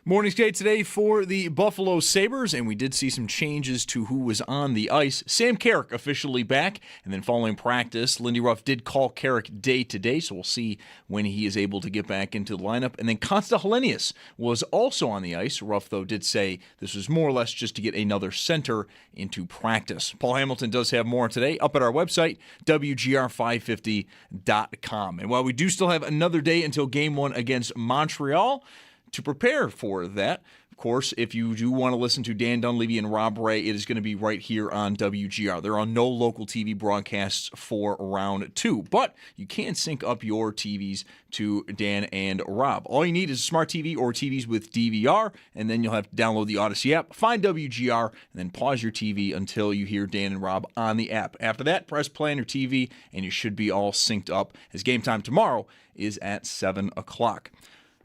Morning skate today for the Buffalo Sabres, and we did see some changes to who was on the ice. Sam Carrick officially back, and then following practice, Lindy Ruff did call Carrick day-to-day, so we'll see when he is able to get back into the lineup. And then Consta Helenius was also on the ice. Ruff, though, did say this was more or less just to get another center into practice. Paul Hamilton does have more today up at our website, WGR550.com. And while we do still have another day until Game 1 against Montreal, to prepare for that, of course, if you do want to listen to Dan Dunleavy and Rob Ray, it is going to be right here on WGR. There are no local TV broadcasts for round 2, but you can sync up your TVs to Dan and Rob. All you need is a smart TV or TVs with DVR, and then you'll have to download the Odyssey app, find WGR, and then pause your TV until you hear Dan and Rob on the app. After that, press play on your TV, and you should be all synced up, as game time tomorrow is at 7 o'clock.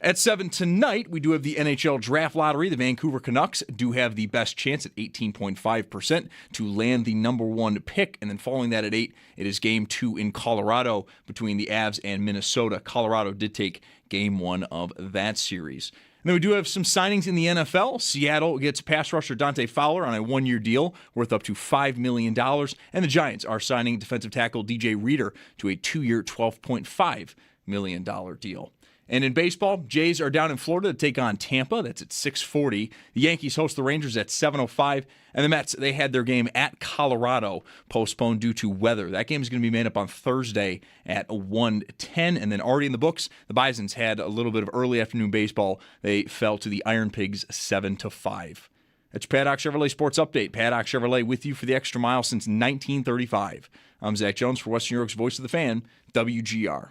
At 7 tonight, we do have the NHL Draft Lottery. The Vancouver Canucks do have the best chance at 18.5% to land the number 1 pick. And then following that at 8, it is Game 2 in Colorado between the Avs and Minnesota. Colorado did take Game 1 of that series. And then we do have some signings in the NFL. Seattle gets pass rusher Dante Fowler on a 1-year deal worth up to $5 million. And the Giants are signing defensive tackle DJ Reader to a 2-year, $12.5 million deal. And in baseball, Jays are down in Florida to take on Tampa. That's at 6:40. The Yankees host the Rangers at 7:05. And the Mets, they had their game at Colorado postponed due to weather. That game is going to be made up on Thursday at 1:10. And then already in the books, the Bisons had a little bit of early afternoon baseball. They fell to the Iron Pigs 7-5. That's your Paddock Chevrolet Sports Update. Paddock Chevrolet with you for the extra mile since 1935. I'm Zach Jones for Western New York's Voice of the Fan, WGR.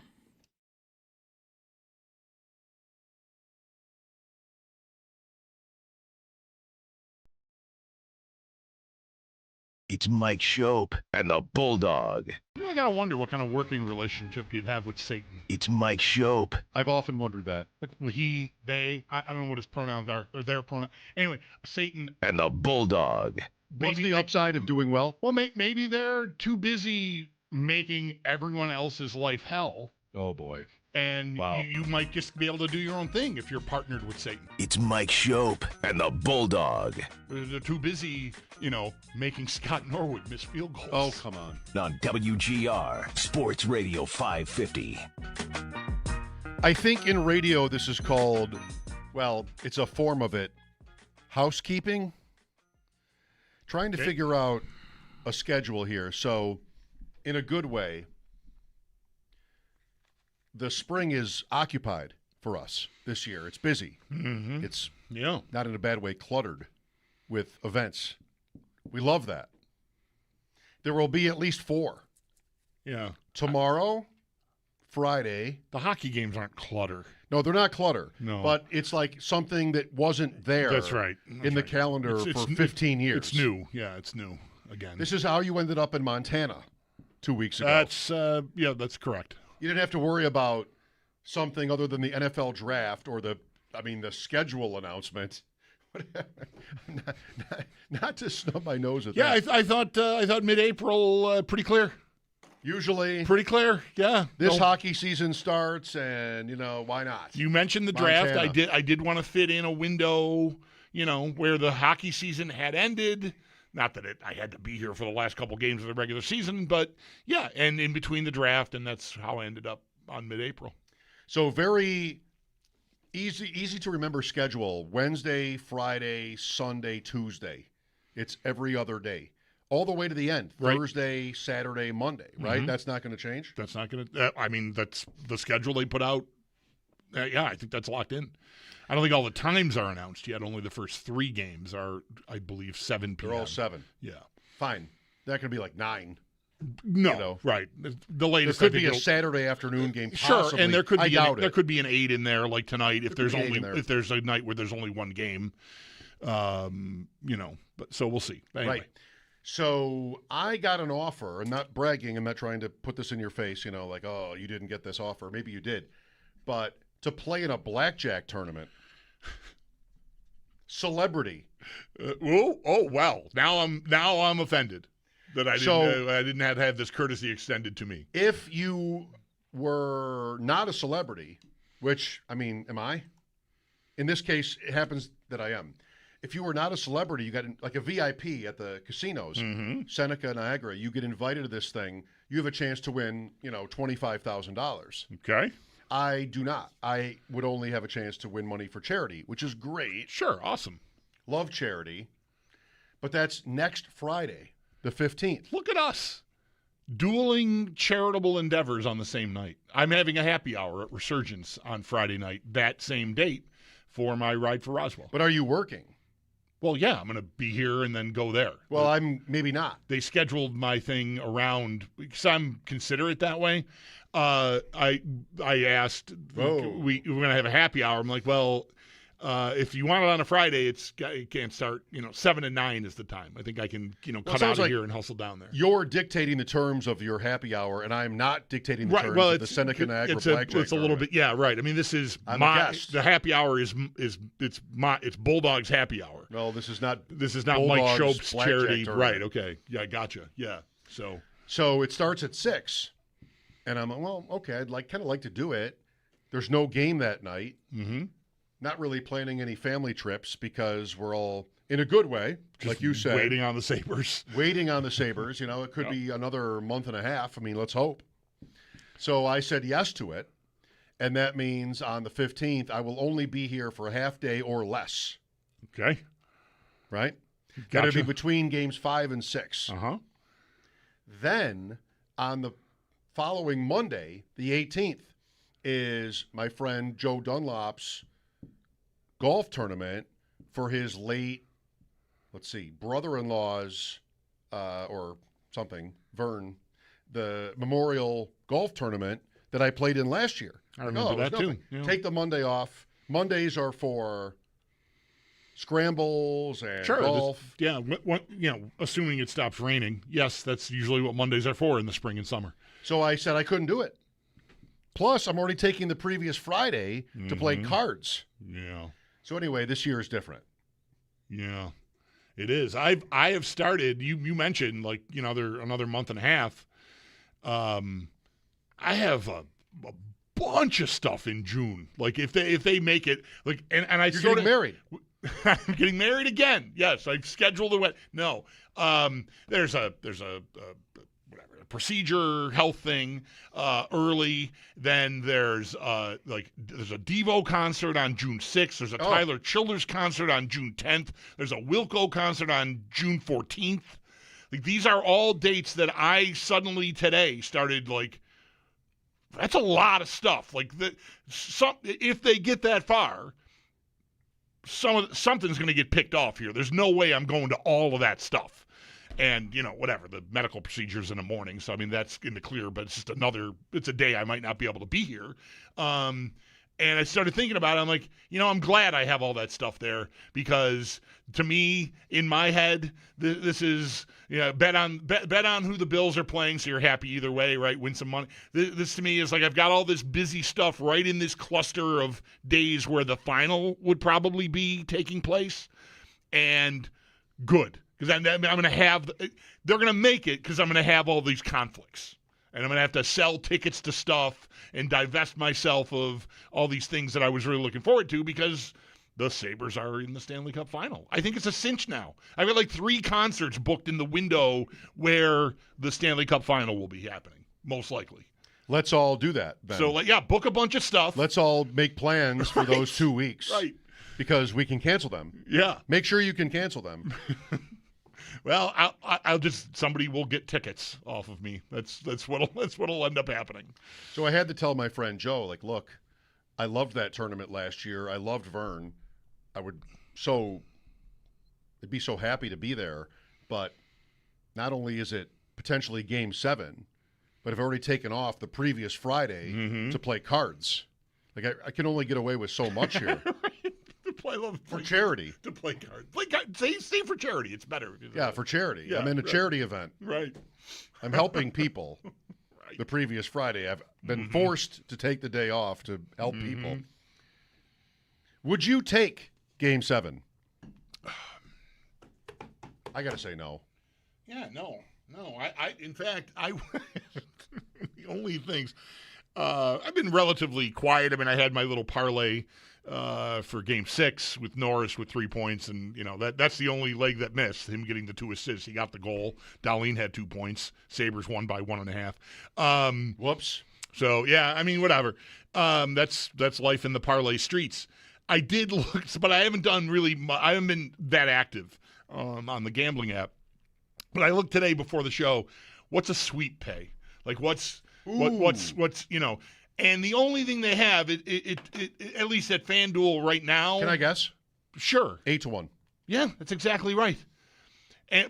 It's Mike Schopp and the Bulldog. I gotta wonder what kind of working relationship you'd have with Satan. It's Mike Schopp. I've often wondered that. Like he, they, I don't know what his pronouns are, or their pronoun. Anyway, Satan. And the Bulldog. What's the upside of doing well? Well, maybe they're too busy making everyone else's life hell. Oh, boy. And Wow. you might just be able to do your own thing if you're partnered with Satan. It's Mike Schopp and the Bulldog. They're too busy, making Scott Norwood miss field goals. Oh, come on. On WGR Sports Radio 550. I think in radio this is called, well, it's a form of it, housekeeping. Trying to figure out a schedule here. So, in a good way, the spring is occupied for us this year. It's busy. Mm-hmm. It's Yeah. not in a bad way cluttered with events. We love that. There will be at least 4. Yeah. Tomorrow, Friday. The hockey games aren't clutter. No, they're not clutter. No. But it's like something that wasn't there. That's right. in the calendar for 15 years. It's new. Yeah, it's new again. This is how you ended up in Montana 2 weeks ago. That's correct. You didn't have to worry about something other than the NFL draft or the schedule announcement. not to snub my nose at that. Yeah, I thought mid-April pretty clear. Usually, Pretty clear. Yeah. this hockey season starts, and why not? You mentioned the draft. Montana. I did want to fit in a window, where the hockey season had ended. Not that I had to be here for the last couple games of the regular season, but yeah, and in between the draft, and that's how I ended up on mid-April. So very easy to remember schedule: Wednesday, Friday, Sunday, Tuesday. It's every other day, all the way to the end. Right. Thursday, Saturday, Monday. Right? Mhm. That's not going to change. That's not going to. That's the schedule they put out. Yeah, I think that's locked in. I don't think all the times are announced yet. Only the first 3 games are, I believe, 7 p.m. They're all 7. Yeah. Fine. That could be like 9. No, right. The There latest. could I think be a it'll- Saturday afternoon game. Sure, Possibly. and there could I be doubt there it. could be an 8 in there, like tonight, if there's be 8 only in there. if there's a night where there's only 1 game. But so we'll see. Anyway. Right. So I got an offer, and not bragging, I'm not trying to put this in your face, like, oh, you didn't get this offer. Maybe you did. But to play in a blackjack tournament, celebrity. Well. Now I'm offended that I didn't have this courtesy extended to me. If you were not a celebrity, which, am I? in this case, it happens that I am. If you were not a celebrity, you got like a VIP at the casinos, Seneca, Niagara, you get invited to this thing, you have a chance to win, $25,000. Okay. I do not. I would only have a chance to win money for charity, which is great. Sure. Awesome. Love charity. But that's next Friday, the 15th. Look at us. Dueling charitable endeavors on the same night. I'm having a happy hour at Resurgence on Friday night, that same date, for my ride for Roswell. But are you working? Well, yeah, I'm going to be here and then go there. Well, I'm maybe not. They scheduled my thing around, because I'm considerate that way. I asked, we're going to have a happy hour. I'm like, well, if you want it on a Friday, it can't start, 7 to 9 is the time. I think I can, cut out of here and hustle down there. You're dictating the terms of your happy hour, and I'm not dictating the terms of the Seneca Niagara Blackjack. It's a little bit, yeah, right. I mean, this is the happy hour is Bulldog's happy hour. Well, this is not Mike Schopp's charity, tournament. right? Okay, yeah, gotcha. Yeah, so it starts at 6, and I'm okay. I'd kind of like to do it. There's no game that night. Mm-hmm. Not really planning any family trips because we're all, in a good way, just like you said. Waiting on the Sabres. Waiting on the Sabres. It could be another month and a half. I mean, let's hope. So I said yes to it, and that means on the 15th, I will only be here for a half day or less. Okay. Right? Gotcha. Got to be between games 5 and 6. Uh-huh. Then, on the following Monday, the 18th, is my friend Joe Dunlop's golf tournament for his late, brother-in-law's or something, Vern, the memorial golf tournament that I played in last year. I remember that too. Yeah. Take the Monday off. Mondays are for scrambles and golf. Assuming it stops raining. Yes, that's usually what Mondays are for in the spring and summer. So I said I couldn't do it. Plus, I'm already taking the previous Friday to play cards. Yeah. So anyway, this year is different. Yeah, it is. I have started. You mentioned another month and a half. I have a bunch of stuff in June. Like if they make it, and I You're getting married. I'm getting married again. Yes, I've scheduled a wedding. No, there's a procedure health thing early. Then there's a Devo concert on June 6th. There's a Tyler Childers concert on June 10th. There's a Wilco concert on June 14th. These are all dates that I suddenly today started that's a lot of stuff. If they get that far, something's going to get picked off here. There's no way I'm going to all of that stuff. And, whatever, the medical procedure's in the morning. So, I mean, that's in the clear, but it's just it's a day I might not be able to be here. And I started thinking about it. I'm like, I'm glad I have all that stuff there because to me, in my head, this is, bet on who the Bills are playing so you're happy either way, right? Win some money. This to me is I've got all this busy stuff right in this cluster of days where the final would probably be taking place. And good. Because I'm going to have – they're going to make it because I'm going to have all these conflicts. And I'm going to have to sell tickets to stuff and divest myself of all these things that I was really looking forward to because the Sabres are in the Stanley Cup final. I think it's a cinch now. I've got 3 concerts booked in the window where the Stanley Cup final will be happening, most likely. Let's all do that, Ben. So, book a bunch of stuff. Let's all make plans for those 2 weeks. Right. Because we can cancel them. Yeah. Make sure you can cancel them. Well, I'll just somebody will get tickets off of me. That's what'll end up happening. So I had to tell my friend Joe, look, I loved that tournament last year. I loved Vern. I'd be so happy to be there. But not only is it potentially Game 7, but I've already taken off the previous Friday to play cards. I can only get away with so much here. For charity. To play cards. Say for charity. It's better. Yeah, for charity. Yeah, I'm in a charity event. Right. I'm helping people. Right. The previous Friday. I've been forced to take the day off to help people. Would you take Game 7? I got to say no. Yeah, no. In fact, the only things, I've been relatively quiet. I mean, I had my little parlay for Game 6 with Norris with 3 points, and that's the only leg that missed. Him getting the 2 assists, he got the goal. Darlene had 2 points. Sabres won by 1.5. Whoops. So yeah, I mean whatever. That's life in the parlay streets. I did look, but I haven't done really. I haven't been that active on the gambling app. But I looked today before the show. What's a sweep pay? Like what's And the only thing they have, it at least at FanDuel right now. Can I guess? Sure. 8-1. Yeah, that's exactly right.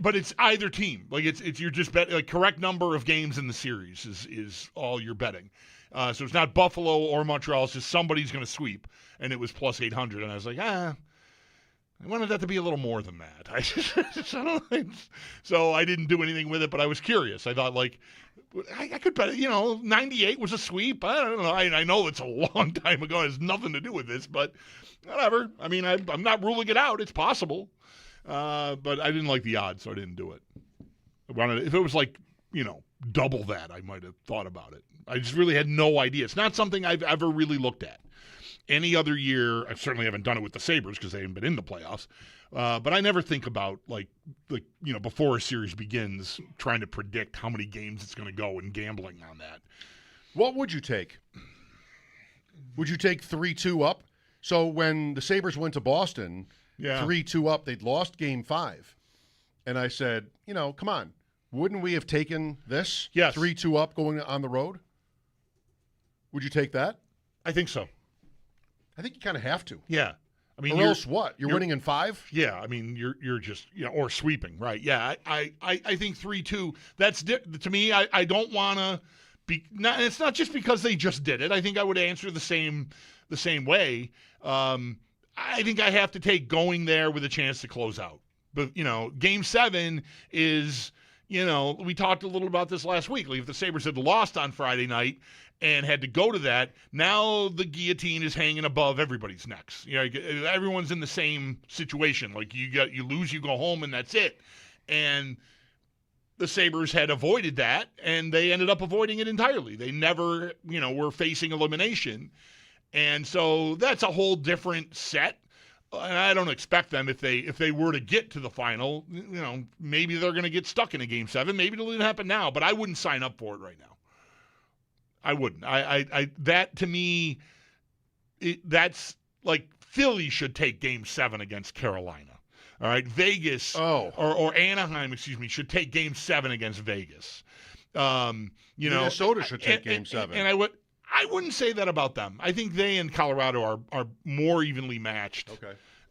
But it's either team. Like it's you're just bet like correct number of games in the series is all you're betting. So it's not Buffalo or Montreal. It's just somebody's going to sweep, and it was plus 800. And I was like, I wanted that to be a little more than that. So I didn't do anything with it, but I was curious. I thought like I could bet. 98 was a sweep. I don't know. I know it's a long time ago. It has nothing to do with this, but whatever. I mean, I'm not ruling it out. It's possible. But I didn't like the odds, so I didn't do it. If it was like, double that, I might have thought about it. I just really had no idea. It's not something I've ever really looked at. Any other year, I certainly haven't done it with the Sabres because they haven't been in the playoffs. But I never think about, before a series begins, trying to predict how many games it's going to go and gambling on that. What would you take? Would you take 3-2 up? So when the Sabres went to Boston, 3-2 up, they'd lost Game 5. And I said, come on. Wouldn't we have taken this? Yes. 3-2 up going on the road? Would you take that? I think so. I think you kind of have to. Yeah. I mean, or else what? You're winning in 5? Yeah. I mean, you're just, or sweeping, right? Yeah. I think 3-2, that's, to me, I don't want to be, it's not just because they just did it. I think I would answer the same way. I think I have to take going there with a chance to close out. But, Game 7 is, we talked a little about this last week. Like if the Sabres had lost on Friday night and had to go to that, now the guillotine is hanging above everybody's necks. Everyone's in the same situation. Like you lose, you go home, and that's it. And the Sabres had avoided that, and they ended up avoiding it entirely. They never, were facing elimination. And so that's a whole different set. And I don't expect them if they were to get to the final, maybe they're going to get stuck in a Game 7. Maybe it'll even happen now, but I wouldn't sign up for it right now. I wouldn't. That to me, that's like Philly should take Game 7 against Carolina. All right, Vegas or Anaheim, should take Game 7 against Vegas. Minnesota should take Game 7. And I wouldn't say that about them. I think they and Colorado are more evenly matched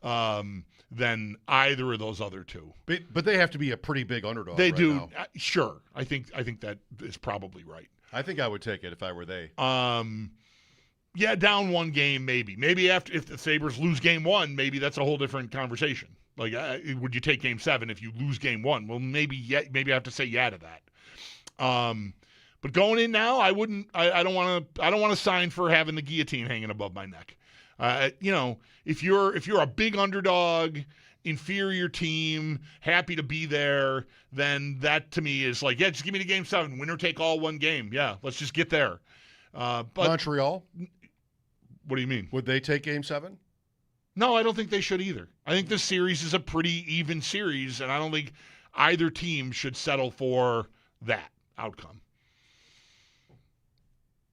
than either of those other two. But they have to be a pretty big underdog. They right do. now. Sure. I think that is probably right. I think I would take it if I were they. Yeah, down one game maybe. Maybe if the Sabres lose Game 1, maybe that's a whole different conversation. Like, would you take Game 7 if you lose Game 1? Well, maybe I have to say yeah to that. But going in now, I wouldn't. I don't want to sign for having the guillotine hanging above my neck. If you're a big underdog, inferior team, happy to be there, then that to me is like, just give me the Game 7, winner take all one game. Yeah, let's just get there. But Montreal. What do you mean? Would they take Game 7? No, I don't think they should either. I think this series is a pretty even series, and I don't think either team should settle for that outcome.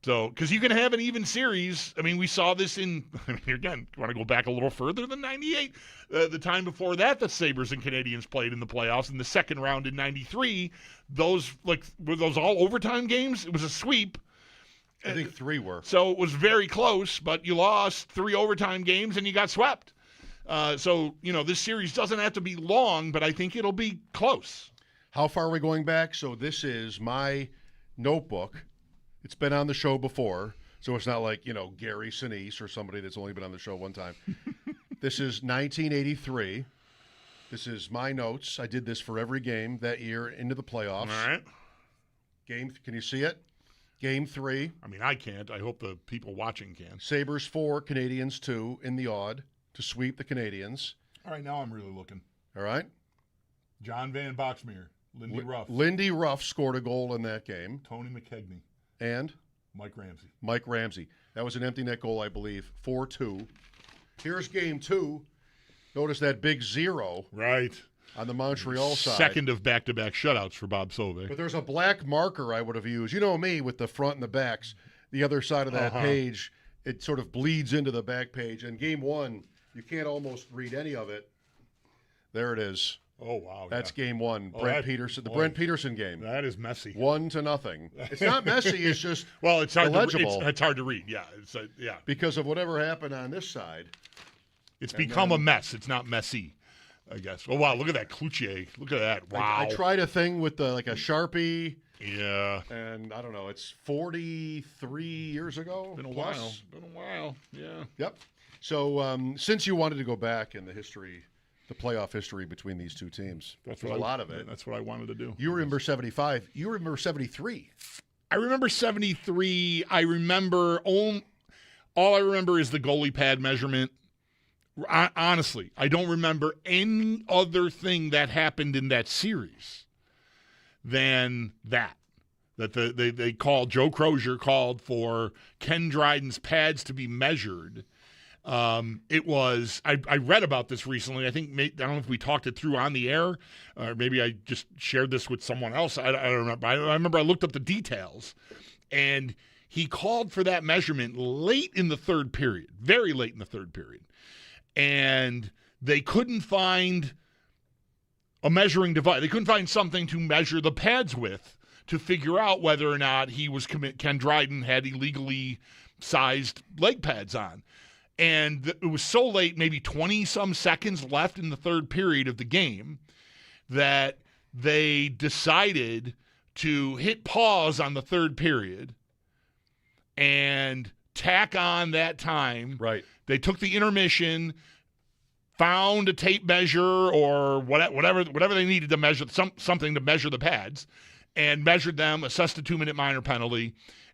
So, because you can have an even series. I mean, we saw this again, you want to go back a little further than 98? The time before that, the Sabres and Canadiens played in the playoffs in the second round in 93. Were those all overtime games? It was a sweep. I think 3 were. So it was very close, but you lost 3 overtime games and you got swept. So, this series doesn't have to be long, but I think it'll be close. How far are we going back? So this is my notebook. It's been on the show before, so it's not like, Gary Sinise or somebody that's only been on the show one time. This is 1983. This is my notes. I did this for every game that year into the playoffs. All right. Can you see it? Game 3. I mean, I can't. I hope the people watching can. Sabres 4, Canadiens 2 in the odd to sweep the Canadiens. All right, now I'm really looking. All right. John Van Boxmeer, Lindy Ruff. Lindy Ruff scored a goal in that game. Tony McKegney. And? Mike Ramsey. Mike Ramsey. That was an empty net goal, I believe. 4-2. Here's game 2. Notice that big 0 Right. on the Montreal side. Second of back-to-back shutouts for Bob Sove. But there's a black marker I would have used. You know me with the front and the backs. The other side of that page, it sort of bleeds into the back page. And game 1, you can't almost read any of it. There it is. Oh, wow. That's yeah. game 1. Oh, Brent Peterson, the Brent Peterson game. That is messy. 1-0. It's not messy. It's just Well, it's hard illegible. It's hard to read. Yeah. Yeah. Because of whatever happened on this side. It's become a mess. It's not messy, I guess. Oh, wow. Look at that Cloutier. Look at that. Wow. I tried a thing with like a Sharpie. Yeah. And I don't know. It's 43 years ago. Been a plus. while. Been a while. Yeah. Yep. So since you wanted to go back in the playoff history between these two teams, there's a lot of it. That's what I wanted to do. You remember 75. You remember 73. I remember 73. I remember all I remember is the goalie pad measurement. Honestly, I don't remember any other thing that happened in that series than that. That they called, Joe Crozier called for Ken Dryden's pads to be measured. It was, I read about this recently. I don't know if we talked it through on the air, or maybe I just shared this with someone else. I don't remember. I remember I looked up the details, and he called for that measurement late in the third period, very late in the third period. And they couldn't find a measuring device. They couldn't find something to measure the pads with to figure out whether or not Ken Dryden had illegally sized leg pads on. And it was so late, maybe 20-some seconds left in the third period of the game, that they decided to hit pause on the third period and tack on that time. Right. They took the intermission, found a tape measure or whatever they needed to measure, something to measure the pads, and measured them, assessed a 2-minute minor penalty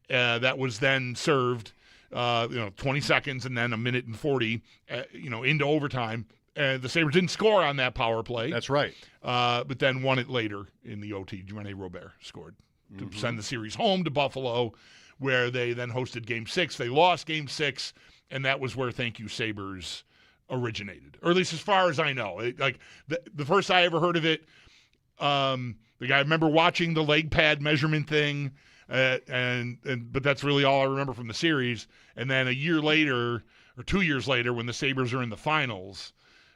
that was then served, 20 seconds and then a minute and 40, into overtime. The Sabres didn't score on that power play. That's right. But then won it later in the OT. Rene Robert scored to send the series home to Buffalo, where they then hosted Game 6. They lost Game 6, and that was where Thank You Sabres originated, or at least as far as I know. The first I ever heard of it, I remember watching the leg pad measurement thing, but that's really all I remember from the series. And then a year later, or 2 years later, when the Sabres are in the finals,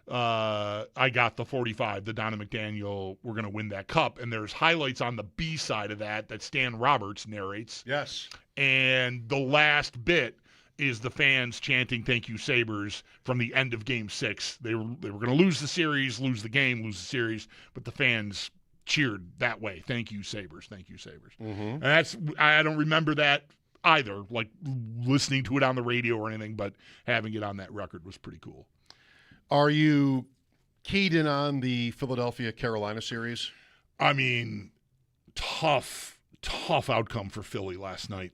I got the 45, the Donna McDaniel, we're going to win that cup. And there's highlights on the B side of that Stan Roberts narrates. Yes. And the last bit is the fans chanting "Thank You Sabres" from the end of Game 6. They were going to lose the series, lose the game, lose the series, but the fans cheered that way. "Thank you, Sabres. Thank you, Sabres." Mm-hmm. And I don't remember that either, like listening to it on the radio or anything, but having it on that record was pretty cool. Are you keyed in on the Philadelphia-Carolina series? I mean, tough outcome for Philly last night.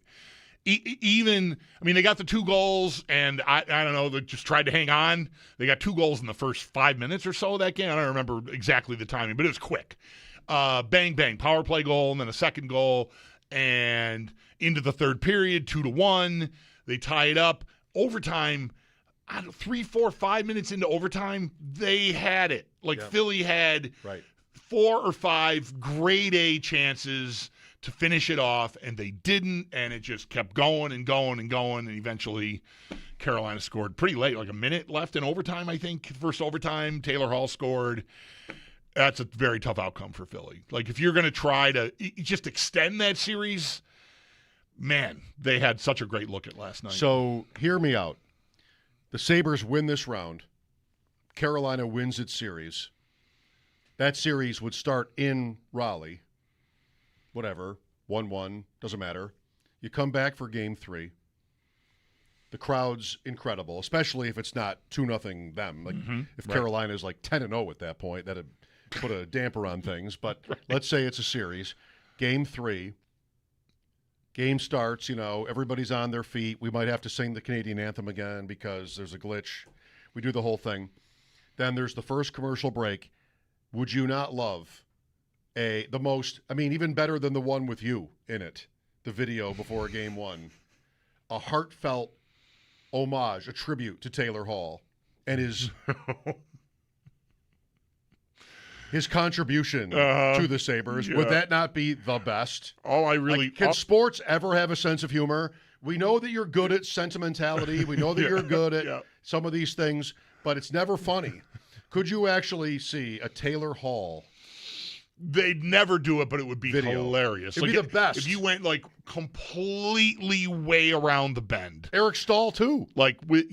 They got the 2 goals, and I don't know, they just tried to hang on. They got 2 goals in the first 5 minutes or so of that game. I don't remember exactly the timing, but it was quick. Bang, bang, power play goal, and then a second goal, and into the third period, 2-1. They tie it up. Overtime, 3, 4, 5 minutes into overtime, they had it. Philly had 4 or 5 grade A chances to finish it off, and they didn't, and it just kept going and going and going, and eventually Carolina scored pretty late, like a minute left in overtime, I think. First overtime, Taylor Hall scored. That's a very tough outcome for Philly. If you're going to try to just extend that series, man, they had such a great look at last night. So hear me out. The Sabres win this round. Carolina wins its series. That series would start in Raleigh. Whatever, 1-1, doesn't matter. You come back for Game 3. The crowd's incredible, especially if it's not 2-0 them. If Carolina's 10-0 at that point, that'd put a damper on things. But let's say it's a series. Game 3. Game starts, everybody's on their feet. We might have to sing the Canadian anthem again because there's a glitch. We do the whole thing. Then there's the first commercial break. Would you not love even better than the one with you in it, the video before Game 1, a heartfelt homage, a tribute to Taylor Hall and his contribution to the Sabres, would that not be the best? Can sports ever have a sense of humor? We know that you're good at sentimentality. We know that you're good at some of these things, but it's never funny. Could you actually see a Taylor Hall? They'd never do it, but it would be hilarious. It'd be the best. If you went like completely way around the bend. Eric Stahl too. Like with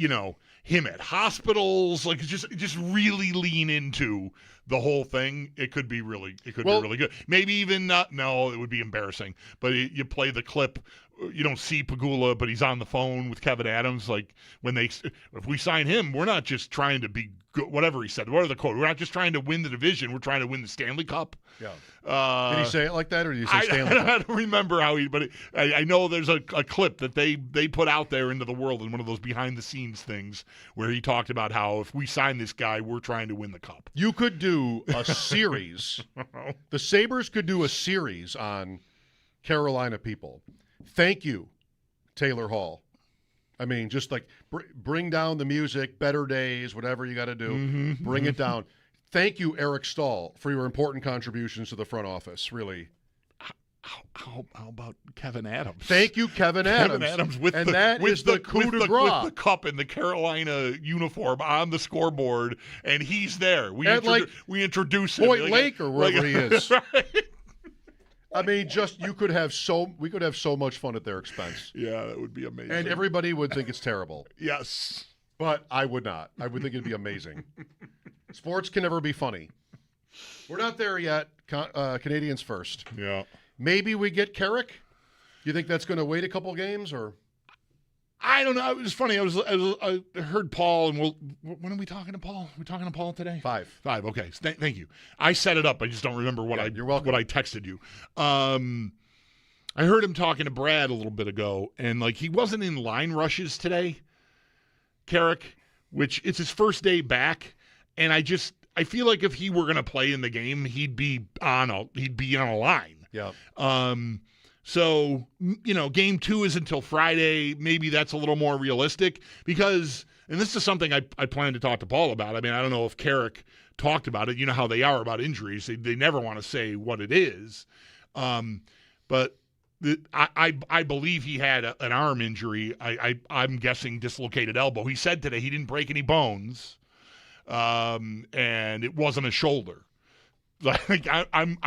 him at hospitals, like just really lean into the whole thing. It could be really good. Maybe even not. No, it would be embarrassing. But you play the clip. You don't see Pagula, but he's on the phone with Kevin Adams. Like if we sign him, we're not just trying to be good. Whatever he said. What are the quote? We're not just trying to win the division. We're trying to win the Stanley Cup. Yeah. Did he say it like that, or did he say Stanley Cup? I don't remember how but I know there's a clip that they put out there into the world in one of those behind the scenes things where he talked about how if we sign this guy, we're trying to win the cup. You could do a series. The Sabres could do a series on Carolina people. Thank you, Taylor Hall. I mean, just like bring down the music, better days, whatever you got to do. Bring it down. Thank you, Eric Stahl, for your important contributions to the front office. Really. How about Kevin Adams? Thank you, Kevin Adams. Kevin Adams with the coup de grace. With the cup in the Carolina uniform on the scoreboard, and he's there. We introduce him. Point Lake or wherever he is. Right? I mean, we could have so much fun at their expense. Yeah, that would be amazing. And everybody would think it's terrible. Yes. But I would not. I would think it'd be amazing. Sports can never be funny. We're not there yet. Canadians first. Yeah. Maybe we get Carrick? You think that's going to wait a couple games, or? I don't know. It was funny. I heard Paul, and when are we talking to Paul? We're talking to Paul today? 5. Okay. Thank you. I set it up. I just don't remember you're welcome. What I texted you. I heard him talking to Brad a little bit ago, and like he wasn't in line rushes today, Carrick, which it's his first day back, and I feel like if he were going to play in the game, he'd be on a line. Yeah. So, game 2 is until Friday. Maybe that's a little more realistic because, and this is something I plan to talk to Paul about. I mean, I don't know if Carrick talked about it. You know how they are about injuries. They never want to say what it is. But I believe he had an arm injury. I'm guessing dislocated elbow. He said today he didn't break any bones, and it wasn't a shoulder. Like I'm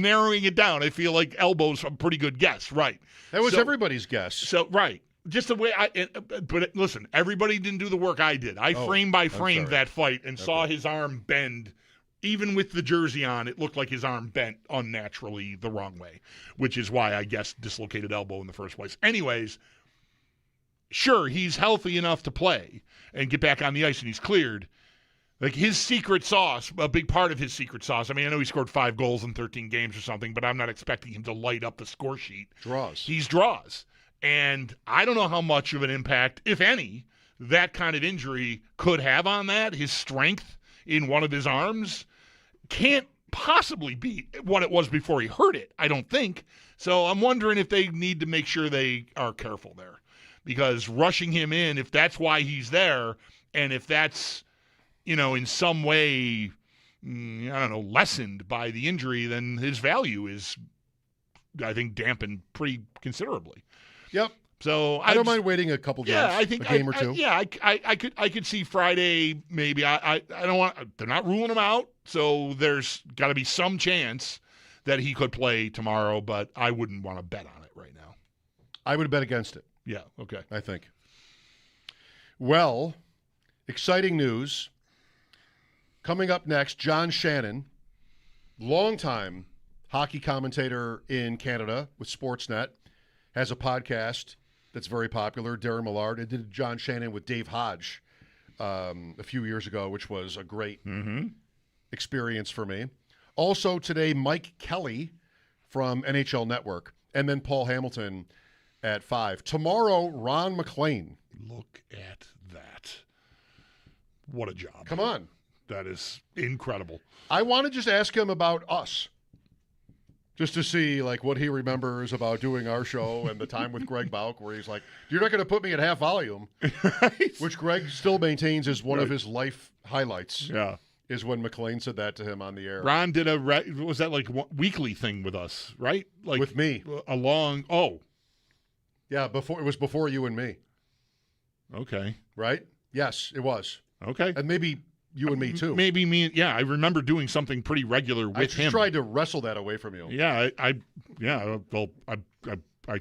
narrowing it down. I feel like elbow's a pretty good guess, right? That was everybody's guess. So right, just the way but listen, everybody didn't do the work I did. I frame by frame that fight and saw his arm bend. Even with the jersey on, it looked like his arm bent unnaturally the wrong way, which is why I guess dislocated elbow in the first place. Anyways, sure, he's healthy enough to play and get back on the ice, and he's cleared. Like his secret sauce, a big part of his secret sauce. I mean, I know he scored 5 goals in 13 games or something, but I'm not expecting him to light up the score sheet. He's draws. And I don't know how much of an impact, if any, that kind of injury could have on that. His strength in one of his arms can't possibly be what it was before he hurt it, I don't think. So I'm wondering if they need to make sure they are careful there. Because rushing him in, if that's why he's there, and if that's in some way, lessened by the injury, then his value is, I think, dampened pretty considerably. Yep. So I don't mind waiting a couple games. Yeah, I think a game or two. I could see Friday maybe. I don't want. They're not ruling him out, so there's got to be some chance that he could play tomorrow. But I wouldn't want to bet on it right now. I would bet against it. Yeah. Okay. I think. Well, exciting news. Coming up next, John Shannon, longtime hockey commentator in Canada with Sportsnet, has a podcast that's very popular, Darren Millard. It did John Shannon with Dave Hodge a few years ago, which was a great experience for me. Also today, Mike Kelly from NHL Network, and then Paul Hamilton at 5. Tomorrow, Ron McLean. Look at that. What a job. Come on. That is incredible. I want to just ask him about us. Just to see like what he remembers about doing our show and the time with Greg Bauk, where he's like, "You're not going to put me at half volume," Right. which Greg still maintains is one of his life highlights. Yeah. Is when McLean said that to him on the air. Ron did was that like weekly thing with us, right? Like With me. Yeah, it was before you and me. Okay. Right? Yes, it was. Okay. And maybe you and me too. Maybe me. Yeah, I remember doing something pretty regular with I just him. tried to wrestle that away from you. Yeah, I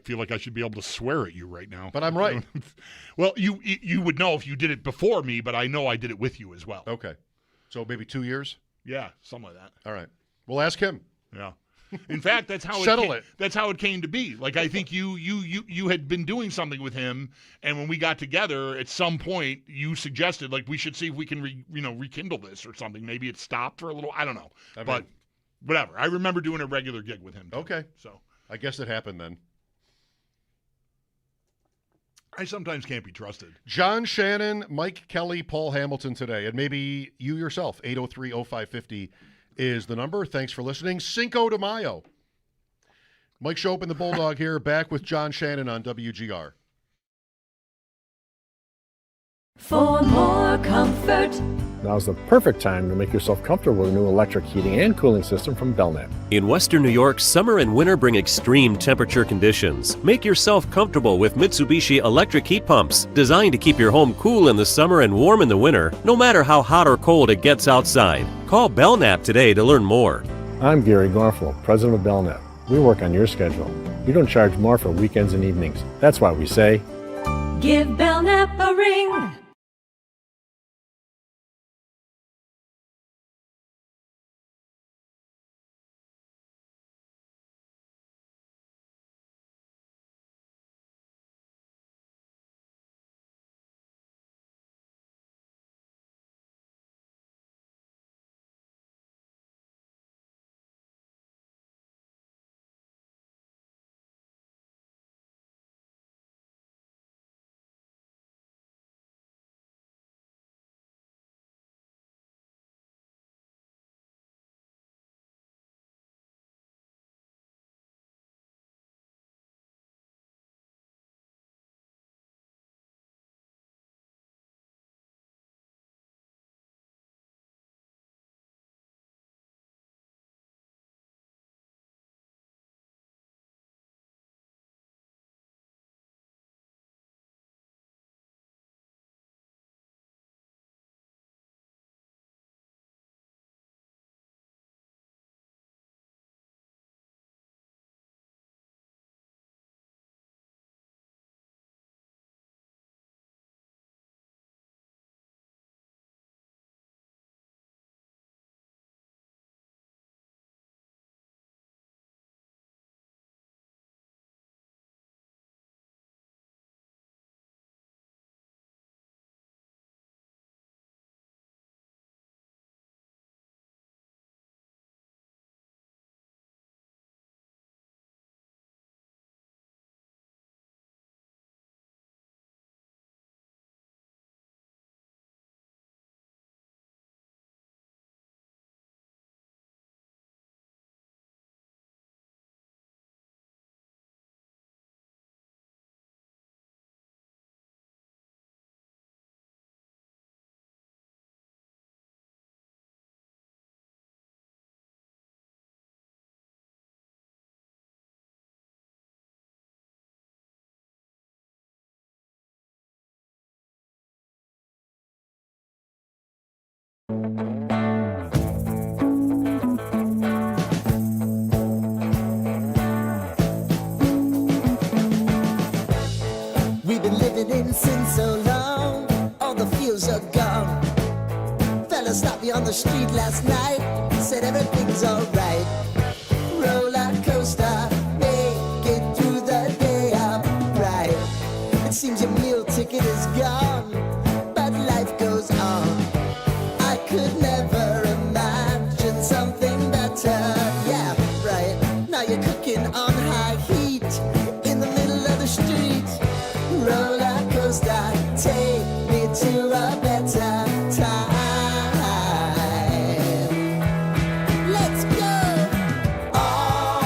feel like I should be able to swear at you right now. But I'm right. Well, you would know if you did it before me, but I know I did it with you as well. Okay. So maybe 2 years? Yeah, something like that. All right. We'll ask him. Yeah. In fact, that's how That's how it came to be. Like I think you had been doing something with him, and when we got together, at some point, you suggested like we should see if we can rekindle this or something. Maybe it stopped for a little. I don't know, but whatever. I remember doing a regular gig with him too. Okay. So I guess it happened then. I sometimes can't be trusted. John Shannon, Mike Kelly, Paul Hamilton today, and maybe you yourself. 803-0550 is the number. Thanks for listening. Cinco de Mayo. Mike Schopp and the Bulldog here, back with John Shannon on WGR. For more comfort. Now's the perfect time to make yourself comfortable with a new electric heating and cooling system from Belknap. In Western New York, summer and winter bring extreme temperature conditions. Make yourself comfortable with Mitsubishi electric heat pumps, designed to keep your home cool in the summer and warm in the winter, no matter how hot or cold it gets outside. Call Belknap today to learn more. I'm Gary Garfel, president of Belknap. We work on your schedule. We don't charge more for weekends and evenings. That's why we say, give Belknap a ring. We've been living in sin so long, all the feels are gone. Fella stopped me on the street last night, said everything's alright. Roller coaster, make it through the day upright. It seems your meal ticket is gone, but life goes on. I could never imagine something better. Yeah, right. Now you're cooking on high heat in the middle of the street. Roller coaster, take me to a better time. Let's go. All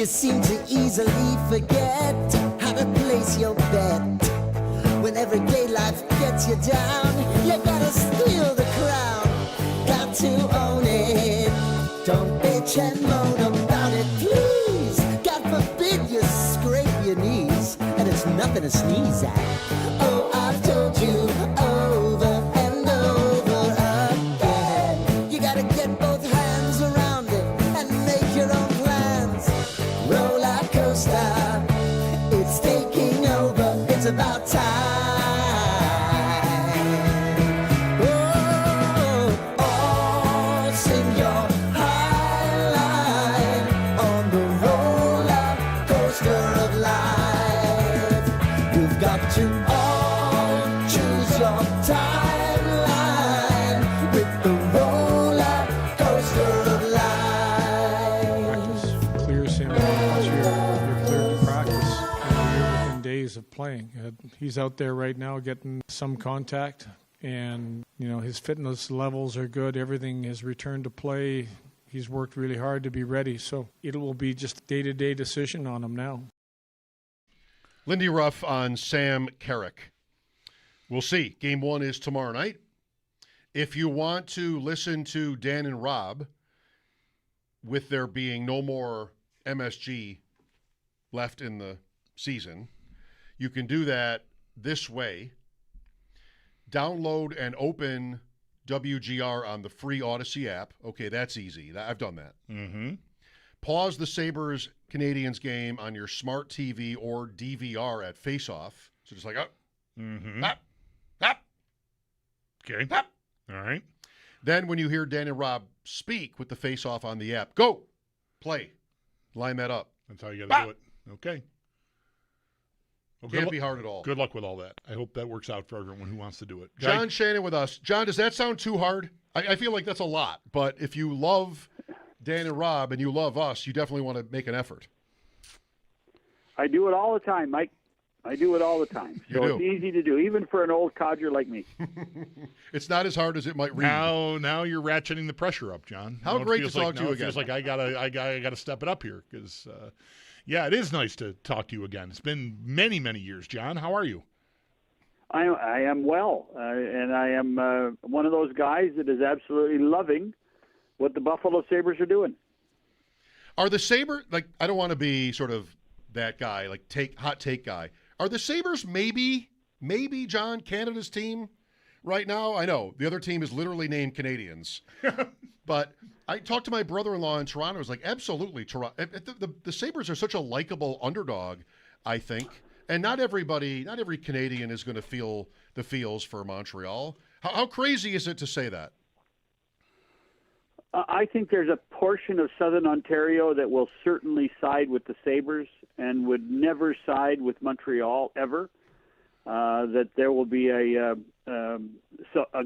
seem to easily forget how to place your bet. When everyday life gets you down, you gotta steal the crown. Got to own it. Don't bitch and moan about it, please. God forbid you scrape your knees, and it's nothing to sneeze at. Oh, I've told you over and over again. You gotta get both hands around it and make your own plans. Roller coaster, it's taking over. It's about time. Oh, sing your high line on the roller coaster of life. You've got to all choose your timeline with the roller coaster of life. Practice clears him once you're cleared to practice. You're within days of playing. He's out there right now getting some contact, and his fitness levels are good. Everything has returned to play. He's worked really hard to be ready, so it will be just a day-to-day decision on him now. Lindy Ruff on Sam Carrick. We'll see. Game 1 is tomorrow night. If you want to listen to Dan and Rob, with there being no more MSG left in the season, you can do that this way. Download and open WGR on the free Odyssey app. Okay, that's easy. I've done that. Mm-hmm. Pause the Sabres-Canadiens game on your smart TV or DVR at face-off. So just like, Mm-hmm. up. Okay. Up. All right. Then when you hear Dan and Rob speak with the face-off on the app, go, play, line that up. That's how you got to do it. Okay. Well, Can't be hard at all. Good luck with all that. I hope that works out for everyone who wants to do it. John Shannon with us. John, does that sound too hard? I feel like that's a lot. But if you love Dan and Rob and you love us, you definitely want to make an effort. I do it all the time, Mike. I do it all the time. So it's easy to do, even for an old codger like me. It's not as hard as it might read. Now you're ratcheting the pressure up, John. How great to talk to you It again. feels like I gotta step it up here because, it is nice to talk to you again. It's been many, many years, John. How are you? I am well, and I am one of those guys that is absolutely loving what the Buffalo Sabres are doing. Are the Sabres, I don't want to be sort of that guy, hot take guy. Are the Sabres maybe, John, Canada's team right now? I know the other team is literally named Canadians, but I talked to my brother-in-law in Toronto. I was like, absolutely, Toronto. The Sabres are such a likable underdog, I think, and not every Canadian is going to feel the feels for Montreal. How crazy is it to say that? I think there's a portion of Southern Ontario that will certainly side with the Sabres and would never side with Montreal ever. That there will be a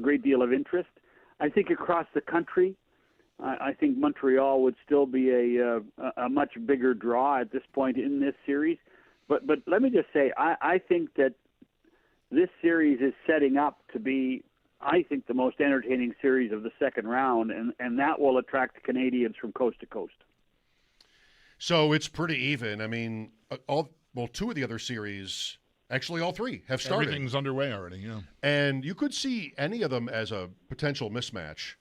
great deal of interest. I think across the country, I think Montreal would still be a much bigger draw at this point in this series. But let me just say, I think that this series is setting up to be, I think, the most entertaining series of the second round, and that will attract Canadians from coast to coast. So it's pretty even. I mean, two of the other series, actually all three, have started. Everything's underway already, yeah. And you could see any of them as a potential mismatch.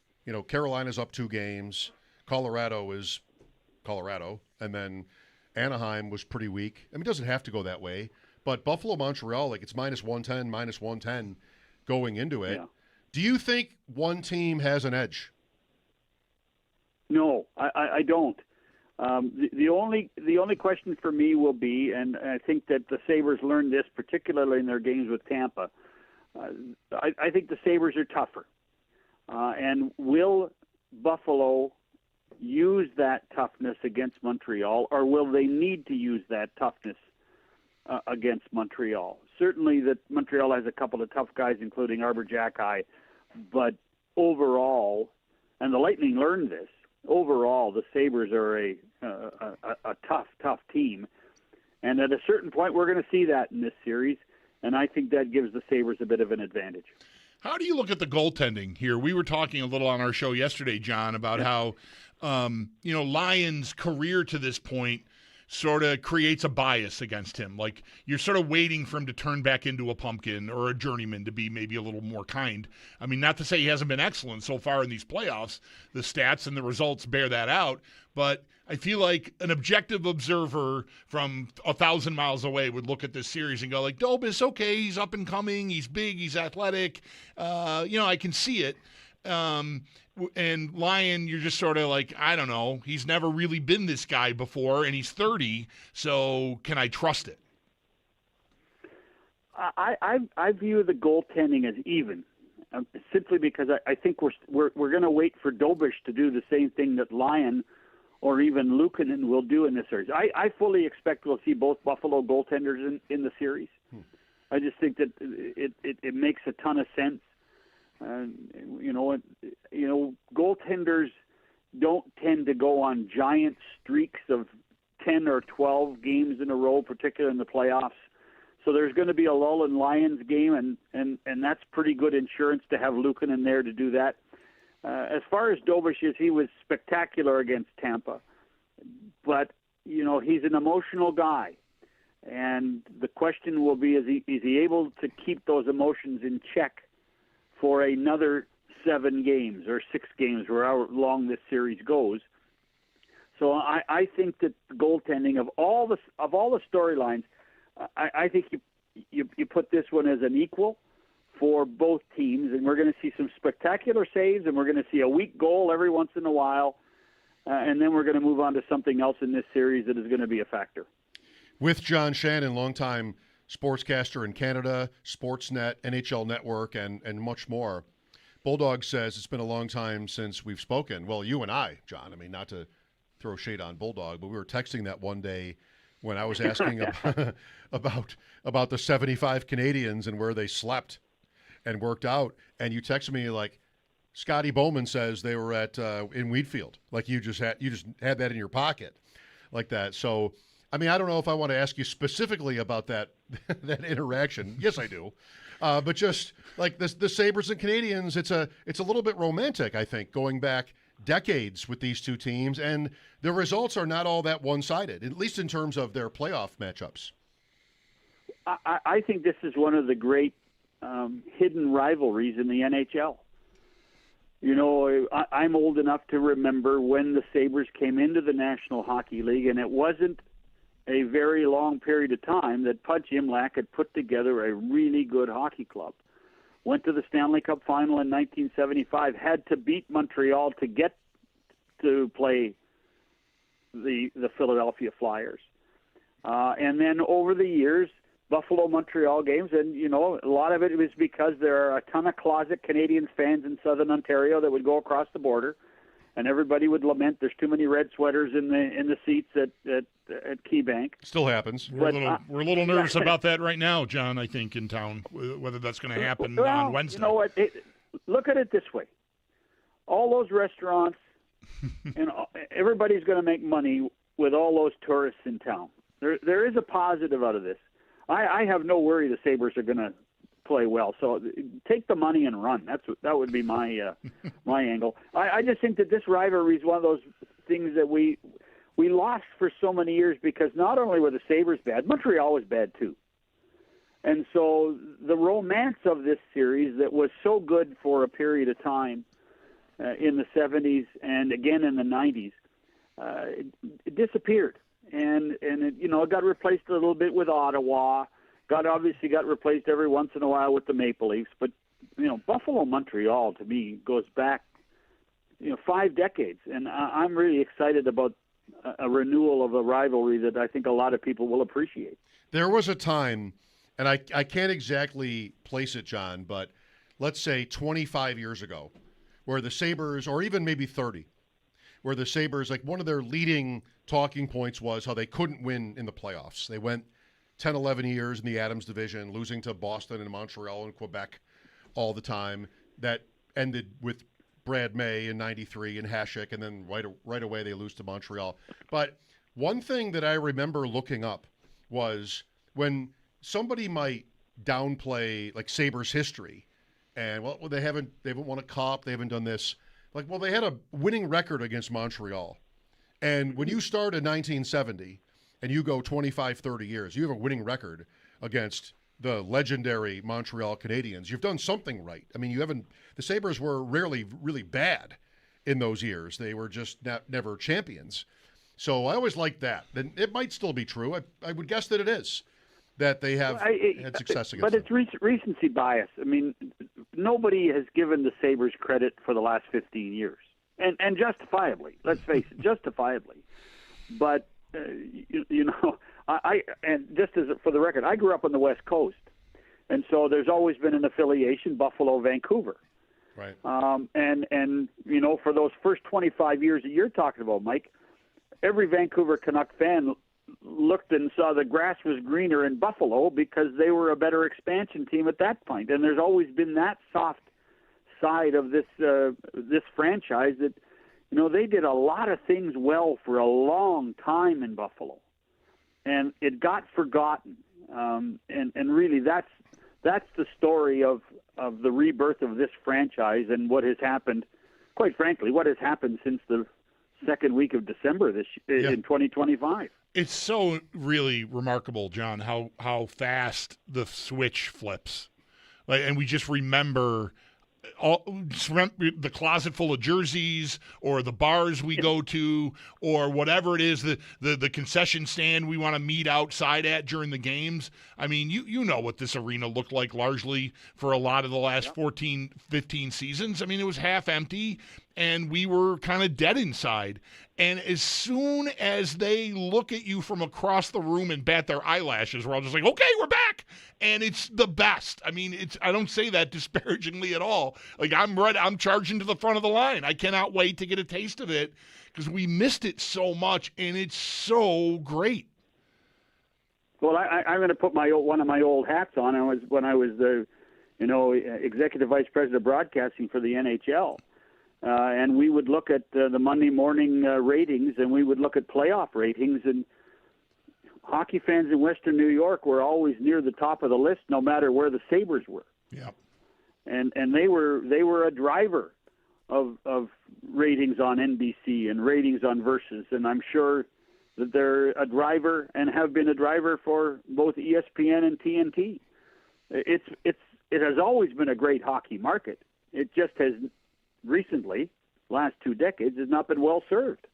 Carolina's up 2 games. Colorado is Colorado. And then Anaheim was pretty weak. I mean, it doesn't have to go that way. But Buffalo-Montreal, it's -110 going into it. Yeah. Do you think one team has an edge? No, I don't. The only question for me will be, and I think that the Sabres learned this particularly in their games with Tampa. I think the Sabres are tougher, and will Buffalo use that toughness against Montreal, or will they need to use that toughness against Montreal? Certainly, that Montreal has a couple of tough guys, including Arbor Jacki, but overall, and the Lightning learned this. Overall, the Sabres are a tough team. And at a certain point, we're going to see that in this series, and I think that gives the Sabres a bit of an advantage. How do you look at the goaltending here? We were talking a little on our show yesterday, John, about how, Lions' career to this point sort of creates a bias against him. Like, you're sort of waiting for him to turn back into a pumpkin or a journeyman, to be maybe a little more kind. I mean, not to say he hasn't been excellent so far in these playoffs. The stats and the results bear that out. But I feel like an objective observer from 1,000 miles away would look at this series and go like, Dobis, okay, he's up and coming, he's big, he's athletic. I can see it. And Lyon, you're just sort of like, I don't know. He's never really been this guy before, and he's 30, so can I trust it? I view the goaltending as even, simply because I think we're going to wait for Dobish to do the same thing that Lyon or even Luukkonen will do in this series. I fully expect we'll see both Buffalo goaltenders in the series. I just think that it makes a ton of sense. Goaltenders don't tend to go on giant streaks of 10 or 12 games in a row, particularly in the playoffs. So there's going to be a lull in Lions game, and that's pretty good insurance to have Luukkonen there to do that. As far as Dobish, he was spectacular against Tampa, but he's an emotional guy, and the question will be: is he able to keep those emotions in check for another 7 games or 6 games, or however long this series goes? So I think that the goaltending of all the storylines, I think you put this one as an equal for both teams, and we're going to see some spectacular saves, and we're going to see a weak goal every once in a while, and then we're going to move on to something else in this series that is going to be a factor. With John Shannon, longtime sportscaster in Canada, Sportsnet, NHL Network, and much more. Bulldog says it's been a long time since we've spoken. Well, you and I, John. I mean, not to throw shade on Bulldog, but we were texting that one day when I was asking about the 75 Canadians and where they slept and worked out. And you texted me like, Scotty Bowman says they were in Wheatfield. Like you just had that in your pocket like that. So, I mean, I don't know if I want to ask you specifically about that interaction. Yes, I do. But just like the Sabres and Canadians, it's a little bit romantic, I think, going back decades with these two teams, and the results are not all that one-sided, at least in terms of their playoff matchups. I think this is one of the great hidden rivalries in the NHL. I'm old enough to remember when the Sabres came into the National Hockey League, and it wasn't a very long period of time that Pudge Imlach had put together a really good hockey club. Went to the Stanley Cup final in 1975, had to beat Montreal to get to play the Philadelphia Flyers. And then over the years, Buffalo-Montreal games, and, a lot of it was because there are a ton of closet Canadians fans in southern Ontario that would go across the border, and everybody would lament there's too many red sweaters in the seats at KeyBank. Still happens. We're a little nervous about that right now, John, I think, in town, whether that's going to happen on Wednesday. You know what? Look at it this way. All those restaurants, and everybody's going to make money with all those tourists in town. There is a positive out of this. I have no worry the Sabres are going to play well. So take the money and run. That would be my my angle. I just think that this rivalry is one of those things that we lost for so many years because not only were the Sabres bad, Montreal was bad too. And so the romance of this series that was so good for a period of time in the 70s and again in the 90s, it disappeared. And it got replaced a little bit with Ottawa. Obviously got replaced every once in a while with the Maple Leafs. But, Buffalo Montreal, to me, goes back, 5 decades. And I'm really excited about a renewal of a rivalry that I think a lot of people will appreciate. There was a time, and I can't exactly place it, John, but let's say 25 years ago, where the Sabres, or even maybe 30, where the Sabres, like one of their leading talking points was how they couldn't win in the playoffs. They went 10, 11 years in the Adams division, losing to Boston and Montreal and Quebec all the time. That ended with Brad May in 93 and Hasek, and then right away they lose to Montreal. But one thing that I remember looking up was when somebody might downplay like Sabres history, and well they haven't won a cup, they haven't done this. Like, well, they had a winning record against Montreal. And when you start in 1970 and you go 25, 30 years, you have a winning record against the legendary Montreal Canadiens. You've done something right. I mean, the Sabres were rarely really bad in those years. They were just never champions. So I always liked that. And it might still be true. I would guess that it is, that they have had success against But it's recency bias. I mean, nobody has given the Sabres credit for the last 15 years. And justifiably, let's face it, justifiably. But, and just as for the record, I grew up on the West Coast. And so there's always been an affiliation, Buffalo, Vancouver. Right. And for those first 25 years that you're talking about, Mike, every Vancouver Canuck fan looked and saw the grass was greener in Buffalo because they were a better expansion team at that point. And there's always been that soft side of this franchise that, they did a lot of things well for a long time in Buffalo. And it got forgotten. And really that's the story of the rebirth of this franchise and what has happened, quite frankly, what has happened since the second week of December in 2025. It's so really remarkable, John, how fast the switch flips. And we just remember the closet full of jerseys or the bars we go to or whatever it is, the concession stand we want to meet outside at during the games. I mean, you know what this arena looked like largely for a lot of the last 14, 15 seasons. I mean, it was half empty, and we were kind of dead inside. And as soon as they look at you from across the room and bat their eyelashes, we're all just like, okay, we're back. And it's the best. I mean, I don't say that disparagingly at all. Like, I'm charging to the front of the line. I cannot wait to get a taste of it because we missed it so much, and it's so great. Well, I'm going to put one of my old hats on. When I was the, executive vice president of broadcasting for the NHL. And we would look at the Monday morning ratings, and we would look at playoff ratings. And hockey fans in Western New York were always near the top of the list, no matter where the Sabres were. Yeah. And they were a driver of ratings on NBC and ratings on Versus. And I'm sure that they're a driver and have been a driver for both ESPN and TNT. It has always been a great hockey market. It just has recently, last 2 decades, has not been well served.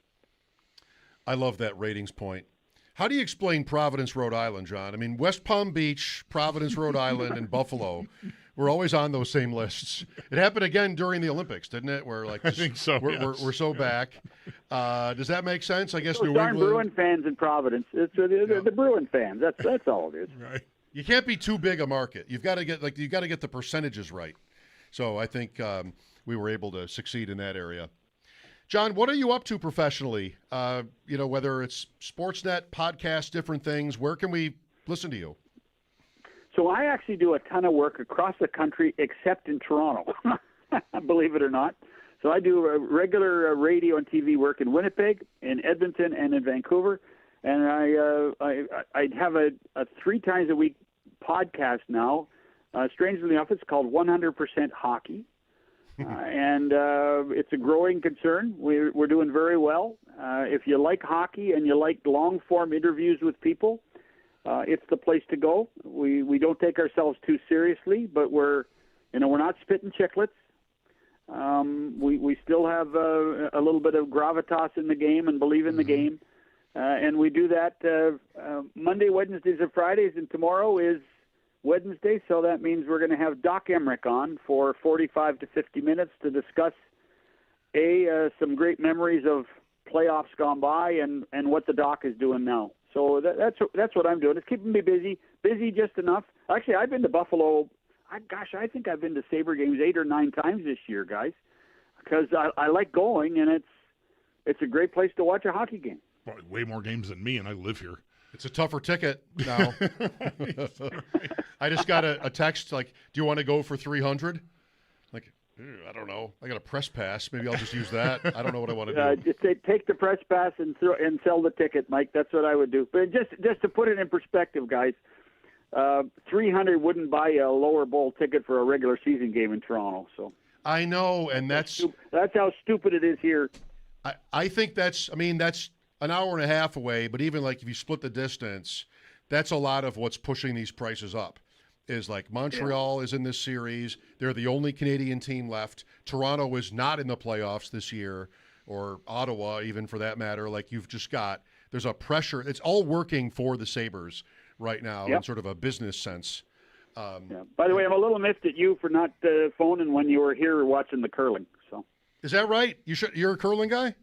I love that ratings point. How do you explain Providence, Rhode Island, John? I mean, West Palm Beach, Providence, Rhode Island, and Buffalo were always on those same lists. It happened again during the Olympics, didn't it? Where I think so. We're so back. Does that make sense? I guess Those New darn England. Bruin fans in Providence. It's the Bruin fans. That's all it is. Right. You can't be too big a market. You've got to get the percentages right. So I think we were able to succeed in that area. John, what are you up to professionally? Whether it's Sportsnet, podcasts, different things. Where can we listen to you? So I actually do a ton of work across the country, except in Toronto, believe it or not. So I do regular radio and TV work in Winnipeg, in Edmonton, and in Vancouver. And I have a 3 times a week podcast now. Strangely enough, it's called 100% Hockey. And it's a growing concern. We're doing very well. If you like hockey and you like long-form interviews with people, it's the place to go. We don't take ourselves too seriously, but we're not spitting chiclets. We still have a little bit of gravitas in the game and believe in the game. And we do that Monday, Wednesdays, and Fridays, and tomorrow is Wednesday, so that means we're going to have Doc Emmerich on for 45 to 50 minutes to discuss some great memories of playoffs gone by and what the Doc is doing now. So that's what I'm doing. It's keeping me busy just enough. Actually, I've been to Buffalo. I think I've been to Sabre games 8 or 9 times this year, guys, because I like going, and it's a great place to watch a hockey game. Well, way more games than me, and I live here. It's a tougher ticket now. I just got a text like, "Do you want to go for 300?" Like, I don't know. I got a press pass. Maybe I'll just use that. I don't know what I want to do. Just take the press pass and sell the ticket, Mike. That's what I would do. But just to put it in perspective, guys, 300 wouldn't buy a lower bowl ticket for a regular season game in Toronto. So I know, and that's how stupid it is here. I think that's an hour and a half away, but even like if you split the distance, that's a lot of what's pushing these prices up. Is like Montreal is in this series. They're the only Canadian team left. Toronto is not in the playoffs this year, or Ottawa even for that matter. Like you've just got, there's a pressure. It's all working for the Sabres right now in sort of a business sense. By the way, I'm a little miffed at you for not phoning when you were here watching the curling. So is that right? You're a curling guy?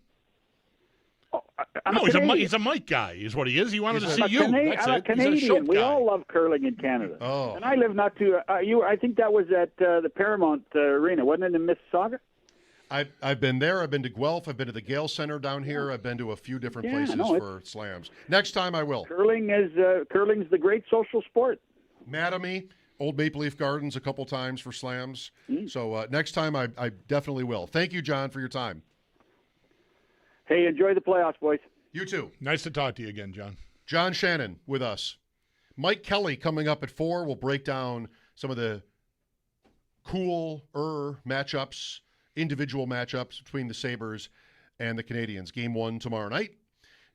No, he's a mic guy, is what he is. He wanted to see you. That's I'm a it. Canadian. He's a Schopp We guy. all love curling in Canada. Oh. And I live not too. I think that was at the Paramount Arena, wasn't it in Mississauga? I've been there. I've been to Guelph. I've been to the Gale Center down here. I've been to a few different places for slams. Next time I will. Curling's the great social sport. Mattamy, Old Maple Leaf Gardens a couple times for slams. So next time I definitely will. Thank you, John, for your time. Hey, enjoy the playoffs, boys. You too. Nice to talk to you again, John. John Shannon with us. Mike Kelly coming up at 4. We'll break down some of the cooler matchups, individual matchups between the Sabres and the Canadians. Game 1 tomorrow night.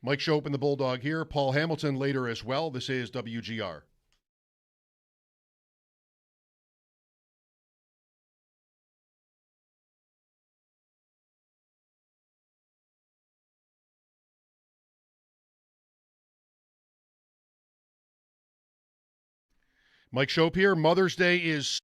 Mike Schopp and the Bulldog here. Paul Hamilton later as well. This is WGR. Mike Schopp here. Mother's Day is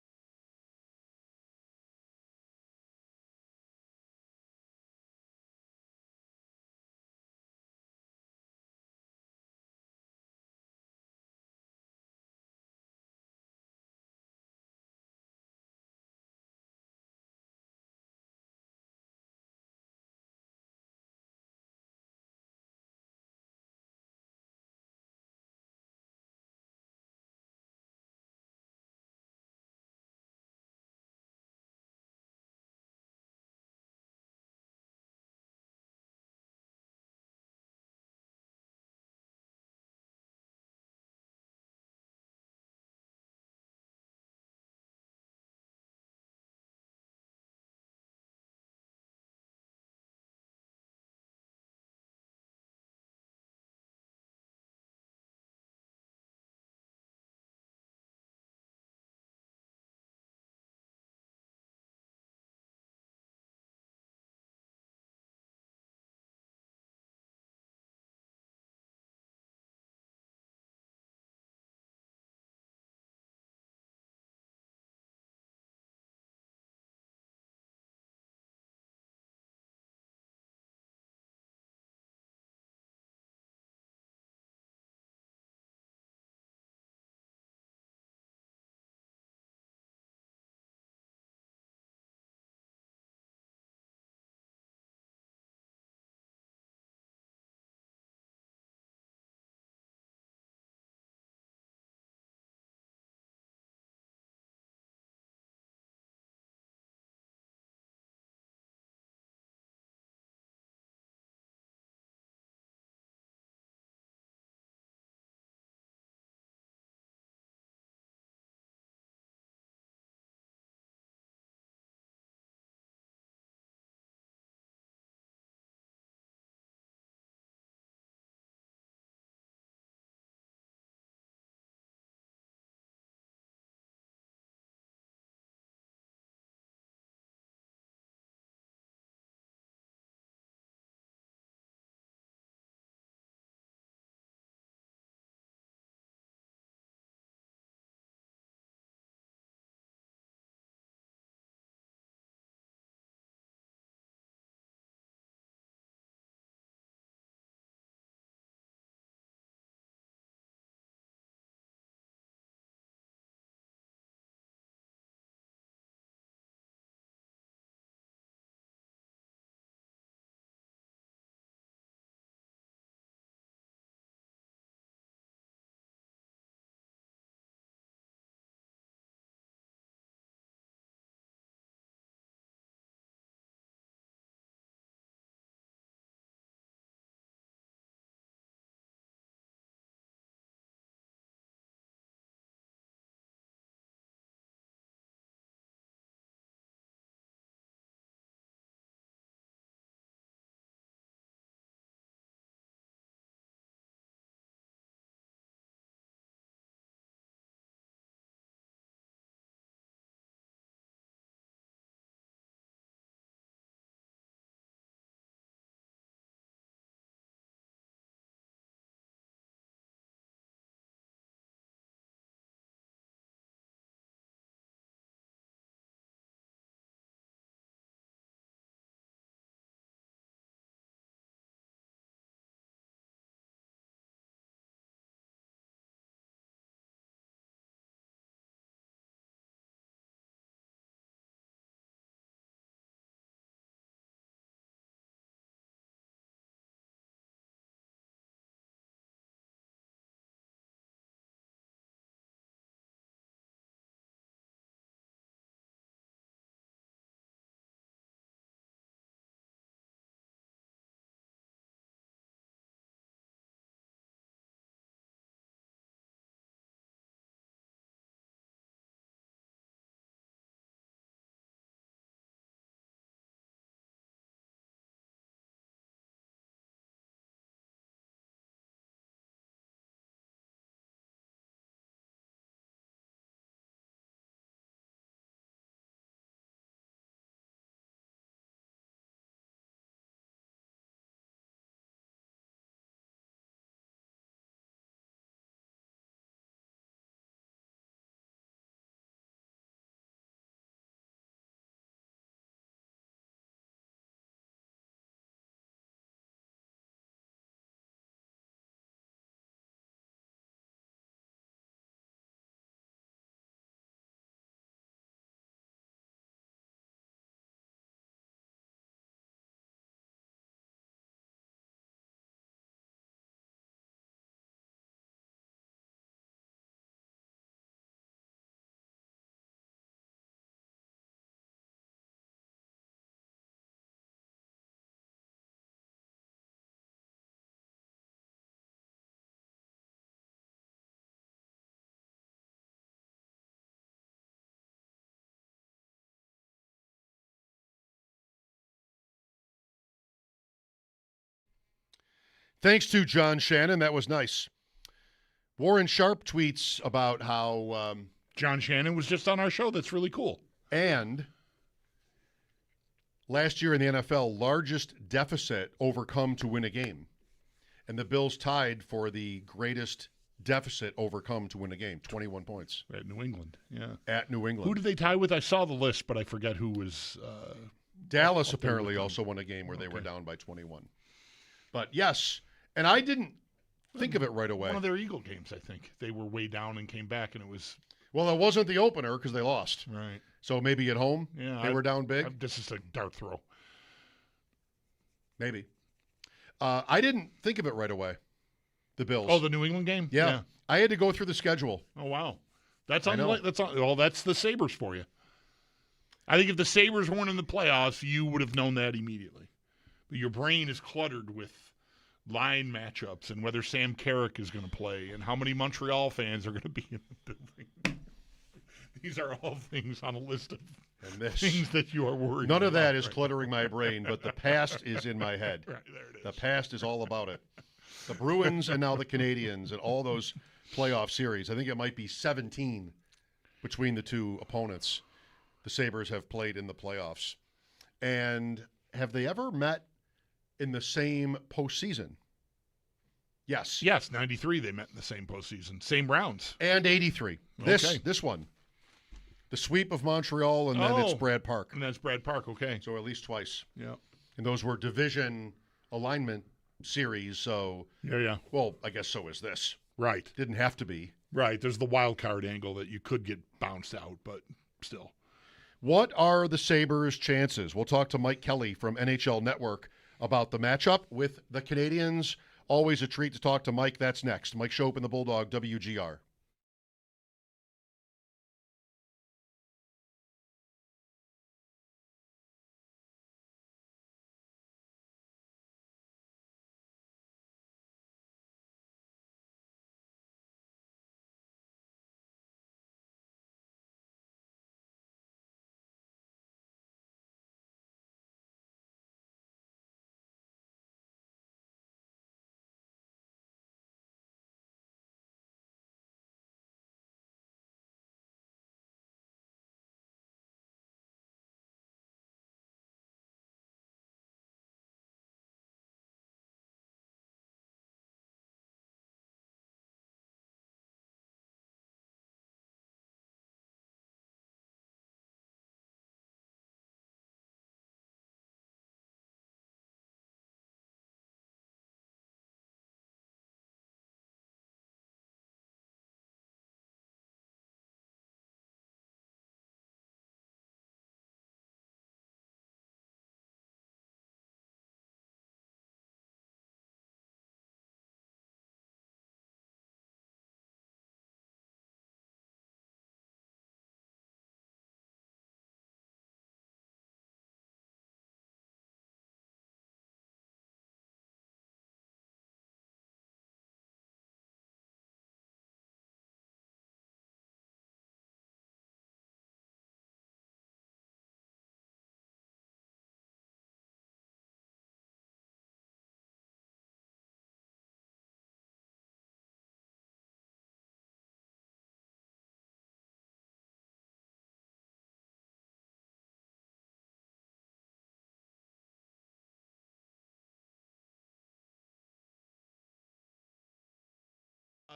Thanks to John Shannon. That was nice. Warren Sharp tweets about how John Shannon was just on our show. That's really cool. And last year in the NFL, largest deficit overcome to win a game. And the Bills tied for the greatest deficit overcome to win a game, 21 points. At New England, yeah. At New England. Who did they tie with? I saw the list, but I forget who was. Dallas apparently also won a game where they were down by 21. But yes, and I didn't think of it right away. One of their Eagle games, I think. They were way down and came back, and it was. Well, it wasn't the opener because they lost. Right. So maybe at home they were down big. This is a dart throw. Maybe. I didn't think of it right away. The Bills. Oh, the New England game? Yeah. I had to go through the schedule. Oh, wow. That's the Sabres for you. I think if the Sabres weren't in the playoffs, you would have known that immediately. But your brain is cluttered with line matchups and whether Sam Carrick is going to play and how many Montreal fans are going to be in the building. These are all things on a list of things that you are worried about. None of that is cluttering my brain, but the past is in my head. Right, there it is. The past is all about it. The Bruins and now the Canadiens and all those playoff series. I think it might be 17 between the two opponents the Sabres have played in the playoffs. And have they ever met in the same postseason? Yes. Yes, 93 they met in the same postseason. Same rounds. And 83. This one. The sweep of Montreal, and then it's Brad Park. And that's Brad Park, okay. So at least twice. Yeah. And those were division alignment series, so... Yeah. Well, I guess so is this. Right. Didn't have to be. Right. There's the wild card angle that you could get bounced out, but still. What are the Sabres' chances? We'll talk to Mike Kelly from NHL Network about the matchup with the Canadiens. Always a treat to talk to Mike. That's next. Mike Schopp and the Bulldog, WGR.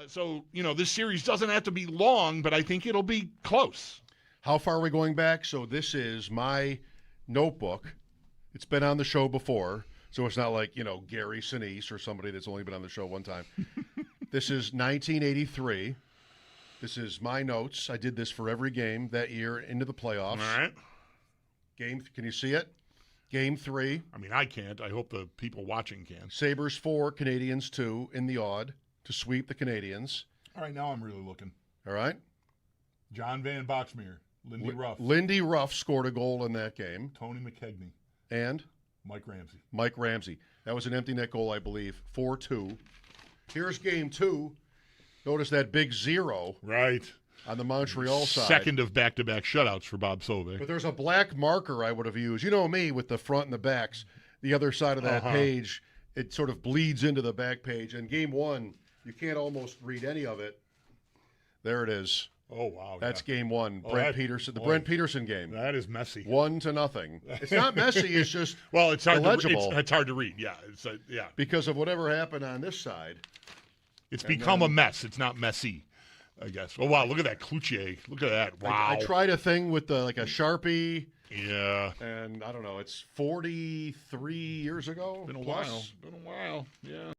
So, this series doesn't have to be long, but I think it'll be close. How far are we going back? So this is my notebook. It's been on the show before, so it's not like, Gary Sinise or somebody that's only been on the show one time. This is 1983. This is my notes. I did this for every game that year into the playoffs. All right. Can you see it? Game 3. I mean, I can't. I hope the people watching can. Sabres 4, Canadiens 2 in the odd to sweep the Canadiens. All right, now I'm really looking. All right. John Van Boxmeer, Lindy Ruff. Lindy Ruff scored a goal in that game. Tony McKegney. And? Mike Ramsey. Mike Ramsey. That was an empty net goal, I believe. 4-2. Here's game 2. Notice that big 0. Right. On the Montreal side. Second of back-to-back shutouts for Bob Sove. But there's a black marker I would have used. You know me with the front and the backs. The other side of that page it sort of bleeds into the back page. And game one, you can't almost read any of it. There it is. Oh, wow. That's game one. Oh, Brent Peterson, the Brent Peterson game. That is messy. 1-0. It's not messy. It's just well, it's hard illegible. It's hard to read. Yeah, yeah. Because of whatever happened on this side. It's become a mess. It's not messy, I guess. Oh, wow. Look at that Cloutier. Look at that. Wow. I tried a thing with like a Sharpie. Yeah. And I don't know. It's 43 years ago. Been a while. Yeah.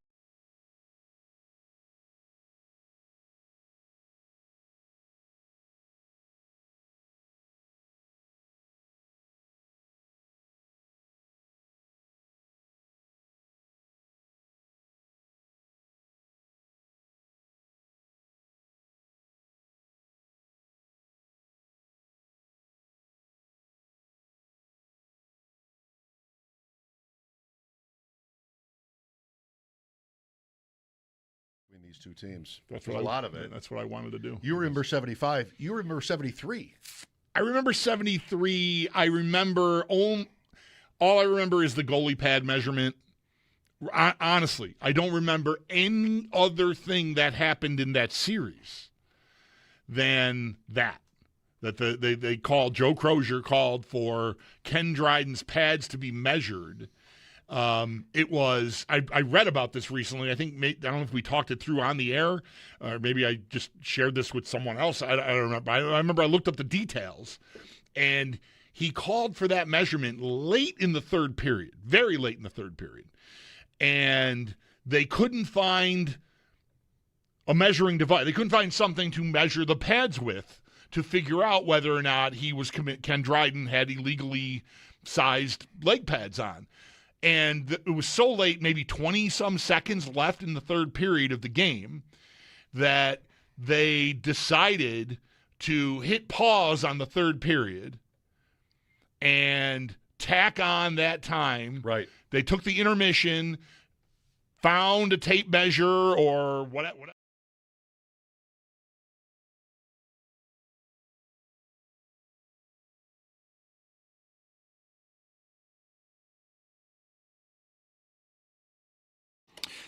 Between these two temes. That's a lot of it. That's what I wanted to do. You remember 75. You remember 73. I remember 73. I remember all I remember is the goalie pad measurement. Honestly, I don't remember any other thing that happened in that series than that. That they called, Joe Crozier called for Ken Dryden's pads to be measured. It was, I read about this recently. I don't know if we talked it through on the air, or maybe I just shared this with someone else. I don't remember. I remember I looked up the details, and he called for that measurement late in the third period, very late in the third period. And they couldn't find a measuring device. They couldn't find something to measure the pads with to figure out whether or not Ken Dryden had illegally sized leg pads on. And it was so late, maybe 20-some seconds left in the third period of the game, that they decided to hit pause on the third period and tack on that time. Right. They took the intermission, found a tape measure or whatever.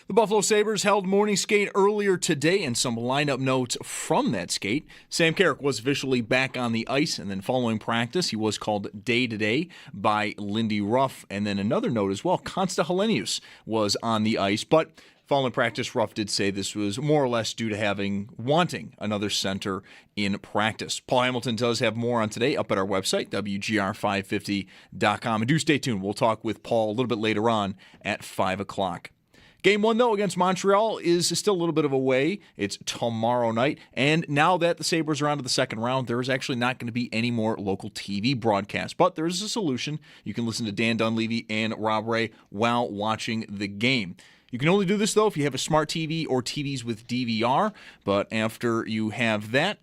The Buffalo Sabres held morning skate earlier today, and some lineup notes from that skate. Sam Carrick was officially back on the ice, and then following practice, he was called day-to-day by Lindy Ruff. And then another note as well, Konsta Helenius was on the ice, but following practice, Ruff did say this was more or less due to wanting another center in practice. Paul Hamilton does have more on today up at our website, WGR550.com. And do stay tuned. We'll talk with Paul a little bit later on at 5 o'clock. Game one, though, against Montreal is still a little bit of a way. It's tomorrow night. And now that the Sabres are on to the second round, there is actually not going to be any more local TV broadcasts. But there is a solution. You can listen to Dan Dunleavy and Rob Ray while watching the game. You can only do this, though, if you have a smart TV or TVs with DVR. But after you have that,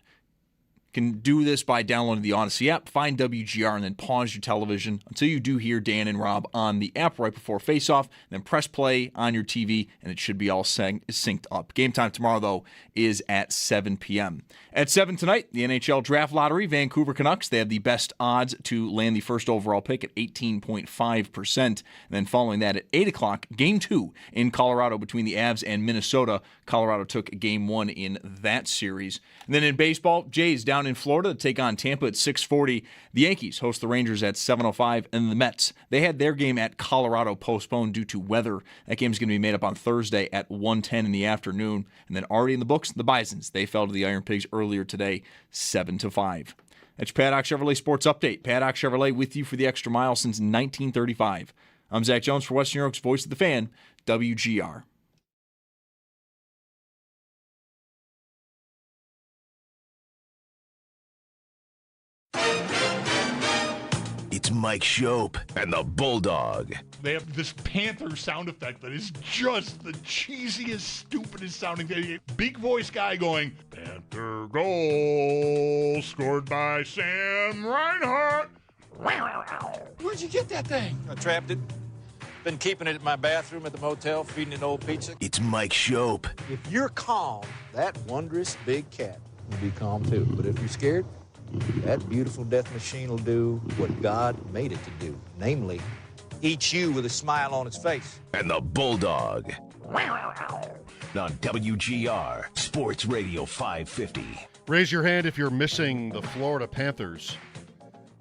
you can do this by downloading the Odyssey app, find WGR, and then pause your television until you do hear Dan and Rob on the app right before face-off. Then press play on your TV, and it should be all synced up. Game time tomorrow, though, is at 7 p.m. At 7 tonight, the NHL Draft Lottery, Vancouver Canucks, they have the best odds to land the first overall pick at 18.5%. And then following that at 8 o'clock, Game 2 in Colorado between the Avs and Minnesota. Colorado took Game 1 in that series. And then in baseball, Jays down in Florida to take on Tampa at 6:40. The Yankees host the Rangers at 7:05, and the Mets, they had their game at Colorado postponed due to weather. That game is going to be made up on Thursday at 1:10 in the afternoon. And then already in the books, the Bisons, they fell to the Iron Pigs earlier today, 7-5. That's your Paddock Chevrolet Sports Update. Paddock Chevrolet with you for the extra mile since 1935. I'm Zach Jones for Western New York's Voice of the Fan, WGR. It's Mike Schopp and the Bulldog. They have this Panther sound effect that is just the cheesiest, stupidest sounding thing. Big voice guy going, Panther goal scored by Sam Reinhart. Where'd you get that thing? I trapped it. Been keeping it in my bathroom at the motel, feeding it old pizza. It's Mike Schopp. If you're calm, that wondrous big cat will be calm too. But if you're scared, that beautiful death machine will do what God made it to do, namely eats you with a smile on its face. And the Bulldog. On WGR, Sports Radio 550. Raise your hand if you're missing the Florida Panthers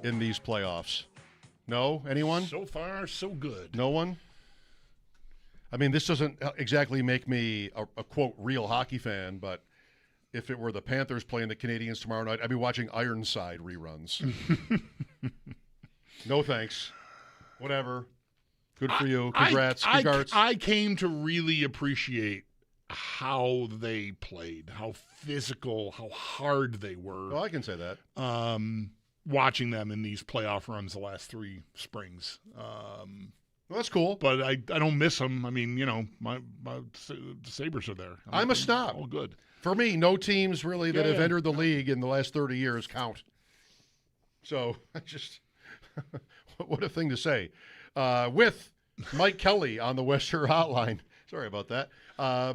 in these playoffs. No? Anyone? So far, so good. No one? I mean, this doesn't exactly make me a quote, real hockey fan, but if it were the Panthers playing the Canadiens tomorrow night, I'd be watching Ironside reruns. No thanks. Whatever. Good for you. Congrats. Congrats. I came to really appreciate how they played, how physical, how hard they were. Well, I can say that. Watching them in these playoff runs the last 3 springs. Well, that's cool. But I don't miss them. I mean, my the Sabres are there. I'm a snob. All good. For me, no teams really that have entered the league in the last 30 years count. So, what a thing to say. With Mike Kelly on the Western Hotline. Sorry about that.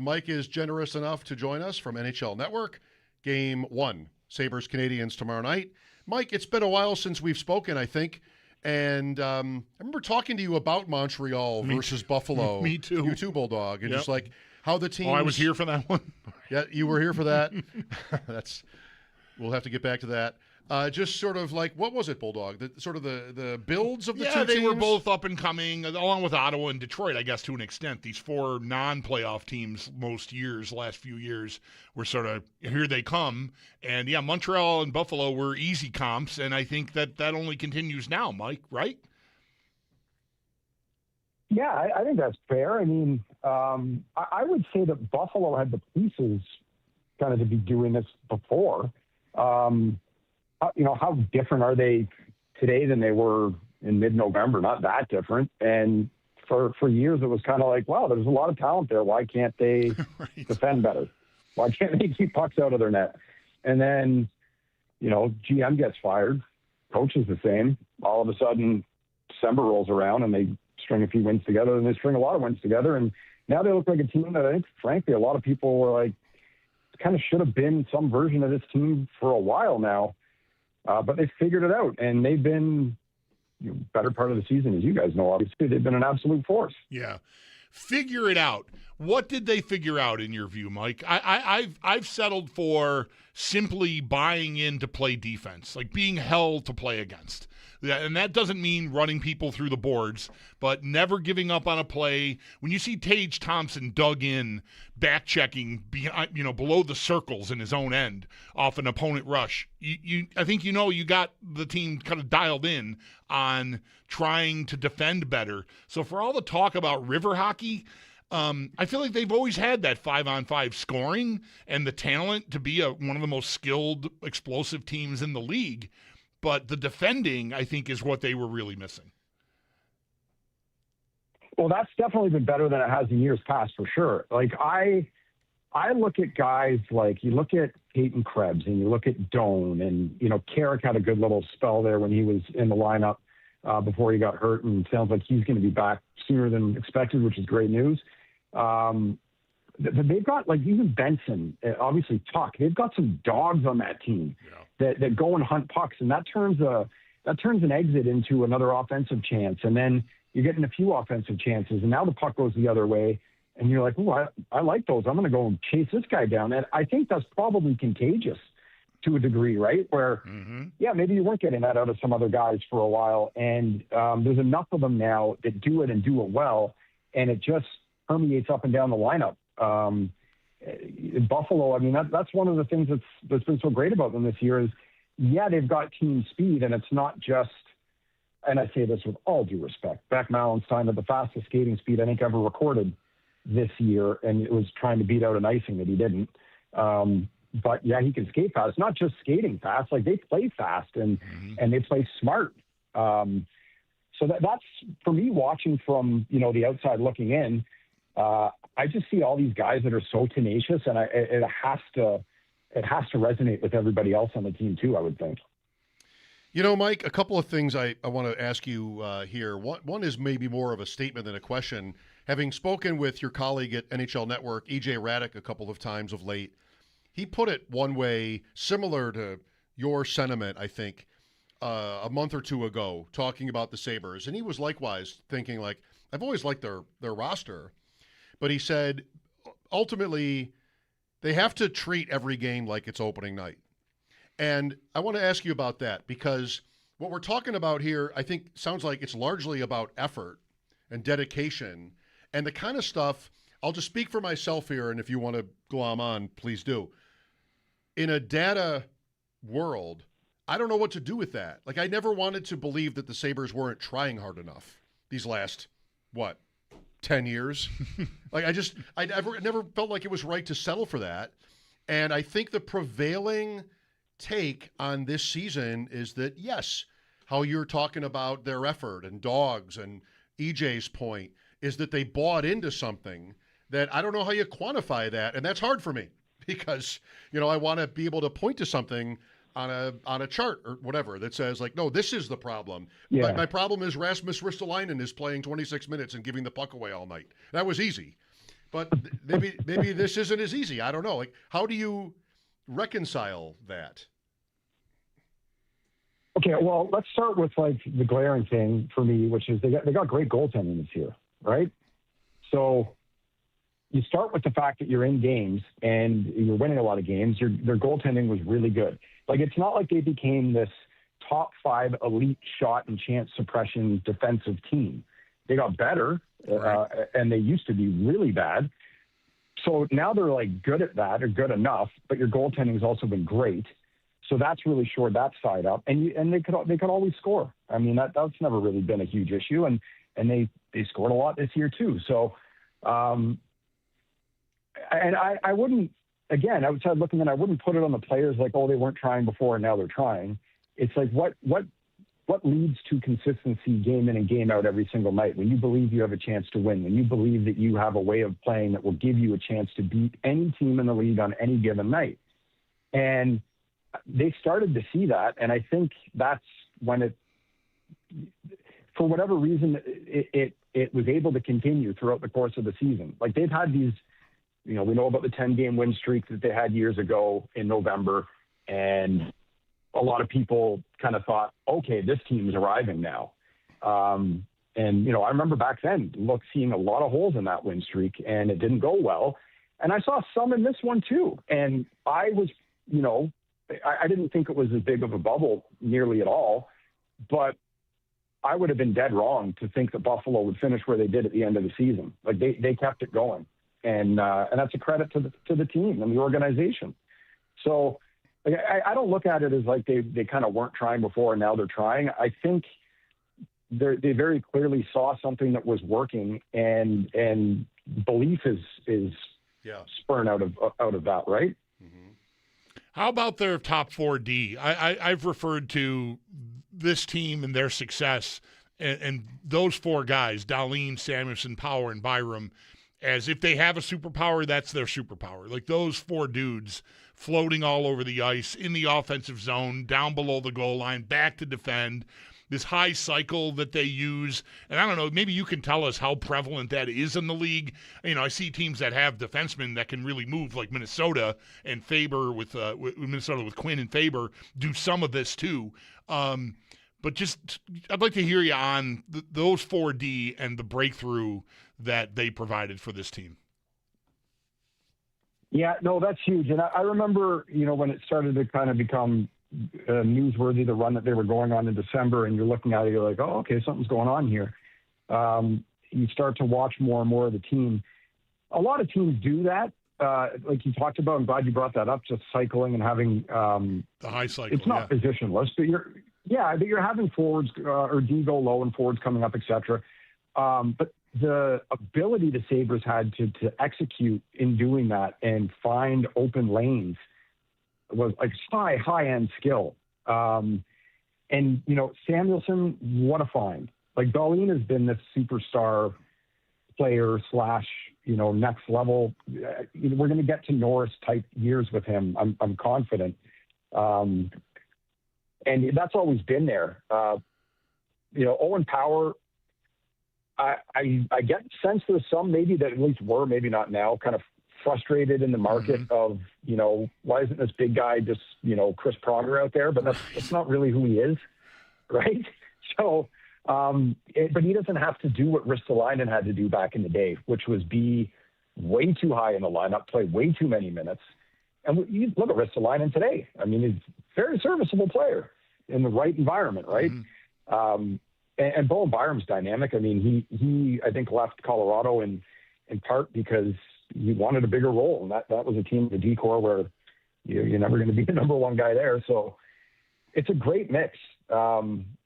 Mike is generous enough to join us from NHL Network. Game 1, Sabres Canadiens tomorrow night. Mike, it's been a while since we've spoken, I think. And I remember talking to you about Montreal versus Buffalo. Me too. You too, Bulldog. And just like how the team. Oh, I was here for that one. Yeah, you were here for that. We'll have to get back to that. Just sort of like, what was it, Bulldog? The builds of the two teams? Yeah, they were both up and coming, along with Ottawa and Detroit, I guess, to an extent. These 4 non-playoff teams last few years, were sort of, here they come. And, yeah, Montreal and Buffalo were easy comps, and I think that only continues now, Mike, right? Yeah, I think that's fair. I mean, I would say that Buffalo had the pieces kind of to be doing this before. How different are they today than they were in mid-November? Not that different. And for years, it was kind of like, wow, there's a lot of talent there. Why can't they defend better? Why can't they keep pucks out of their net? And then, GM gets fired. Coach is the same. All of a sudden, December rolls around and they string a few wins together, and they string a lot of wins together. And now they look like a team that I think, frankly, a lot of people were like, kind of should have been some version of this team for a while now. But they figured it out, and they've been better part of the season, as you guys know. Obviously, they've been an absolute force. Yeah, figure it out. What did they figure out in your view, Mike? I've settled for simply buying in to play defense, like being hell to play against. Yeah, and that doesn't mean running people through the boards, but never giving up on a play. When you see Tage Thompson dug in, back checking, below the circles in his own end off an opponent rush, I think you got the team kind of dialed in on trying to defend better. So for all the talk about river hockey, I feel like they've always had that 5-on-5 scoring and the talent to be one of the most skilled, explosive teams in the league. But the defending, I think, is what they were really missing. Well, that's definitely been better than it has in years past, for sure. Like, I look at guys like, you look at Peyton Krebs and you look at Doan, and, Carrick had a good little spell there when he was in the lineup before he got hurt, and it sounds like he's going to be back sooner than expected, which is great news. They've got, like, even Benson, obviously Tuck, they've got some dogs on that team. Yeah. That go and hunt pucks, and that turns an exit into another offensive chance, and then you're getting a few offensive chances, and now the puck goes the other way, and you're like, oh, I like those. I'm going to go and chase this guy down. And I think that's probably contagious to a degree, right? Where, maybe you weren't getting that out of some other guys for a while, and there's enough of them now that do it and do it well, and it just permeates up and down the lineup. In Buffalo, I mean, that's one of the things that's been so great about them this year is, they've got team speed, and it's not just, and I say this with all due respect, Beck Mallenstein had the fastest skating speed I think ever recorded this year, and it was trying to beat out an icing that he didn't. But he can skate fast. It's not just skating fast, like they play fast and they play smart. So that's for me, watching from the outside looking in. I just see all these guys that are so tenacious, and it has to resonate with everybody else on the team too, I would think. Mike, a couple of things I want to ask you here. One is maybe more of a statement than a question. Having spoken with your colleague at NHL Network, EJ Raddick, a couple of times of late, he put it one way similar to your sentiment, I think. a month or two ago talking about the Sabres, and he was likewise thinking, like, I've always liked their roster, but he said ultimately they have to treat every game like it's opening night. And I want to ask you about that, because what we're talking about here, I think, sounds like it's largely about effort and dedication and the kind of stuff. I'll just speak for myself here, and if you want to glom on, please do. In a data world, I don't know what to do with that. Like, I never wanted to believe that the Sabres weren't trying hard enough these last, 10 years? Like, I never felt like it was right to settle for that. And I think the prevailing take on this season is that, yes, how you're talking about their effort and dogs, and EJ's point is that they bought into something that I don't know how you quantify that. And that's hard for me because, I want to be able to point to something on a chart or whatever that says, like, no, this is the problem. Yeah. My problem is Rasmus Ristolainen is playing 26 minutes and giving the puck away all night. That was easy. But maybe this isn't as easy. I don't know. Like, how do you reconcile that? Okay, well, let's start with like the glaring thing for me, which is they got great goaltending this year, right? So you start with the fact that you're in games and you're winning a lot of games. Their goaltending was really good. Like, it's not like they became this top 5 elite shot and chance suppression defensive team. They got better, and they used to be really bad. So now they're like good at that, or good enough, but your goaltending has also been great. So that's really shored that side up, and they could always score. I mean, that's never really been a huge issue, and they scored a lot this year too. So, and I wouldn't, again, outside looking in, I wouldn't put it on the players like, oh, they weren't trying before and now they're trying. It's like what leads to consistency game in and game out every single night? When you believe you have a chance to win, when you believe that you have a way of playing that will give you a chance to beat any team in the league on any given night. And they started to see that, and I think that's when it, for whatever reason, it was able to continue throughout the course of the season. Like, they've had these, we know about the 10-game win streak that they had years ago in November, and a lot of people kind of thought, okay, this team is arriving now. And, I remember back then seeing a lot of holes in that win streak, and it didn't go well. And I saw some in this one too. And I was, I didn't think it was as big of a bubble nearly at all, but I would have been dead wrong to think that Buffalo would finish where they did at the end of the season. Like, they kept it going. And that's a credit to the team and the organization. So, like, I don't look at it as like they kind of weren't trying before and now they're trying. I think they very clearly saw something that was working, and belief is spurring out of that, right? Mm-hmm. How about their top 4D? I've referred to this team and their success and those 4 guys, Dahlin, Samuelsson, Power, and Byram, as if they have a superpower, that's their superpower. Like, those 4 dudes floating all over the ice, in the offensive zone, down below the goal line, back to defend, this high cycle that they use. And I don't know, maybe you can tell us how prevalent that is in the league. I see teams that have defensemen that can really move, like Minnesota and Faber with Minnesota with Quinn and Faber do some of this too. But just, I'd like to hear you on those 4D and the breakthrough that they provided for this team. Yeah, no, that's huge. And I remember, when it started to kind of become newsworthy, the run that they were going on in December, and you're looking at it, you're like, oh, okay, something's going on here. You start to watch more and more of the team. A lot of teams do that. Like you talked about, I'm glad you brought that up, just cycling and having the high cycle. It's not positionless, but you're having forwards or D go low and forwards coming up, etc. But the ability the Sabres had to execute in doing that and find open lanes was like high-end skill. And, Samuelsson, what a find. Like, Dahlin has been this superstar player / next level. We're going to get to Norris type years with him. I'm confident. And that's always been there. Owen Power, I get the sense there's some maybe that at least were, maybe not now, kind of frustrated in the market of, why isn't this big guy just, Chris Pronger out there? But that's not really who he is. right? So, but he doesn't have to do what Ristolainen had to do back in the day, which was be way too high in the lineup, play way too many minutes. And you look at Ristolainen today. I mean, he's a very serviceable player in the right environment, right? Mm-hmm. And Bowen Byram's dynamic. I mean, he I think left Colorado in part because he wanted a bigger role, and that was a team, the D-Corps, where you're never going to be the number one guy there. So it's a great mix.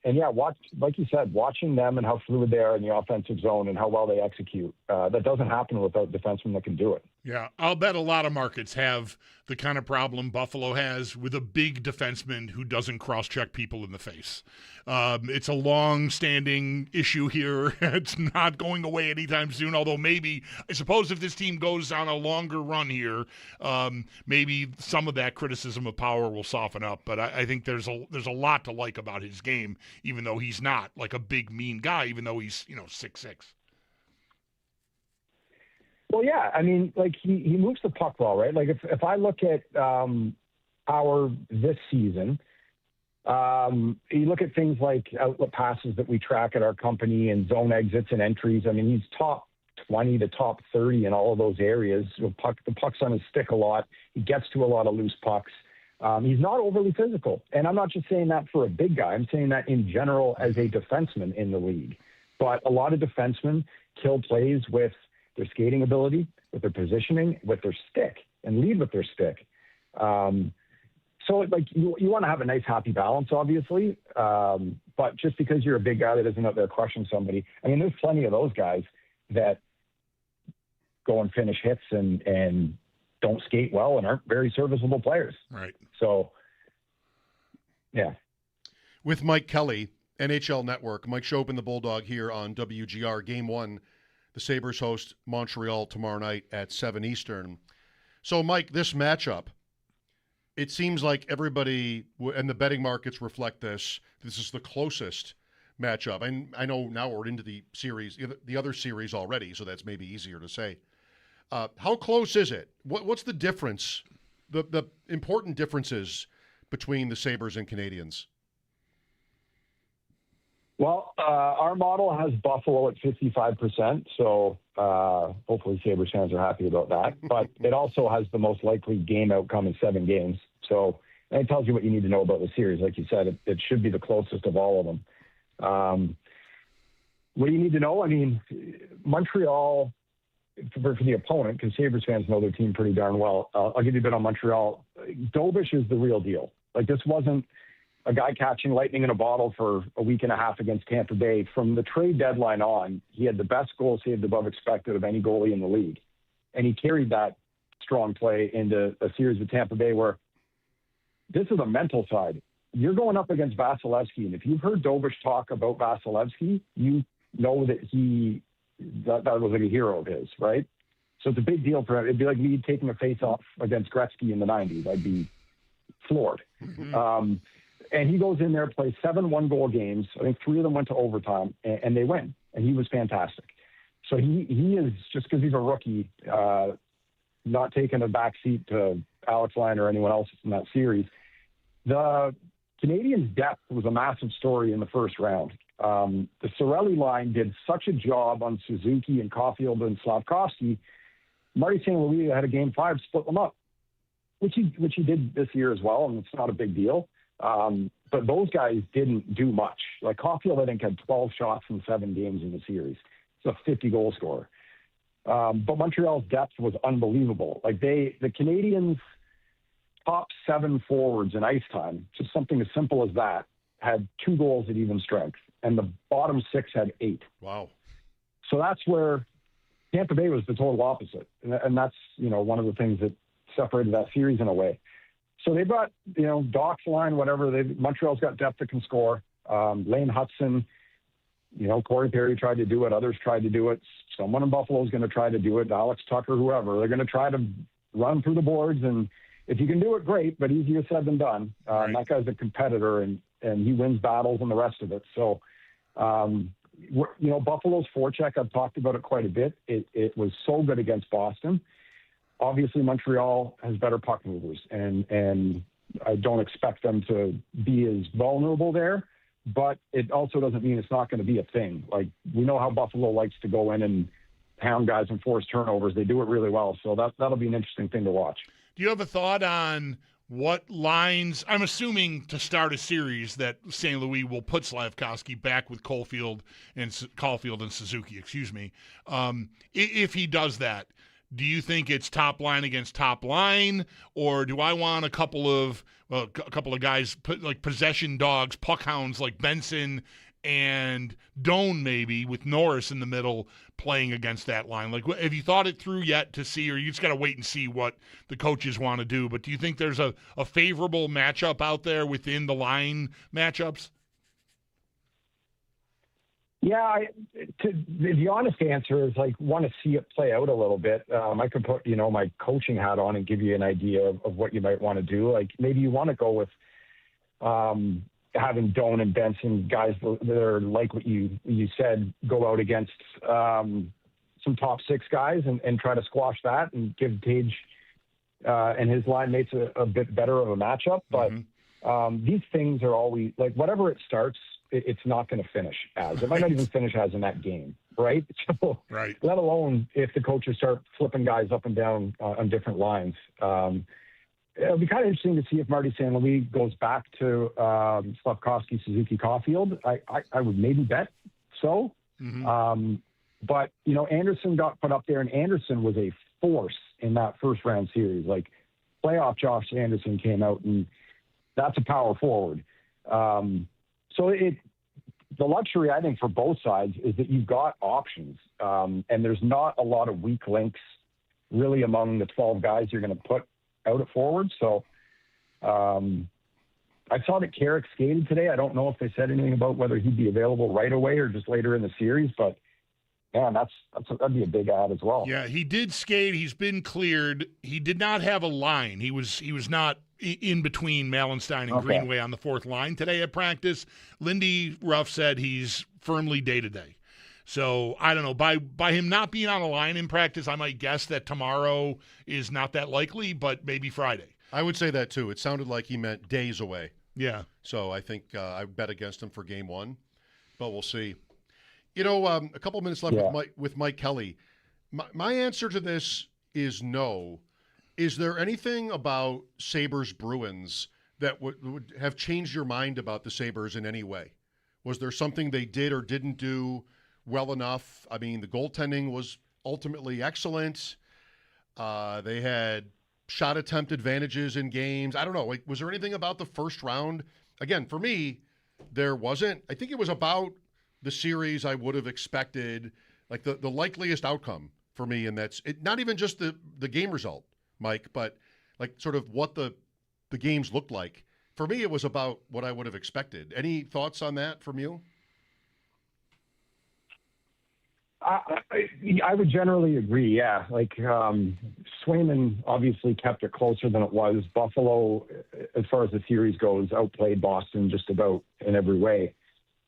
And yeah, like you said, watching them and how fluid they are in the offensive zone and how well they execute, that doesn't happen without defensemen that can do it. Yeah, I'll bet a lot of markets have the kind of problem Buffalo has with a big defenseman who doesn't cross-check people in the face. It's a long-standing issue here. It's not going away anytime soon, although maybe, I suppose if this team goes on a longer run here, maybe some of that criticism of Power will soften up. But I think there's a lot to like about his game, even though he's not like a big, mean guy, even though he's 6'6". Well, yeah, I mean, like he moves the puck well, right? Like if I look at Power this season, you look at things like outlet passes that we track at our company and zone exits and entries. I mean, he's top 20 to top 30 in all of those areas. The puck's on his stick a lot. He gets to a lot of loose pucks. He's not overly physical. And I'm not just saying that for a big guy. I'm saying that in general as a defenseman in the league. But a lot of defensemen kill plays with their skating ability, with their positioning, with their stick, and lead with their stick. So, like, you want to have a nice, happy balance, obviously. But just because you're a big guy that isn't out there crushing somebody, I mean, there's plenty of those guys that go and finish hits and don't skate well and aren't very serviceable players. Right. So, yeah. With Mike Kelly, NHL Network, Mike Schopp and the Bulldog here on WGR. Game 1, the Sabres host Montreal tomorrow night at 7 Eastern. So, Mike, this matchup, it seems like everybody, and the betting markets reflect this, this is the closest matchup. And I know now we're into the series, the other series already, so that's maybe easier to say. How close is it? What's the difference, the important differences between the Sabres and Canadiens? Well, our model has Buffalo at 55%, so hopefully Sabres fans are happy about that. But it also has the most likely game outcome in 7 games. So it tells you what you need to know about the series. Like you said, it should be the closest of all of them. What do you need to know? I mean, Montreal, for the opponent, because Sabres fans know their team pretty darn well, I'll give you a bit on Montreal. Dobish is the real deal. Like, this wasn't a guy catching lightning in a bottle for a week and a half against Tampa Bay. From the trade deadline on, he had the best goal saved above expected of any goalie in the league. And he carried that strong play into a series with Tampa Bay where this is a mental side. You're going up against Vasilevsky, and if you've heard Dobish talk about Vasilevsky, you know that that was like a hero of his, right? So it's a big deal for him. It'd be like me taking a face-off against Gretzky in the 90s. I'd be floored. Mm-hmm. And he goes in there, plays 7 one-goal games. I think 3 of them went to overtime, and they win. And he was fantastic. So he is, just because he's a rookie, not taking a backseat to Alex Lyon or anyone else in that series. The Canadiens' depth was a massive story in the first round. The Cirelli line did such a job on Suzuki and Caulfield and Slafkovsky. Marty St. Louis had a game 5, split them up, which he did this year as well, and it's not a big deal. But those guys didn't do much. Like Caulfield, I think, had 12 shots in 7 games in the series. It's a 50-goal scorer. But Montreal's depth was unbelievable. Like the Canadiens' top 7 forwards in ice time, just something as simple as that, had 2 goals at even strength, and the bottom 6 had 8. Wow. So that's where Tampa Bay was the total opposite. And that's, one of the things that separated that series in a way. So they've got, Doc's line, whatever. Montreal's got depth that can score. Lane Hudson, Corey Perry tried to do it. Others tried to do it. Someone in Buffalo is going to try to do it. Alex Tucker, whoever. They're going to try to run through the boards. And if you can do it, great, but easier said than done. Right. That guy's a competitor, and he wins battles and the rest of it. So, Buffalo's forecheck, I've talked about it quite a bit. It was so good against Boston. Obviously, Montreal has better puck movers, and I don't expect them to be as vulnerable there. but it also doesn't mean it's not going to be a thing. Like, we know how Buffalo likes to go in and pound guys and force turnovers. They do it really well, so that'll be an interesting thing to watch. Do you have a thought on what lines? I'm assuming to start a series that St. Louis will put Slavkovsky back with Caulfield and Suzuki. Excuse me. If he does that, do you think it's top line against top line, or do I want a couple of guys like possession dogs, puck hounds like Benson and Doan, maybe with Norris in the middle playing against that line? Like, have you thought it through yet to see, or you just got to wait and see what the coaches want to do? But do you think there's a favorable matchup out there within the line matchups? Yeah, the honest answer is, like, want to see it play out a little bit. I could put, my coaching hat on and give you an idea of what you might want to do. Like, maybe you want to go with having Doan and Benson, guys that are like what you said, go out against some top six guys and try to squash that and give Tage and his line mates a bit better of a matchup. But these things are always, like, whatever it starts, it's not going to finish as. It might not even finish as in that game, right? So, right. Let alone if the coaches start flipping guys up and down on different lines. It'll be kind of interesting to see if Marty St. Louis goes back to Slavkovsky, Suzuki, Caulfield. I would maybe bet so. But, Anderson got put up there, and Anderson was a force in that first-round series. Like, playoff Josh Anderson came out, and that's a power forward. So the luxury, I think, for both sides is that you've got options, and there's not a lot of weak links really among the 12 guys you're going to put out at forward. So I saw that Carrick skated today. I don't know if they said anything about whether he'd be available right away or just later in the series, but man, that'd be a big add as well. Yeah, he did skate. He's been cleared. He did not have a line. He was not in between Malenstein and Greenway on the fourth line today at practice. Lindy Ruff said he's firmly day-to-day. So, I don't know. By him not being on a line in practice, I might guess that tomorrow is not that likely, but maybe Friday. I would say that, too. It sounded like he meant days away. Yeah. So, I think I bet against him for game one, but we'll see. A couple minutes left with Mike Kelly. My answer to this is no. Is there anything about Sabres Bruins that would have changed your mind about the Sabres in any way? Was there something they did or didn't do well enough? I mean, the goaltending was ultimately excellent. They had shot attempt advantages in games. I don't know. Like, was there anything about the first round? Again, for me, there wasn't. I think it was about the series I would have expected, like the likeliest outcome for me, and that's it, not even just the game result, Mike, but like sort of what the games looked like. For me, it was about what I would have expected. Any thoughts on that from you? I would generally agree, yeah. Like, Swayman obviously kept it closer than it was. Buffalo, as far as the series goes, outplayed Boston just about in every way.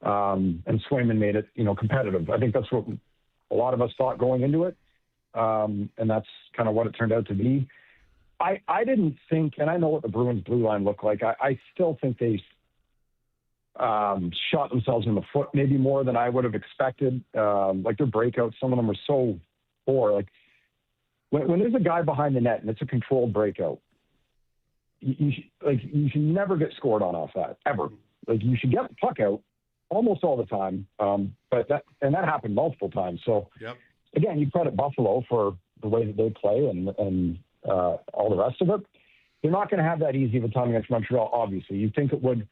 And Swayman made it, competitive. I think that's what a lot of us thought going into it. And that's kind of what it turned out to be. I didn't think, and I know what the Bruins blue line looked like. I still think they shot themselves in the foot maybe more than I would have expected. Like their breakouts, some of them were so poor. Like when there's a guy behind the net and it's a controlled breakout, you should never get scored off that ever. Like you should get the puck out almost all the time. But that happened multiple times. So again, you credit Buffalo for the way that they play and all the rest of it. They're not going to have that easy of a time against Montreal, obviously. You think it would.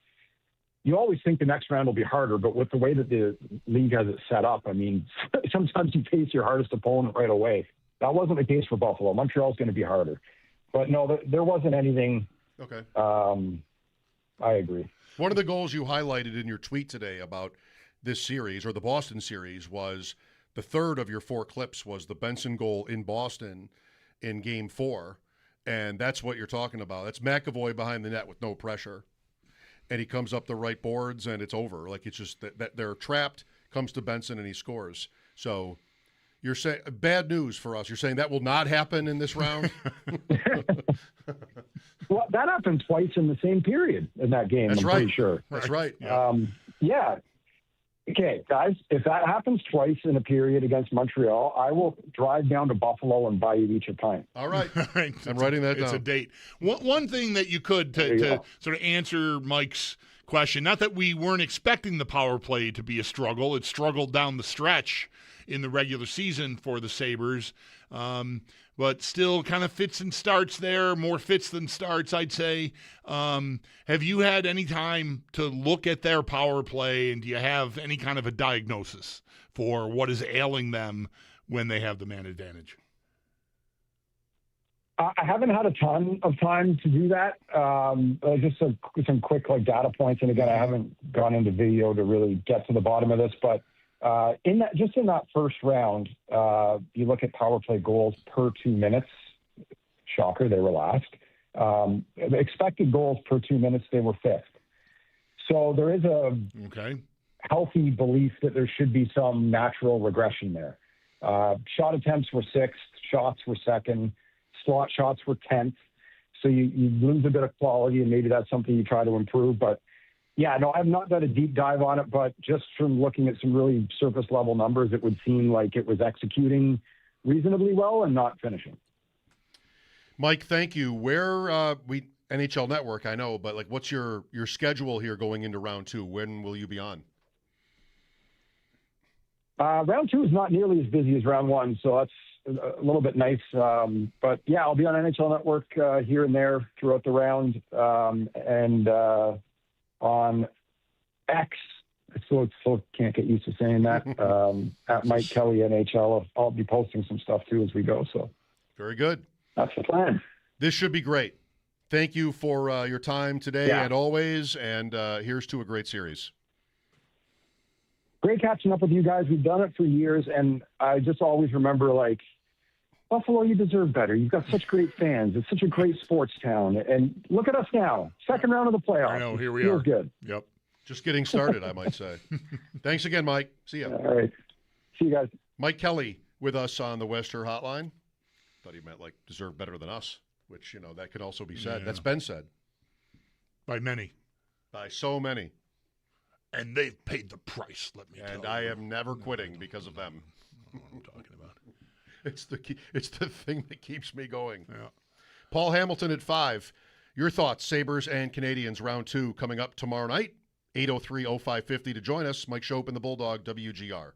You always think the next round will be harder, but with the way that the league has it set up, I mean, sometimes you face your hardest opponent right away. That wasn't the case for Buffalo. Montreal's going to be harder. But no, there wasn't anything. Okay. I agree. One of the goals you highlighted in your tweet today about this series, or the Boston series, was the third of your four clips was the Benson goal in Boston in Game 4, and that's what you're talking about. That's McAvoy behind the net with no pressure, and he comes up the right boards, and it's over. Like, it's just that they're trapped, comes to Benson, and he scores. So you're saying bad news for us. You're saying that will not happen in this round? Well, that happened twice in the same period in that game. That's I'm right. pretty sure. That's right. Yeah. Yeah. Okay, guys, if that happens twice in a period against Montreal, I will drive down to Buffalo and buy you each a pint. All right. All right. I'm writing that down. It's a date. One thing that you could to sort of answer Mike's question, not that we weren't expecting the power play to be a struggle. It struggled down the stretch in the regular season for the Sabres. But still kind of fits and starts there, more fits than starts, I'd say. Have you had any time to look at their power play, and do you have any kind of a diagnosis for what is ailing them when they have the man advantage? I haven't had a ton of time to do that. Just some quick data points, and again, I haven't gone into video to really get to the bottom of this, but in that first round, you look at power play goals per 2 minutes. Shocker, they were last. Expected goals per 2 minutes, they were fifth. So there is a healthy belief that there should be some natural regression there. Shot attempts were sixth, shots were second, slot shots were 10th. So you lose a bit of quality, and maybe that's something you try to improve. But yeah, no, I've not done a deep dive on it, but just from looking at some really surface level numbers, it would seem like it was executing reasonably well and not finishing. Mike, thank you. Where NHL Network, I know, but what's your schedule here going into round 2? When will you be on? Round 2 is not nearly as busy as round 1, so that's a little bit nice. But yeah, I'll be on NHL Network here and there throughout the round, and on X. I still can't get used to saying that. At Mike Kelly NHL, I'll be posting some stuff too as we go. So very good. That's the plan. This should be great. Thank you for your time today and always. And here's to a great series. Great catching up with you guys. We've done it for years, and I just always remember Buffalo, you deserve better. You've got such great fans. It's such a great sports town. And look at us now. Second round of the playoffs. I know, here we Feels are. Good. Yep. Just getting started, I might say. Thanks again, Mike. See you. All right. See you guys. Mike Kelly with us on the Wester Hotline. Thought he meant deserve better than us, which, that could also be said. Yeah. That's been said. By many. By so many. And they've paid the price, let me tell you. And I am never quitting because of them. That's what I'm talking about. It's the thing that keeps me going. Yeah. Paul Hamilton at 5. Your thoughts, Sabres and Canadians, round 2 coming up tomorrow night. 803-0550 to join us. Mike Schopp and the Bulldog, WGR.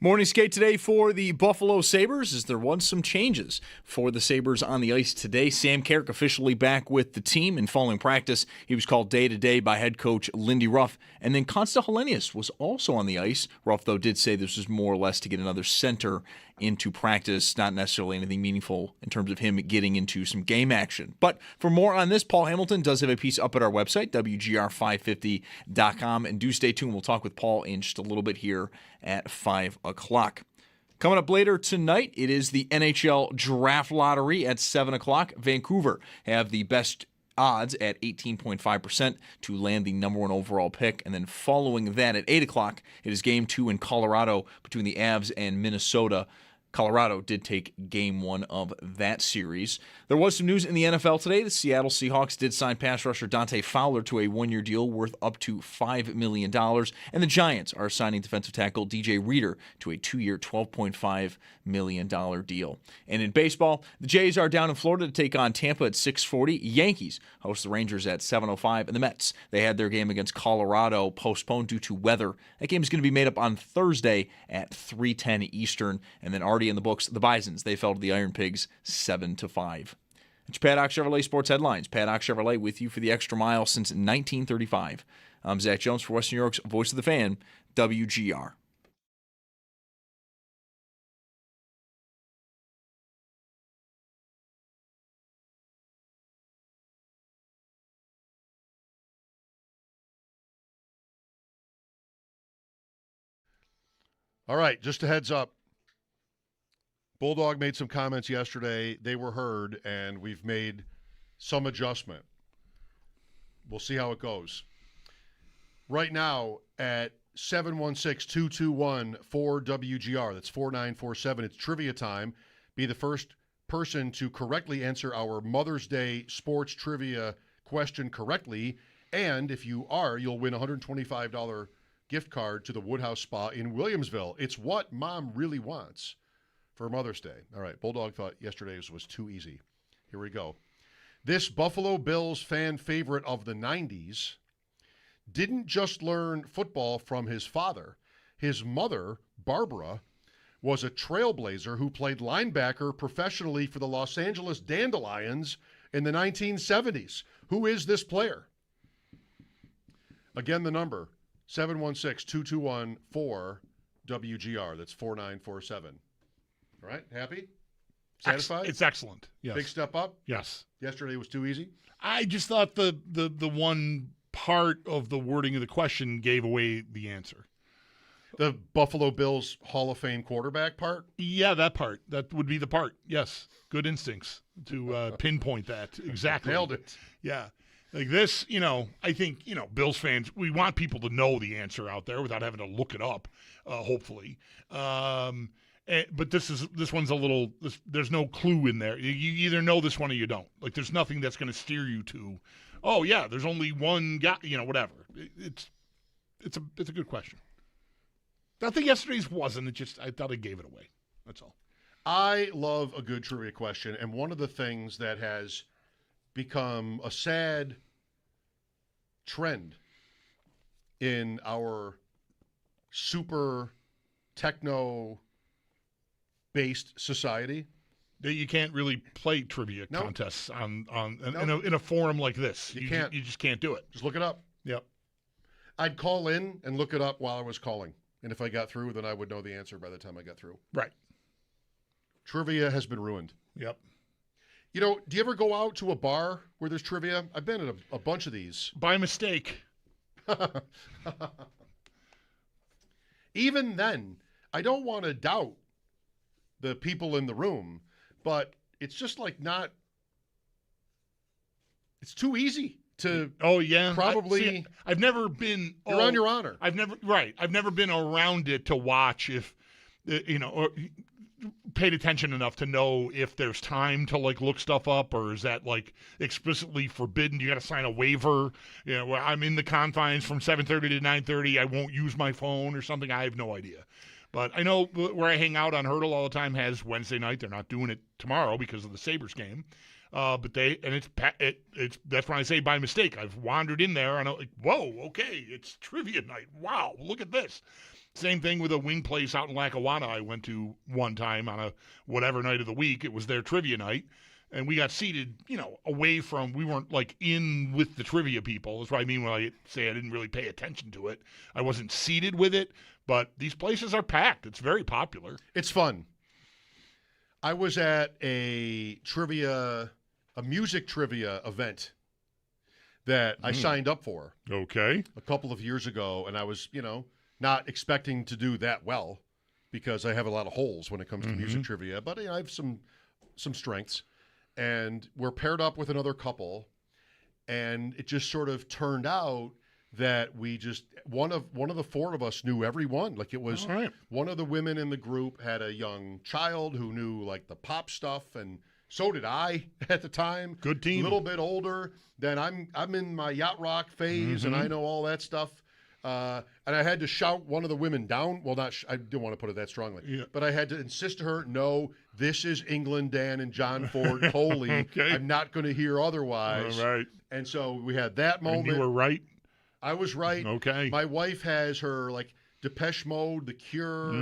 Morning skate today for the Buffalo Sabres as there was some changes for the Sabres on the ice today. Sam Carrick officially back with the team, and following practice, he was called day-to-day by head coach Lindy Ruff. And then Konsta Helenius was also on the ice. Ruff, though, did say this was more or less to get another center into practice, not necessarily anything meaningful in terms of him getting into some game action. But for more on this, Paul Hamilton does have a piece up at our website, WGR550.com, and do stay tuned. We'll talk with Paul in just a little bit here at 5 o'clock. Coming up later tonight, it is the NHL Draft Lottery at 7 o'clock. Vancouver have the best odds at 18.5% to land the number one overall pick. And then following that at 8 o'clock, it is Game 2 in Colorado between the Avs and Minnesota. Colorado did take Game 1 of that series. There was some news in the NFL today. The Seattle Seahawks did sign pass rusher Dante Fowler to a one-year deal worth up to $5 million. And the Giants are signing defensive tackle DJ Reader to a 2-year, $12.5 million deal. And in baseball, the Jays are down in Florida to take on Tampa at 6:40. Yankees host the Rangers at 7:05. And the Mets, they had their game against Colorado postponed due to weather. That game is going to be made up on Thursday at 3:10 Eastern. And then already in the books, the Bisons, they fell to the Iron Pigs 7-5. It's Paddock Chevrolet Sports Headlines. Paddock Chevrolet with you for the extra mile since 1935. I'm Zach Jones for Western New York's Voice of the Fan, WGR. All right, just a heads up. Bulldog made some comments yesterday. They were heard, and we've made some adjustment. We'll see how it goes. Right now at 716-221-4WGR, that's 4947, it's trivia time. Be the first person to correctly answer our Mother's Day sports trivia question correctly. And if you are, you'll win a $125 gift card to the Woodhouse Spa in Williamsville. It's what Mom really wants for Mother's Day. All right, Bulldog thought yesterday's was too easy. Here we go. This Buffalo Bills fan favorite of the 90s didn't just learn football from his father. His mother, Barbara, was a trailblazer who played linebacker professionally for the Los Angeles Dandelions in the 1970s. Who is this player? Again, the number, 716-221-4WGR. That's 4947. All right, happy? Satisfied? It's excellent. Yes. Big step up? Yes. Yesterday was too easy? I just thought the one part of the wording of the question gave away the answer. The Buffalo Bills Hall of Fame quarterback part? Yeah, that part. That would be the part. Yes. Good instincts to pinpoint that. Exactly. Nailed it. Yeah. Like this, I think, Bills fans, we want people to know the answer out there without having to look it up, hopefully. But this one's a little. There's no clue in there. You either know this one or you don't. Like there's nothing that's going to steer you to. Oh yeah, there's only one guy. Whatever. It's a good question. I think yesterday's wasn't. I thought I gave it away. That's all. I love a good trivia question, and one of the things that has become a sad trend in our super techno-based society that you can't really play trivia contests in a forum like this. You can't. You just can't do it. Just look it up. Yep. I'd call in and look it up while I was calling, and if I got through, then I would know the answer by the time I got through. Right. Trivia has been ruined. Yep. Do you ever go out to a bar where there's trivia? I've been at a bunch of these. By mistake. Even then, I don't want to doubt the people in the room, but it's just like not. It's too easy to. Oh yeah, probably. I've never been. You're on your honor. I've never been around it to watch if, or paid attention enough to know if there's time to look stuff up, or is that explicitly forbidden? You got to sign a waiver. Where I'm in the confines from 7:30 to 9:30. I won't use my phone or something. I have no idea. But I know where I hang out on Hurdle all the time has Wednesday night. They're not doing it tomorrow because of the Sabres game. But that's when I say by mistake. I've wandered in there and I'm like, whoa, okay, it's trivia night. Wow, look at this. Same thing with a wing place out in Lackawanna I went to one time on a whatever night of the week. It was their trivia night. And we got seated, away from, we weren't like in with the trivia people. That's what I mean when I say I didn't really pay attention to it. I wasn't seated with it, but these places are packed. It's very popular. It's fun. I was at a music trivia event that I signed up for. Okay. A couple of years ago, and I was, not expecting to do that well because I have a lot of holes when it comes to music trivia, but I have some strengths. And we're paired up with another couple, and it just sort of turned out that one of the four of us knew everyone. Like it was one of the women in the group had a young child who knew like the pop stuff, and so did I at the time. Good team. A little bit older. Then I'm in my yacht rock phase, and I know all that stuff. And I had to shout one of the women down. Well, I didn't want to put it that strongly, but I had to insist to her, no, this is England Dan and John Ford Coley. Okay. I'm not going to hear otherwise. All right. And so we had that moment. And you were right? I was right. Okay. My wife has her like Depeche Mode, The Cure,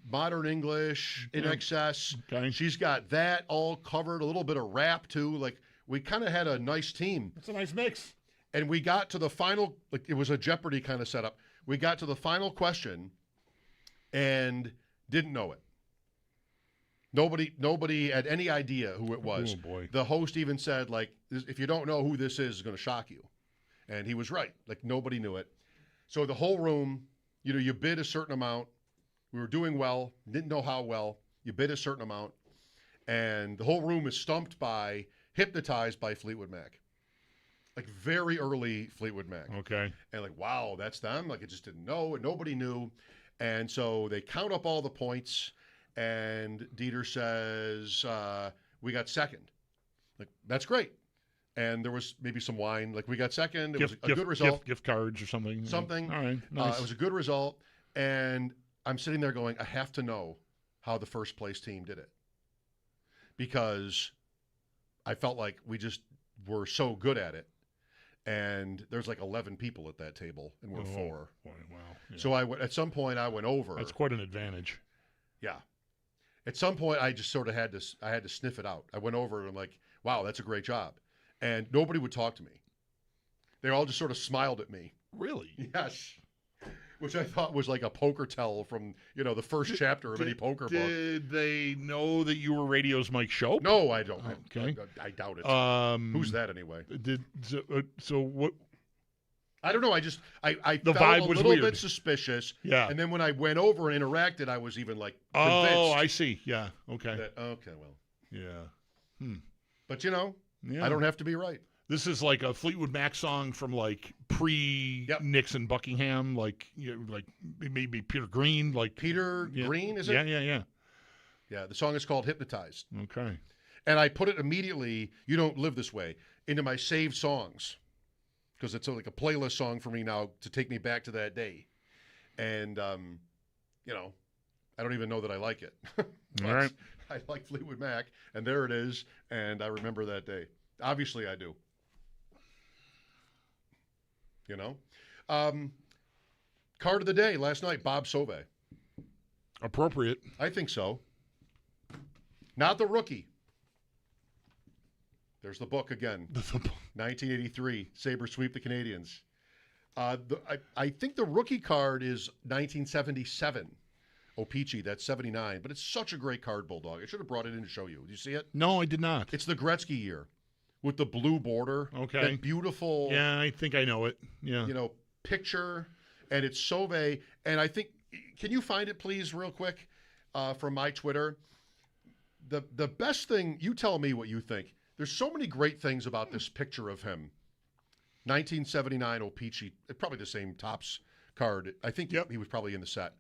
Modern English, In Excess. Okay. She's got that all covered, a little bit of rap too. Like we kind of had a nice team. That's a nice mix. And we got to the final, like it was a Jeopardy kind of setup. We got to the final question and didn't know it. Nobody had any idea who it was. Oh, boy. The host even said, like, if you don't know who this is, it's going to shock you. And he was right. Like, nobody knew it. So the whole room, you bid a certain amount. We were doing well, didn't know how well. You bid a certain amount. And the whole room is stumped by Hypnotized by Fleetwood Mac. Like very early Fleetwood Mac. Okay. And like, wow, that's them. Like, it just didn't know, and nobody knew. And so they count up all the points, and Dieter says, we got second. Like, that's great. And there was maybe some wine. Like, we got second. It was a good result. Gift cards or something. Something. All right. Nice. It was a good result. And I'm sitting there going, I have to know how the first place team did it. Because I felt like we just were so good at it. And there's like 11 people at that table, and we're 4. Wow. Yeah. So at some point I went over. That's quite an advantage. Yeah. At some point I just sort of had to sniff it out. I went over and I'm like, wow, that's a great job. And nobody would talk to me. They all just sort of smiled at me. Really? Yes. Which I thought was like a poker tell from, the first chapter of any poker book. Did they know that you were radio's Mike Schopp? No, I don't. Okay. I doubt it. Who's that anyway? So what? I don't know. I the felt vibe a was little weird. bit suspicious. Yeah. And then when I went over and interacted, I was even like convinced. Oh, I see. Yeah. Okay. Okay, well. Yeah. But I don't have to be right. This is like a Fleetwood Mac song from like pre-Nixon Buckingham, like maybe Peter Green, like Peter Green, is it? Yeah. Yeah, the song is called Hypnotized. Okay. And I put it immediately, You Don't Live This Way, into my saved songs. Because it's like a playlist song for me now to take me back to that day. And, I don't even know that I like it. All right. I like Fleetwood Mac, and there it is, and I remember that day. Obviously, I do. Card of the day last night, Bob Sauvé. Appropriate. I think so. Not the rookie. There's the book again. 1983, Sabres sweep the Canadiens. I think the rookie card is 1977. O-Pee-Chee, that's 79. But it's such a great card, Bulldog. I should have brought it in to show you. Did you see it? No, I did not. It's the Gretzky year with the blue border. Okay. That beautiful. Yeah, I think I know it. Yeah. Picture. And it's Sauvé. And I think, can you find it, please, real quick, from my Twitter? The best thing, you tell me what you think. There's so many great things about this picture of him. 1979 O-Pee-Chee, probably the same Topps card. I think he was probably in the set.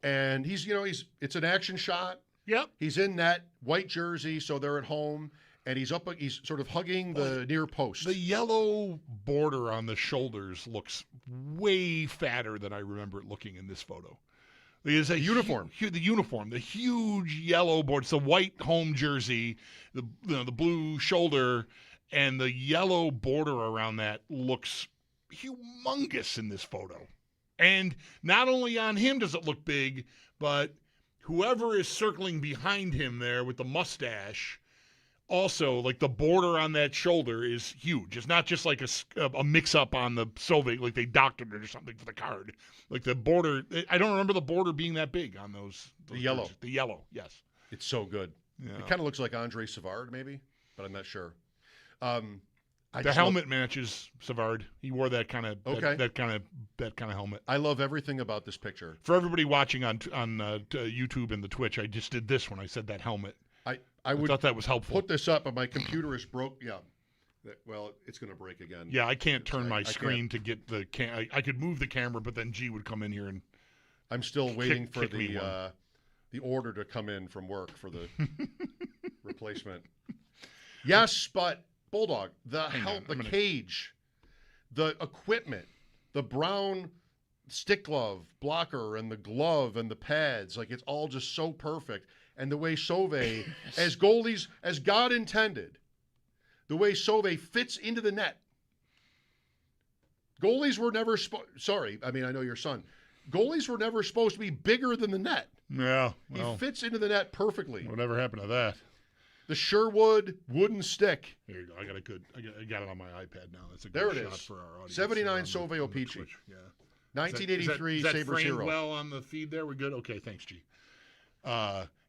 And it's an action shot. Yep. He's in net, white jersey, so they're at home, and he's sort of hugging the near post. The yellow border on the shoulders looks way fatter than I remember it looking in this photo. There's a uniform. The uniform, the huge yellow border. It's a white home jersey, the blue shoulder, and the yellow border around that looks humongous in this photo. And not only on him does it look big, but whoever is circling behind him there with the mustache, also, like the border on that shoulder is huge. It's not just like a mix-up on the Soviet, like they doctored it or something for the card. Like the border, I don't remember the border being that big on those the yellow. Jerseys. The yellow, yes. It's so good. Yeah. It kind of looks like Andre Savard, maybe, but I'm not sure. The helmet matches Savard. He wore that kind of that kind of helmet. I love everything about this picture. For everybody watching on YouTube and the Twitch, I just did this when I said that helmet. I thought that was helpful. Put this up, but my computer is broke. Yeah. Well, it's going to break again. Yeah, I can't turn my screen to get the I could move the camera, but then G would come in here and. I'm still waiting for the order to come in from work for the replacement. Yes, but Bulldog, the cage, the equipment, the brown stick glove blocker and the glove and the pads, like it's all just so perfect. And the way Sauvé, as goalies, as God intended, the way Sauvé fits into the net. Goalies were never I know your son. Goalies were never supposed to be bigger than the net. Yeah. Well, he fits into the net perfectly. Whatever happened to that? The Sherwood wooden stick. There you go. I got it on my iPad now. That's a there good it shot is. For our audience. 79 Sauvé Opeachy. Yeah. 1983 is that Sabres hero. Well on the feed there, we're good. Okay, thanks, G.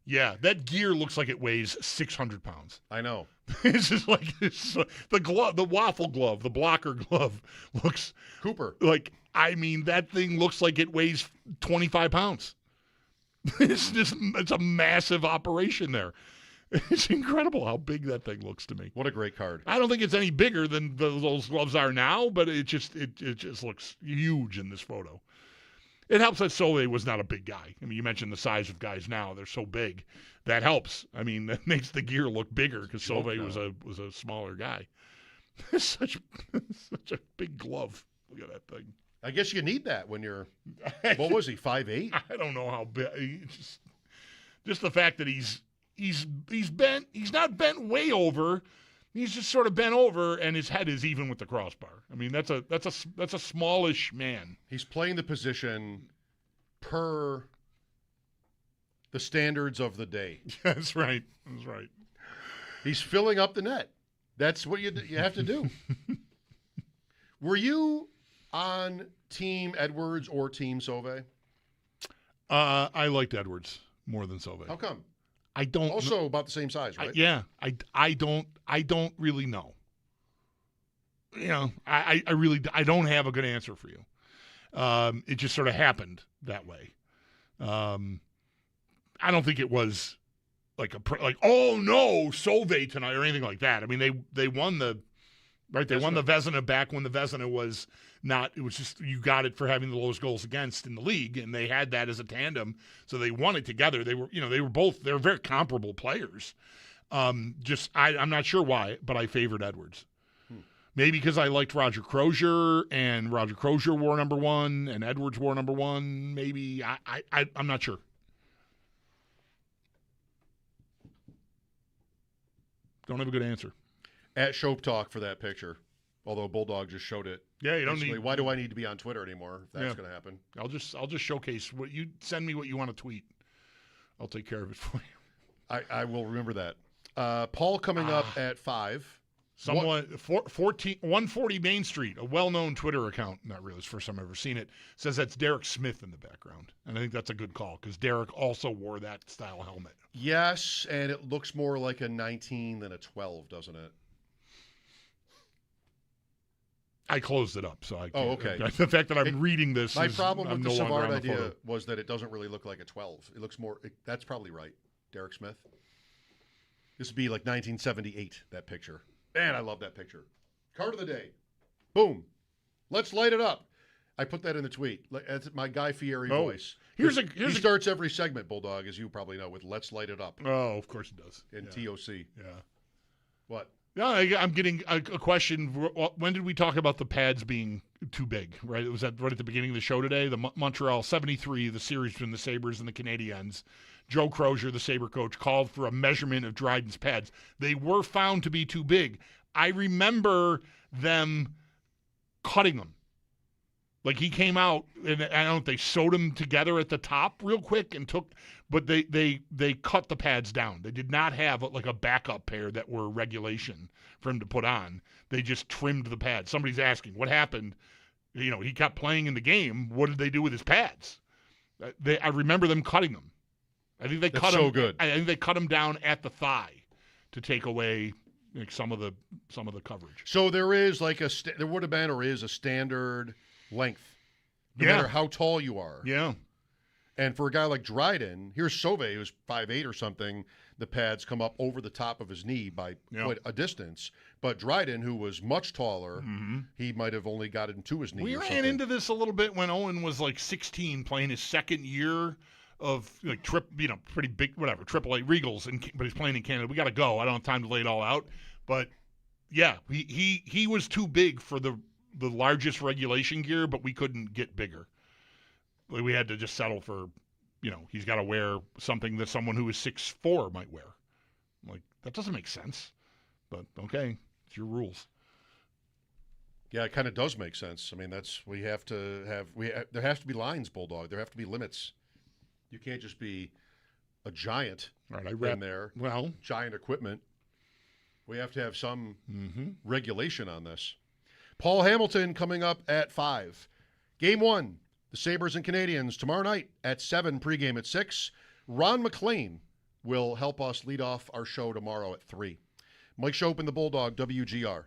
Yeah, that gear looks like it weighs 600 pounds. I know. It's just like the glove, the waffle glove, the blocker glove looks Cooper. Like, I mean, that thing looks like it weighs 25 pounds. It's a massive operation there. It's incredible how big that thing looks to me. What a great card. I don't think it's any bigger than those gloves are now, but it just looks huge in this photo. It helps that Sauvé was not a big guy. I mean, you mentioned the size of guys now; they're so big. That helps. I mean, that makes the gear look bigger because Sauvé was a smaller guy. such a big glove. Look at that thing. I guess you need that when you're. What was he? 5'8"? I don't know how big. Just the fact that he's bent. He's not bent way over. He's just sort of bent over, and his head is even with the crossbar. I mean, that's a smallish man. He's playing the position per the standards of the day. That's right. That's right. He's filling up the net. That's what you have to do. Were you on Team Edwards or Team Sauvé? I liked Edwards more than Sauvé. How come? I don't. Also about the same size, right? I don't really know. You know, I don't have a good answer for you. It just sort of happened that way. I don't think it was like oh no, Sauvé tonight or anything like that. I mean, they won the right. They won the Vezina back when the Vezina was not. It was just you got it for having the lowest goals against in the league, and they had that as a tandem, so they won it together. They were very comparable players. I'm not sure why, but I favored Edwards. Maybe because I liked Roger Crozier, and Roger Crozier wore number 1, and Edwards wore number 1. Maybe I'm not sure. Don't have a good answer. At Schopp Talk for that picture, although Bulldog just showed it. Yeah, you don't need. Why do I need to be on Twitter anymore? If that's going to happen. I'll just showcase what you send me what you want to tweet. I'll take care of it for you. I will remember that. Paul coming up at 5. Someone 140 Main Street, a well-known Twitter account. Not really, it's the first time I've ever seen it. Says that's Derek Smith in the background, and I think that's a good call because Derek also wore that style helmet. Yes, and it looks more like a 19 than a 12, doesn't it? I closed it up, so I. Oh, okay. The fact that I'm reading this. My problem with the Savard idea photo. was that it doesn't really look like a 12. It looks more. That's probably right, Derek Smith. This would be like 1978. That picture. Man, I love that picture. Card of the day. Boom. Let's light it up. I put that in the tweet. That's my Guy Fieri voice. He starts every segment, Bulldog, as you probably know, with "Let's light it up." Oh, of course he does. In TOC. Yeah. What? Yeah, I'm getting a question. When did we talk about the pads being too big? Right? It was right at the beginning of the show today. The Montreal 73, the series between the Sabres and the Canadiens. Joe Crozier, the Sabre coach, called for a measurement of Dryden's pads. They were found to be too big. I remember them cutting them. Like he came out, and I don't know if they sewed him together at the top real quick and but they cut the pads down. They did not have like a backup pair that were regulation for him to put on. They just trimmed the pads. Somebody's asking, what happened? He kept playing in the game. What did they do with his pads? I remember them cutting them. I think they cut so him. Good. I think they cut him down at the thigh to take away some of the coverage. So there is like there would have been or is a standard length, no matter how tall you are. Yeah. And for a guy like Dryden, here's Sauvé, who's 5'8" or something. The pads come up over the top of his knee by quite a distance. But Dryden, who was much taller, he might have only got it into his knee. We or ran something. into this a little bit when Owen was like 16, playing his second year of like pretty big, whatever, AAA Regals, but he's playing in Canada. We got to go. I don't have time to lay it all out. But yeah, he was too big for the largest regulation gear, but we couldn't get bigger. We had to just settle for, he's got to wear something that someone who is 6'4" might wear. Like, that doesn't make sense. But okay, it's your rules. Yeah, it kind of does make sense. I mean, there has to be lines, Bulldog. There have to be limits. You can't just be a giant in there. Well, giant equipment. We have to have some regulation on this. Paul Hamilton coming up at 5. Game 1, the Sabres and Canadians tomorrow night at 7, pregame at 6. Ron McLean will help us lead off our show tomorrow at 3. Mike Schopp and the Bulldog, WGR.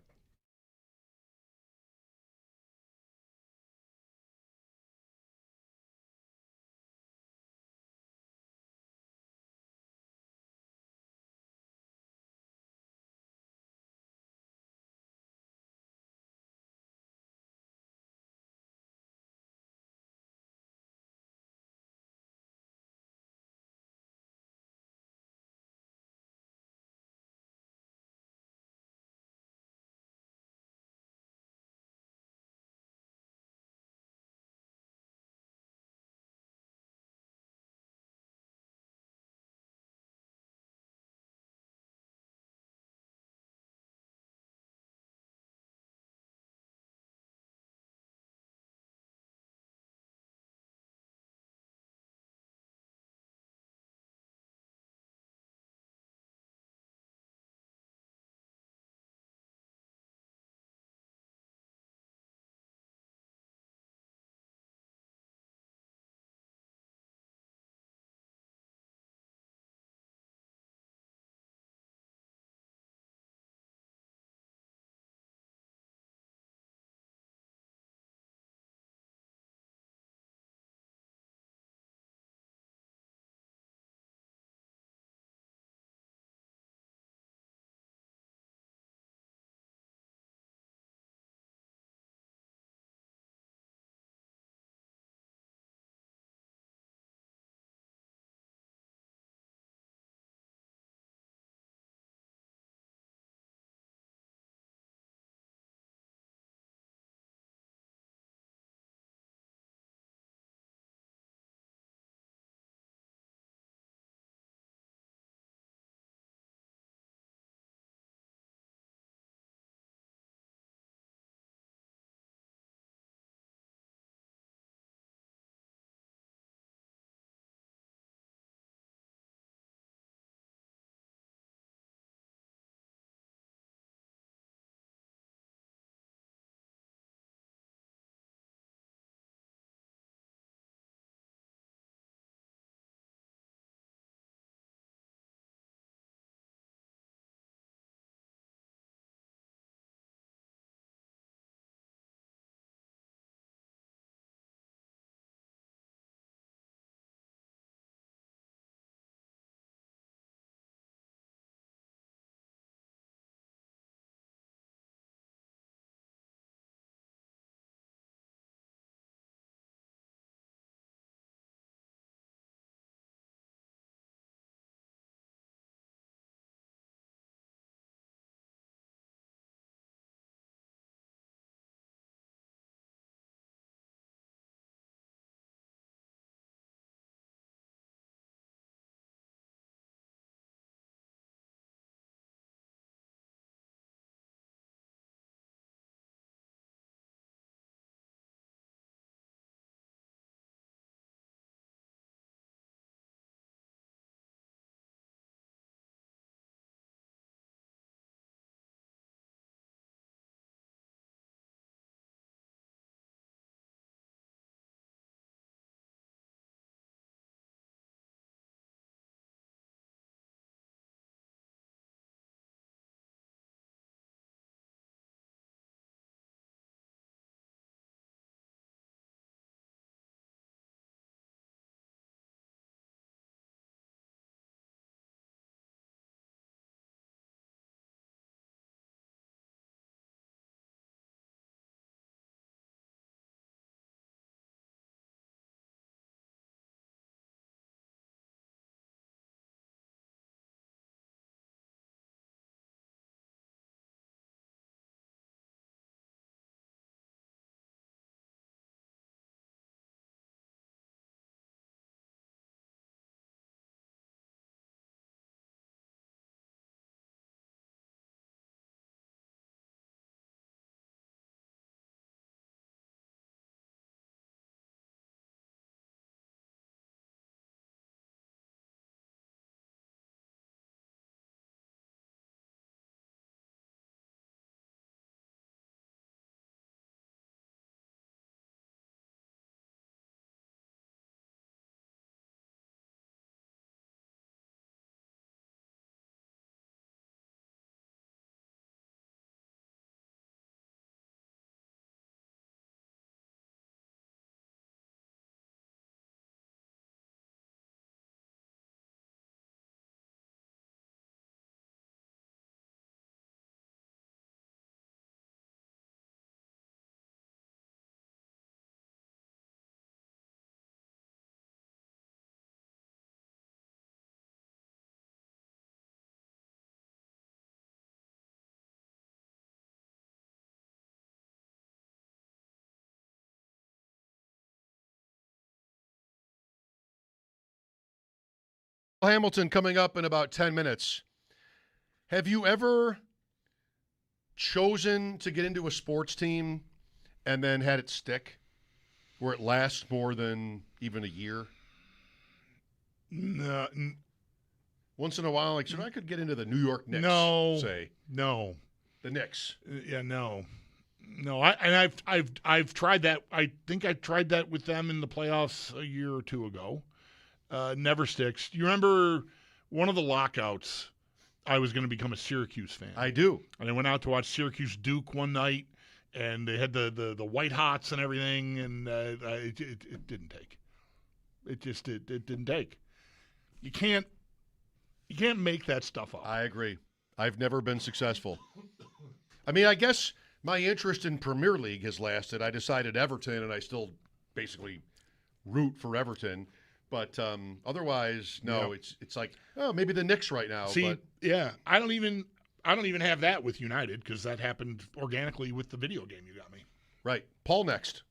Hamilton coming up in about 10 minutes. Have you ever chosen to get into a sports team and then had it stick, where it lasts more than even a year? No. Once in a while, like, so I could get into the New York Knicks, say. No. The Knicks. Yeah, no. No, I've tried that. I think I tried that with them in the playoffs a year or two ago. Never sticks. You remember one of the lockouts, I was going to become a Syracuse fan. I do. And I went out to watch Syracuse Duke one night, and they had the white hots and everything, and it didn't take. It didn't take. You can't make that stuff up. I agree. I've never been successful. I mean, I guess my interest in Premier League has lasted. I decided Everton, and I still basically root for Everton. But otherwise, no. Yep. It's like, oh, maybe the Knicks right now. See, but yeah, I don't even have that with United, because that happened organically with the video game you got me. Right. Paul next.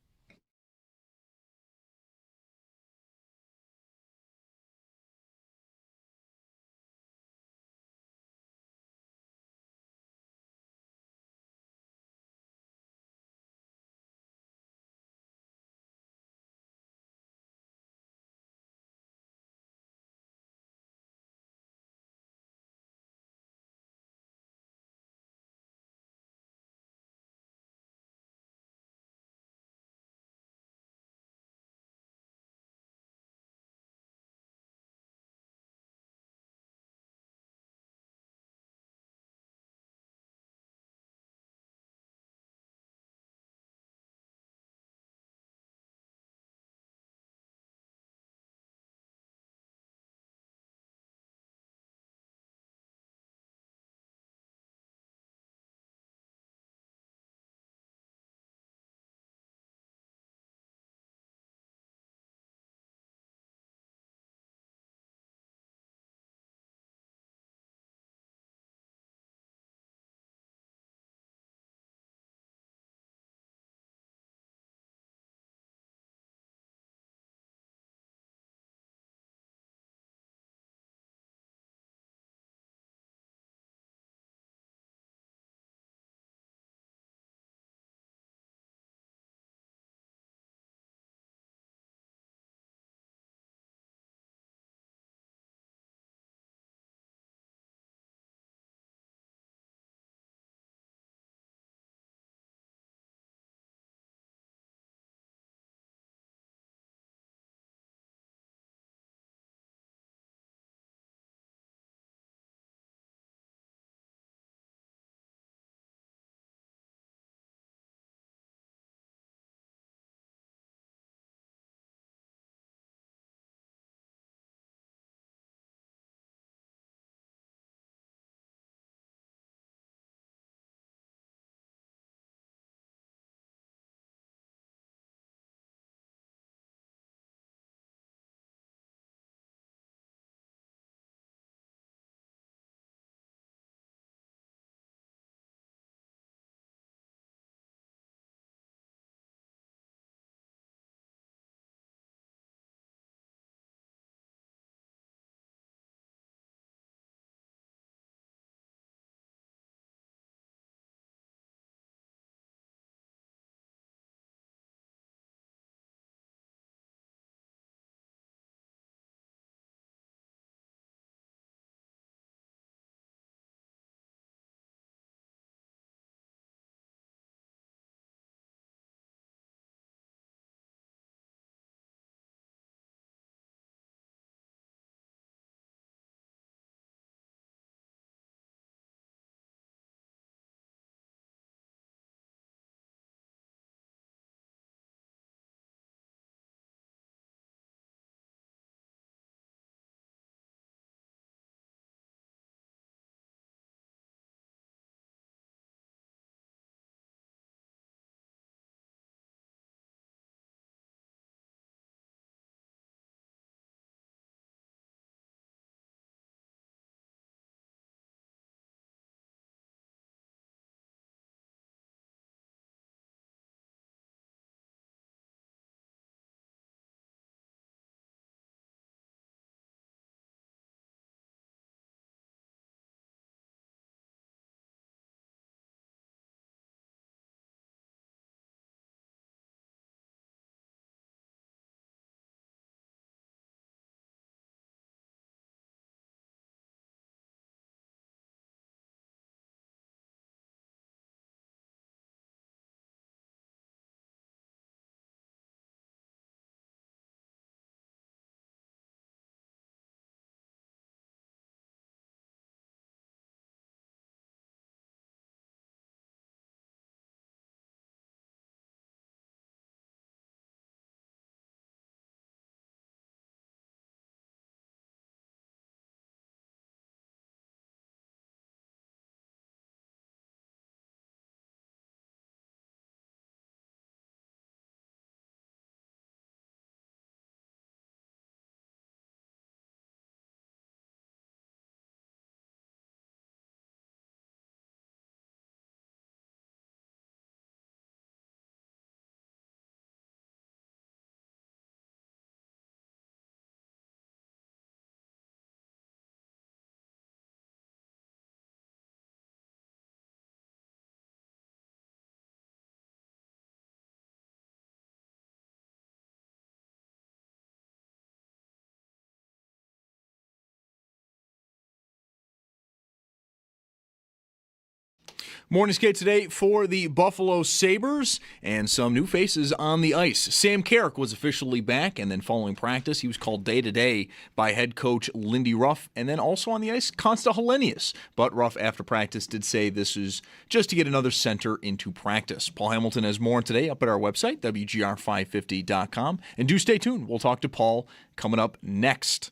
Morning skate today for the Buffalo Sabres and some new faces on the ice. Sam Carrick was officially back, and then following practice, he was called day-to-day by head coach Lindy Ruff, and then also on the ice, Consta Helenius. But Ruff, after practice, did say this is just to get another center into practice. Paul Hamilton has more today up at our website, WGR550.com. And do stay tuned. We'll talk to Paul coming up next.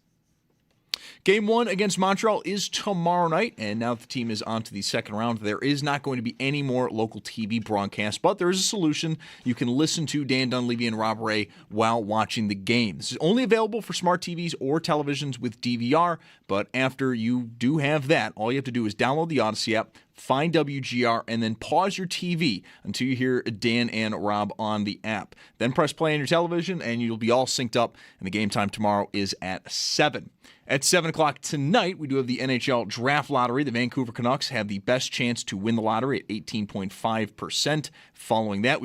Game 1 against Montreal is tomorrow night, and now the team is on to the second round. There is not going to be any more local TV broadcasts, but there is a solution. You can listen to Dan Dunleavy and Rob Ray while watching the game. This is only available for smart TVs or televisions with DVR, but after you do have that, all you have to do is download the Odyssey app, find WGR, and then pause your TV until you hear Dan and Rob on the app. Then press play on your television, and you'll be all synced up, and the game time tomorrow is at 7. At 7 o'clock tonight, we do have the NHL Draft Lottery. The Vancouver Canucks have the best chance to win the lottery at 18.5%. Following that,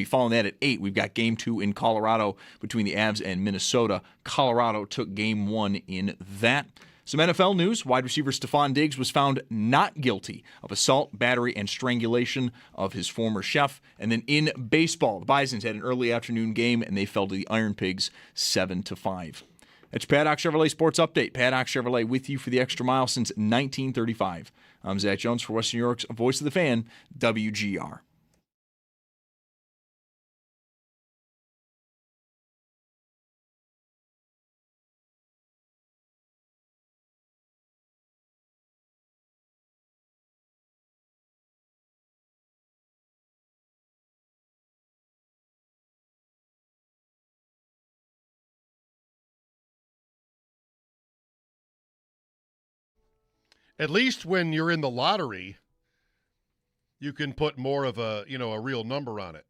following that at 8, we've got Game 2 in Colorado between the Avs and Minnesota. Colorado took Game 1 in that. Some NFL news. Wide receiver Stephon Diggs was found not guilty of assault, battery, and strangulation of his former chef. And then in baseball, the Bisons had an early afternoon game, and they fell to the Iron Pigs 7-5. That's Paddock Chevrolet Sports Update. Paddock Chevrolet with you for the extra mile since 1935. I'm Zach Jones for Western New York's Voice of the Fan, WGR. At least when you're in the lottery, you can put more of a real number on it.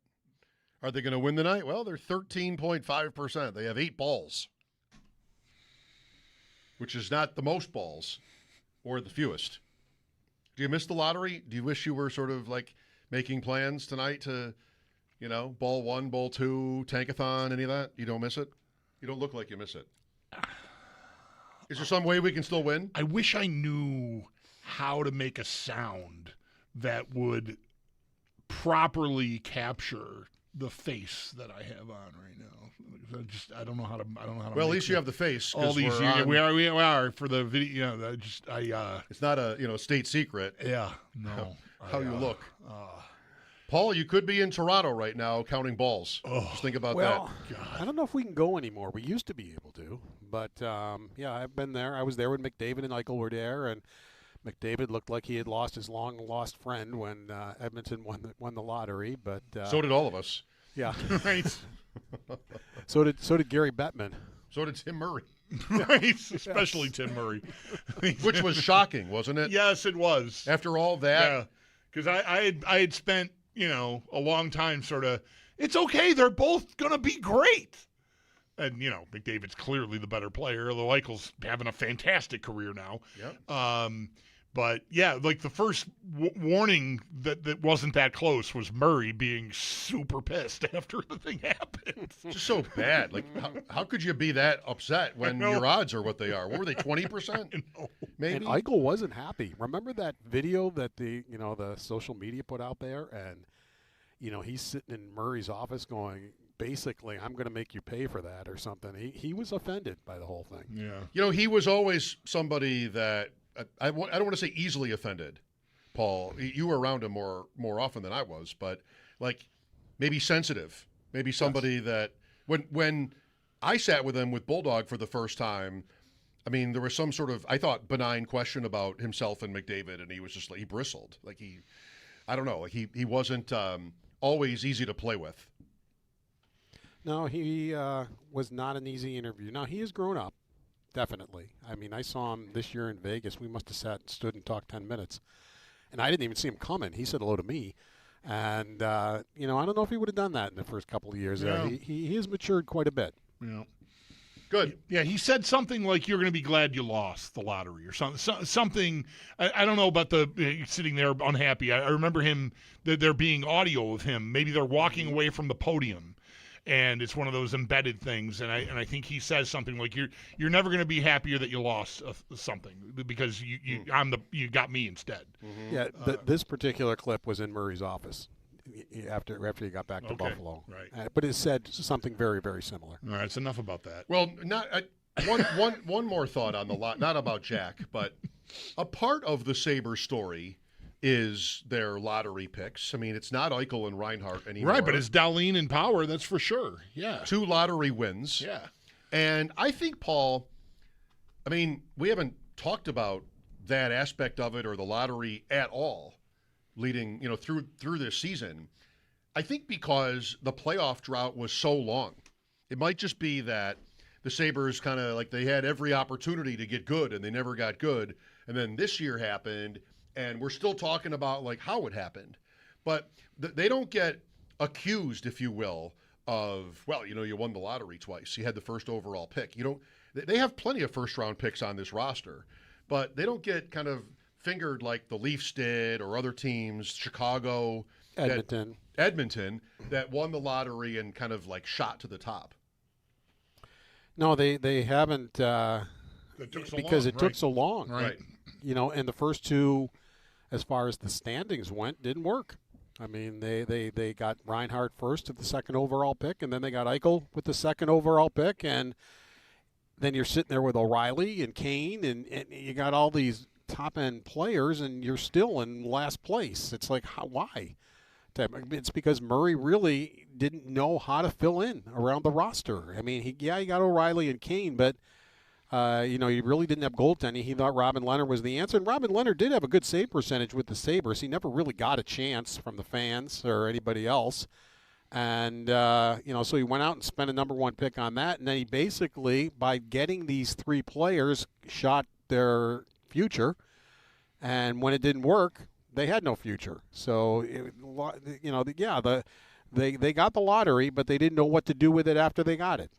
Are they going to win tonight? Well, they're 13.5%. They have 8 balls, which is not the most balls or the fewest. Do you miss the lottery? Do you wish you were sort of like making plans tonight to, ball 1, ball 2, tankathon, any of that? You don't miss it? You don't look like you miss it. Is there some way we can still win? I wish I knew how to make a sound that would properly capture the face that I have on right now. I don't know how to. Well, at least you have the face. All these years, we are for the video. It's not a state secret. Yeah, no. How you look. Paul, you could be in Toronto right now counting balls. Just think about that. I don't know if we can go anymore. We used to be able to. But, I've been there. I was there when McDavid and Eichel were there, and McDavid looked like he had lost his long-lost friend when Edmonton won the lottery. But so did all of us. Yeah. Right. So did Gary Bettman. So did Tim Murray. Right, especially Tim Murray. Which was shocking, wasn't it? Yes, it was. After all that. Yeah, because I had spent, a long time sort of, it's okay, they're both going to be great. And, McDavid's clearly the better player, although Eichel's having a fantastic career now. Yep. But, yeah, like the first warning that wasn't that close was Murray being super pissed after the thing happened. It's just so bad. Like, how could you be that upset when your odds are what they are? What were they, 20%? Maybe? And Eichel wasn't happy. Remember that video that the social media put out there? And, he's sitting in Murray's office going, basically, I'm going to make you pay for that or something. He was offended by the whole thing. Yeah. He was always somebody that I don't want to say easily offended, Paul. You were around him more often than I was, but like maybe sensitive, maybe somebody that when I sat with him with Bulldog for the first time, I mean, there was some sort of, I thought, benign question about himself and McDavid, and he was just like, he bristled. Like I don't know, like he wasn't always easy to play with. No, he was not an easy interview. Now, he has grown up, definitely. I mean, I saw him this year in Vegas. We must have stood and talked 10 minutes. And I didn't even see him coming. He said hello to me. And, I don't know if he would have done that in the first couple of years. Yeah. He has matured quite a bit. Yeah. Good. Yeah, he said something like, you're going to be glad you lost the lottery or something. I don't know about sitting there unhappy. I remember there being audio of him. Maybe they're walking away from the podium. and it's one of those embedded things. And I think he says something like, "You're never going to be happier that you lost something because you got me instead." Mm-hmm. Yeah, this particular clip was in Murray's office after he got back to Buffalo. Right. But it said something very, very similar. All right, it's enough about that. Well, one more thought on the lot, not about Jack, but a part of the Sabres story is their lottery picks. I mean, it's not Eichel and Reinhart anymore. Right, but it's Dahlin in power, that's for sure. Yeah. 2 lottery wins. Yeah. And I think, Paul, I mean, we haven't talked about that aspect of it or the lottery at all leading, through this season. I think because the playoff drought was so long. It might just be that the Sabres kind of like they had every opportunity to get good and they never got good. And then this year happened and we're still talking about like how it happened. But they don't get accused, if you will, of, well, you won the lottery twice. You had the first overall pick. They have plenty of first-round picks on this roster, but they don't get kind of fingered like the Leafs did or other teams, Chicago, Edmonton, that won the lottery and kind of like shot to the top. No, they haven't because it took so long. Right. And the first 2, as far as the standings went, didn't work. I mean, they got Reinhart first at the second overall pick, and then they got Eichel with the second overall pick, and then you're sitting there with O'Reilly and Kane, and you got all these top-end players, and you're still in last place. It's like, why? It's because Murray really didn't know how to fill in around the roster. I mean, he got O'Reilly and Kane, but he really didn't have goaltending. He thought Robin Leonard was the answer, and Robin Leonard did have a good save percentage with the Sabres. He never really got a chance from the fans or anybody else. And, so he went out and spent a number 1 pick on that, and then he basically, by getting these 3 players, shot their future. And when it didn't work, they had no future. So, they got the lottery, but they didn't know what to do with it after they got it.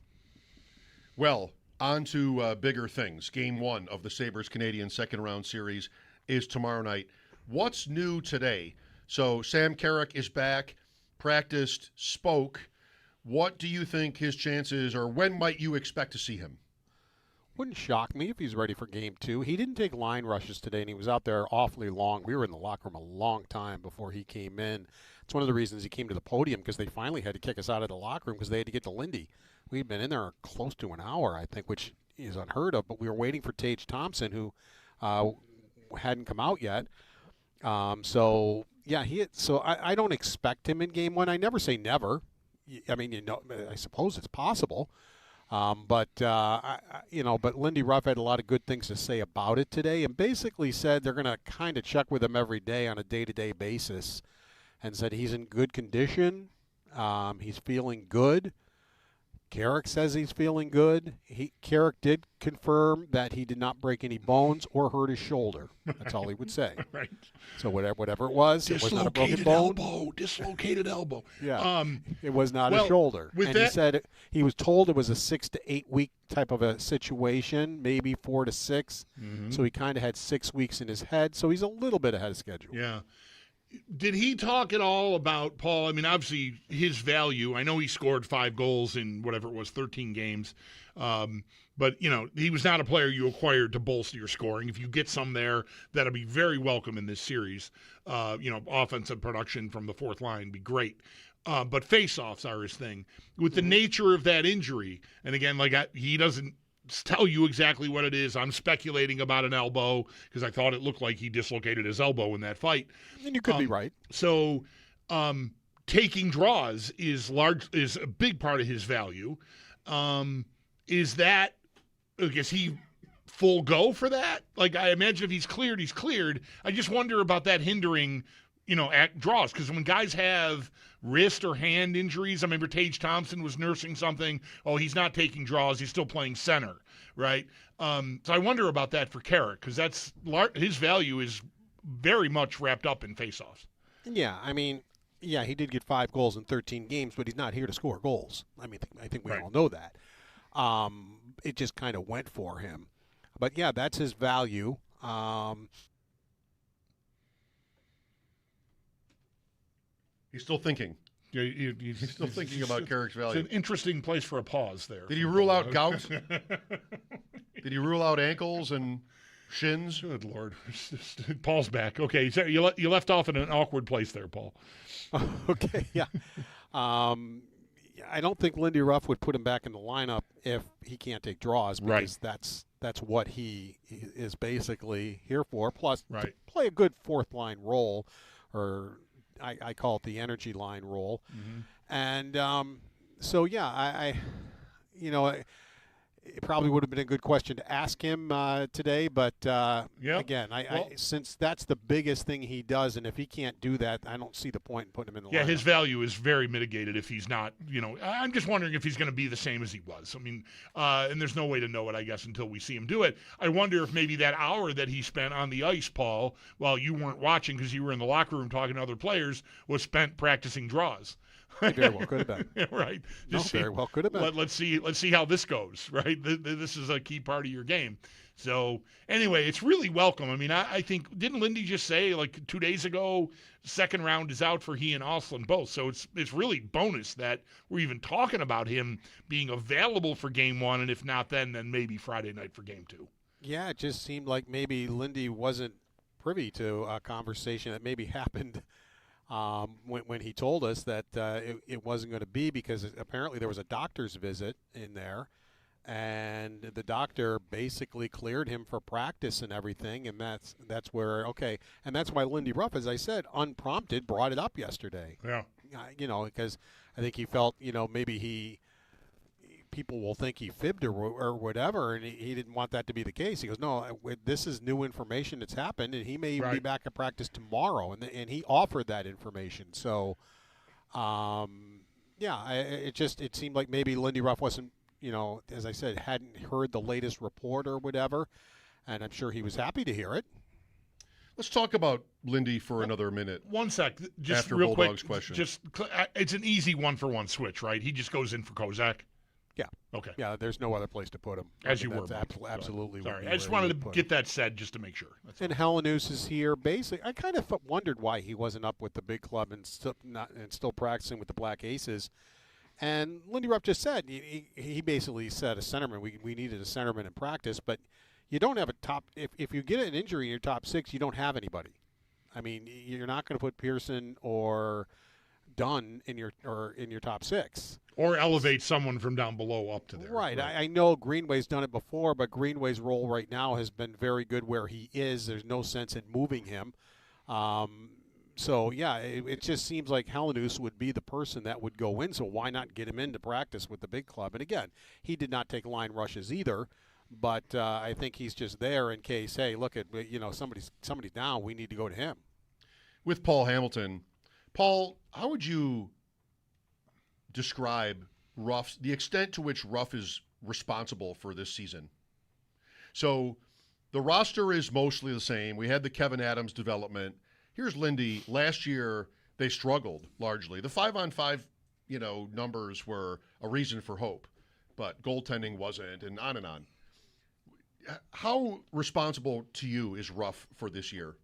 Well, on to bigger things. Game 1 of the Sabres-Canadiens second-round series is tomorrow night. What's new today? So Sam Carrick is back, practiced, spoke. What do you think his chances, or when might you expect to see him? Wouldn't shock me if he's ready for Game 2. He didn't take line rushes today, and he was out there awfully long. We were in the locker room a long time before he came in. It's one of the reasons he came to the podium, because they finally had to kick us out of the locker room because they had to get to Lindy. We'd been in there close to an hour, I think, which is unheard of, but we were waiting for Tage Thompson, who hadn't come out yet. I don't expect him in Game 1. I never say never. I mean, I suppose it's possible. But Lindy Ruff had a lot of good things to say about it today, and basically said they're going to kind of check with him every day on a day-to-day basis, and said he's in good condition. He's feeling good. Carrick says he's feeling good. Carrick did confirm that he did not break any bones or hurt his shoulder. That's all he would say. Right. So whatever it was not a broken bone. Dislocated elbow. Yeah. It was not a shoulder. He said he was told it was a 6 to 8 week type of a situation, maybe 4 to 6. Mm-hmm. So he kind of had 6 weeks in his head. So he's a little bit ahead of schedule. Yeah. Did he talk at all about, Paul, I mean, obviously his value, I know he scored 5 goals in whatever it was, 13 games, but, he was not a player you acquired to bolster your scoring. If you get some there, that'll be very welcome in this series. Offensive production from the fourth line would be great. But face-offs are his thing. With the nature of that injury, and again, he doesn't tell you exactly what it is. I'm speculating about an elbow because I thought it looked like he dislocated his elbow in that fight. And you could be right. So taking draws is a big part of his value. Is he full go for that? Like, I imagine if he's cleared, he's cleared. I just wonder about that hindering, at draws, because when guys have wrist or hand injuries, I remember Tage Thompson was nursing something. Oh, he's not taking draws. He's still playing center, right? So I wonder about that for Carrick, because his value is very much wrapped up in faceoffs. Yeah, I mean, he did get 5 goals in 13 games, but he's not here to score goals. I mean, I think we all know that. It just kind of went for him. But, yeah, that's his value. He's still thinking. He's still thinking about Carrick's value. It's an interesting place for a pause there. Did he rule out gout? Did he rule out ankles and shins? Good Lord. Paul's back. Okay, so you left off in an awkward place there, Paul. Okay, yeah. I don't think Lindy Ruff would put him back in the lineup if he can't take draws, because that's what he is basically here for. Plus, to play a good fourth line role, or I call it the energy line role. And so, yeah, I it probably would have been a good question to ask him today, but again, since that's the biggest thing he does, and if he can't do that, I don't see the point in putting him in the lineup. His value is very mitigated if he's not, I'm just wondering if he's going to be the same as he was. I mean, and there's no way to know it, I guess, until we see him do it. I wonder if maybe that hour that he spent on the ice, Paul, while you weren't watching because you were in the locker room talking to other players, was spent practicing draws. Very well could have been. Yeah, right. Very well could have been. Let's see how this goes. Right. This is a key part of your game. So anyway, it's really welcome. I mean, I think, didn't Lindy just say like 2 days ago, second round is out for he and Ostlund both. So it's really bonus that we're even talking about him being available for game one, and if not then maybe Friday night for game two. Yeah, it just seemed like maybe Lindy wasn't privy to a conversation that maybe happened when he told us that it wasn't going to be, because apparently there was a doctor's visit in there, and the doctor basically cleared him for practice and everything, and that's where, okay, and that's why Lindy Ruff, as I said, unprompted, brought it up yesterday. Yeah. Because I think he felt, maybe people will think he fibbed or whatever, and he didn't want that to be the case. He goes, no, this is new information that's happened, and he may even be back at practice tomorrow, and he offered that information. So, it seemed like maybe Lindy Ruff wasn't, as I said, hadn't heard the latest report or whatever, and I'm sure he was happy to hear it. Let's talk about Lindy for another minute. One sec, just after real Bulldog's quick. Question. It's an easy 1-for-1 switch, right? He just goes in for Kozak. Yeah. Okay. Yeah, there's no other place to put him. As you were. Absolutely. Sorry, I just wanted to get that said just to make sure. And Helenius is here. Basically, I kind of wondered why he wasn't up with the big club and still practicing with the Black Aces. And Lindy Ruff just said, he basically said a centerman. We needed a centerman in practice, but you don't have a top. If you get an injury in your top six, you don't have anybody. I mean, you're not going to put Pearson or Dunn in your top six. Or elevate someone from down below up to there. Right. I know Greenway's done it before, but Greenway's role right now has been very good where he is. There's no sense in moving him. It just seems like Helenius would be the person that would go in, so why not get him into practice with the big club? And again, he did not take line rushes either, but I think he's just there in case, hey, look, somebody's down, we need to go to him. With Paul Hamilton, Paul, how would you describe the extent to which Ruff is responsible for this season? So the roster is mostly the same. We had the Kevin Adams development. Here's Lindy. Last year, they struggled largely. The 5-on-5, numbers were a reason for hope, but goaltending wasn't, and on and on. How responsible to you is Ruff for this year?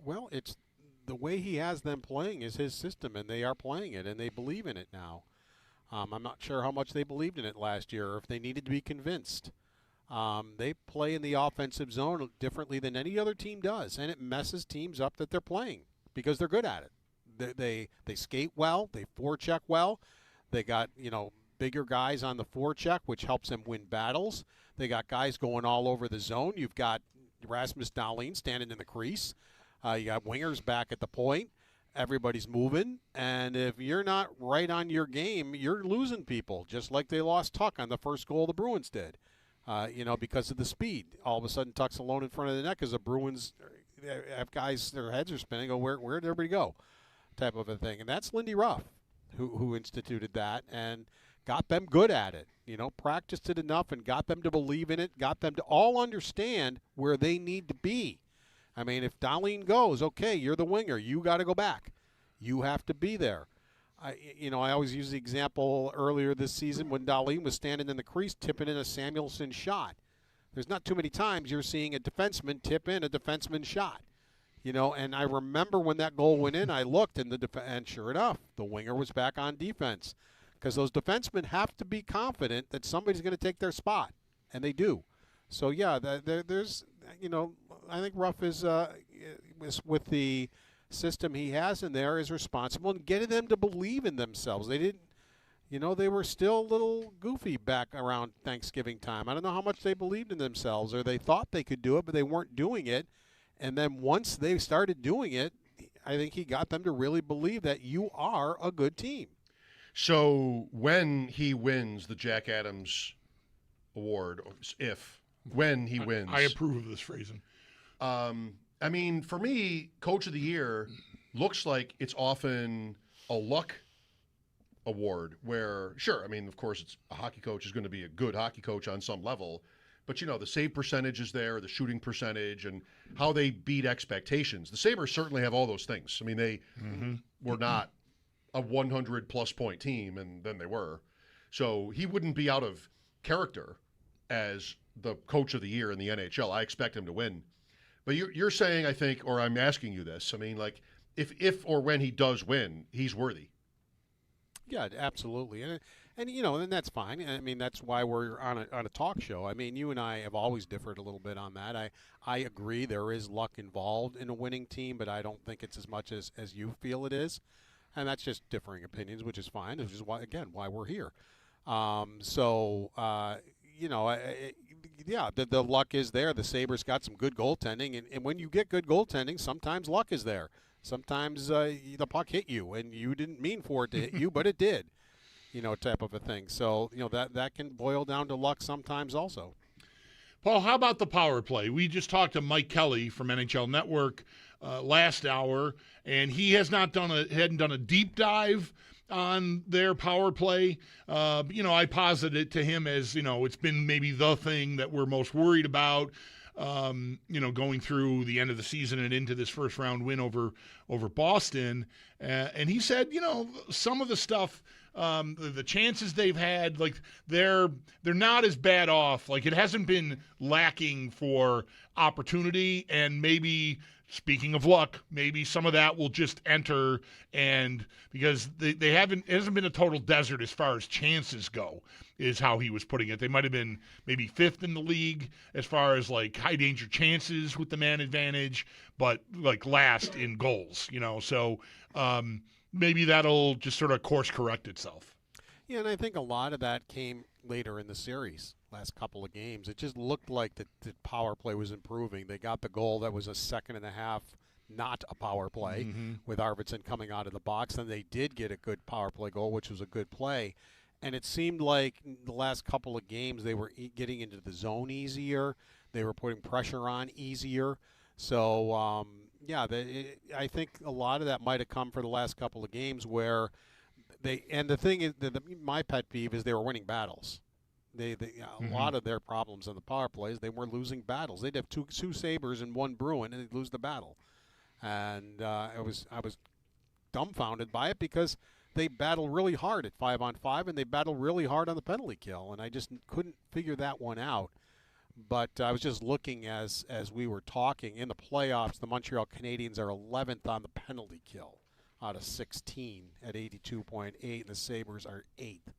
Well, it's the way he has them playing is his system, and they are playing it, and they believe in it now. I'm not sure how much they believed in it last year or if they needed to be convinced. They play in the offensive zone differently than any other team does, and it messes teams up that they're playing because they're good at it. They skate well. They forecheck well. They got, bigger guys on the forecheck, which helps them win battles. They got guys going all over the zone. You've got Rasmus Dahlin standing in the crease. You got wingers back at the point. Everybody's moving, and if you're not right on your game, you're losing people, just like they lost Tuck on the first goal the Bruins did, because of the speed. All of a sudden, Tuck's alone in front of the net because the Bruins have guys, their heads are spinning, where did everybody go, type of a thing. And that's Lindy Ruff who instituted that and got them good at it, practiced it enough and got them to believe in it, got them to all understand where they need to be. I mean, if Dahlin goes, okay, you're the winger. You got to go back. You have to be there. I always use the example earlier this season when Dahlin was standing in the crease tipping in a Samuelson shot. There's not too many times you're seeing a defenseman tip in a defenseman shot. And I remember when that goal went in, I looked, and sure enough, the winger was back on defense, because those defensemen have to be confident that somebody's going to take their spot, and they do. So yeah, there's I think Ruff is with the system he has in there is responsible in getting them to believe in themselves. They didn't. They were still a little goofy back around Thanksgiving time. I don't know how much they believed in themselves, or they thought they could do it, but they weren't doing it. And then once they started doing it, I think he got them to really believe that you are a good team. So when he wins the Jack Adams Award, when he wins. I approve of this phrasing. I mean, for me, Coach of the Year looks like it's often a luck award where, sure, I mean, of course, it's a hockey coach is going to be a good hockey coach on some level, but, the save percentage is there, the shooting percentage, and how they beat expectations. The Sabres certainly have all those things. I mean, they were not a 100-plus point team, and then they were. So he wouldn't be out of character as the Coach of the Year in the NHL. I expect him to win. But you're saying, I think, or I'm asking you this, I mean, like, if or when he does win, he's worthy. Yeah, absolutely, and and that's fine. I mean, that's why we're on a talk show. I mean, you and I have always differed a little bit on that. I agree there is luck involved in a winning team, but I don't think it's as much as you feel it is, and that's just differing opinions, which is fine. Which is why we're here. The luck is there. The Sabres got some good goaltending, and when you get good goaltending, sometimes luck is there. Sometimes the puck hit you, and you didn't mean for it to hit you, but it did, type of a thing. So, that can boil down to luck sometimes also. Paul, how about the power play? We just talked to Mike Kelly from NHL Network last hour, and he hadn't done a deep dive on their power play. I posited it to him as, it's been maybe the thing that we're most worried about. Going through the end of the season and into this first round win over Boston. And he said, some of the stuff, the chances they've had, like they're not as bad off. Like it hasn't been lacking for opportunity, and maybe, speaking of luck, maybe some of that will just enter, and because it hasn't been a total desert as far as chances go, is how he was putting it. They might have been maybe fifth in the league as far as like high danger chances with the man advantage, but like last in goals, so maybe that'll just sort of course correct itself. Yeah, and I think a lot of that came later in the series, last couple of games. It just looked like the power play was improving. They got the goal that was a second and a half, not a power play, with Arvidsson coming out of the box. Then they did get a good power play goal, which was a good play. And it seemed like the last couple of games they were getting into the zone easier. They were putting pressure on easier. So, I think a lot of that might have come for the last couple of games where the thing is, my pet peeve is they were winning battles. A lot of their problems on the power plays, they were losing battles. They'd have two Sabres and one Bruin, and they'd lose the battle. And I was dumbfounded by it, because they battle really hard at 5-on-5, and they battle really hard on the penalty kill, and I just couldn't figure that one out. But I was just looking as we were talking, in the playoffs, the Montreal Canadiens are 11th on the penalty kill out of 16 at 82.8, and the Sabres are 8th.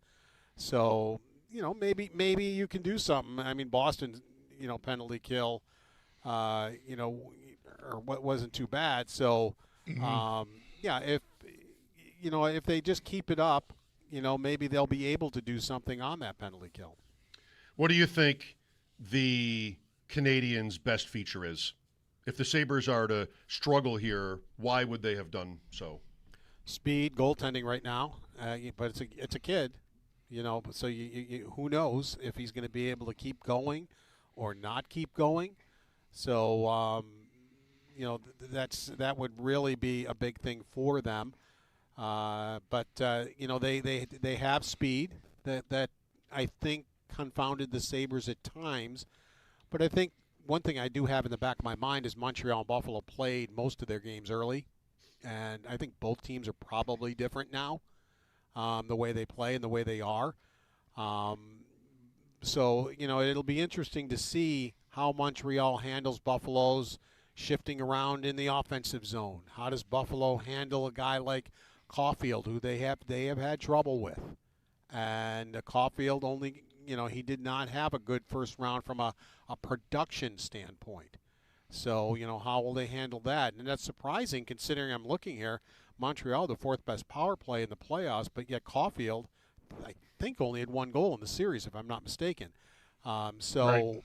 So, maybe you can do something. I mean, Boston, penalty kill, or what wasn't too bad. So, if they just keep it up, maybe they'll be able to do something on that penalty kill. What do you think the Canadiens' best feature is? If the Sabres are to struggle here, why would they have done so? Speed, goaltending right now, but it's a kid, so you who knows if he's going to be able to keep going or not keep going. So, that would really be a big thing for them. But they have speed that I think confounded the Sabres at times. But I think one thing I do have in the back of my mind is Montreal and Buffalo played most of their games early, and I think both teams are probably different now, the way they play and the way they are. So it'll be interesting to see how Montreal handles Buffalo's shifting around in the offensive zone. How does Buffalo handle a guy like Caulfield, who they have had trouble with? And Caulfield only, he did not have a good first round from a production standpoint. So, how will they handle that? And that's surprising considering I'm looking here, Montreal, the fourth best power play in the playoffs, but yet Caulfield, I think, only had 1 goal in the series, if I'm not mistaken. Right.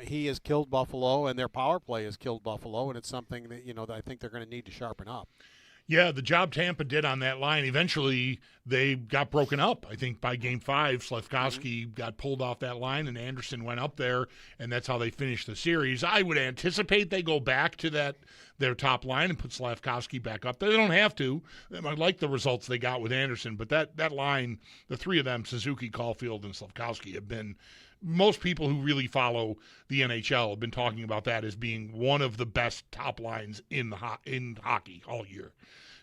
He has killed Buffalo, and their power play has killed Buffalo, and it's something that, that I think they're going to need to sharpen up. Yeah, the job Tampa did on that line, eventually they got broken up. I think by Game 5, Slafkovsky got pulled off that line, and Anderson went up there, and that's how they finished the series. I would anticipate they go back to their top line and put Slafkovsky back up there. They don't have to. I like the results they got with Anderson, but that line, the three of them, Suzuki, Caulfield, and Slafkovsky, have been – most people who really follow the NHL have been talking about that as being one of the best top lines in hockey all year.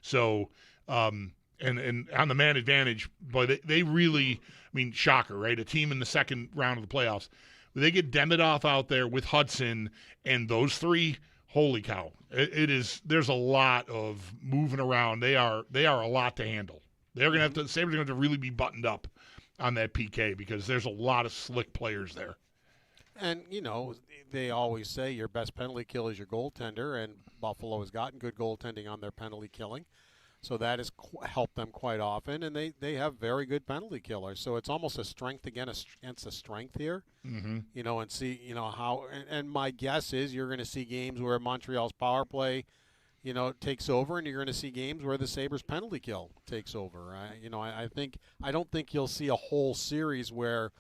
So, and on the man advantage, boy, they really, shocker, right? A team in the second round of the playoffs, they get Demidov out there with Hudson and those three. Holy cow! There's a lot of moving around. They are a lot to handle. They're gonna have to. Sabres are going to really be buttoned up on that PK because there's a lot of slick players there. And, they always say your best penalty kill is your goaltender, and Buffalo has gotten good goaltending on their penalty killing. So that has helped them quite often, and they have very good penalty killers. So it's almost a strength against a strength here, and see, how – and my guess is you're going to see games where Montreal's power play – takes over, and you're going to see games where the Sabres penalty kill takes over. I don't think you'll see a whole series where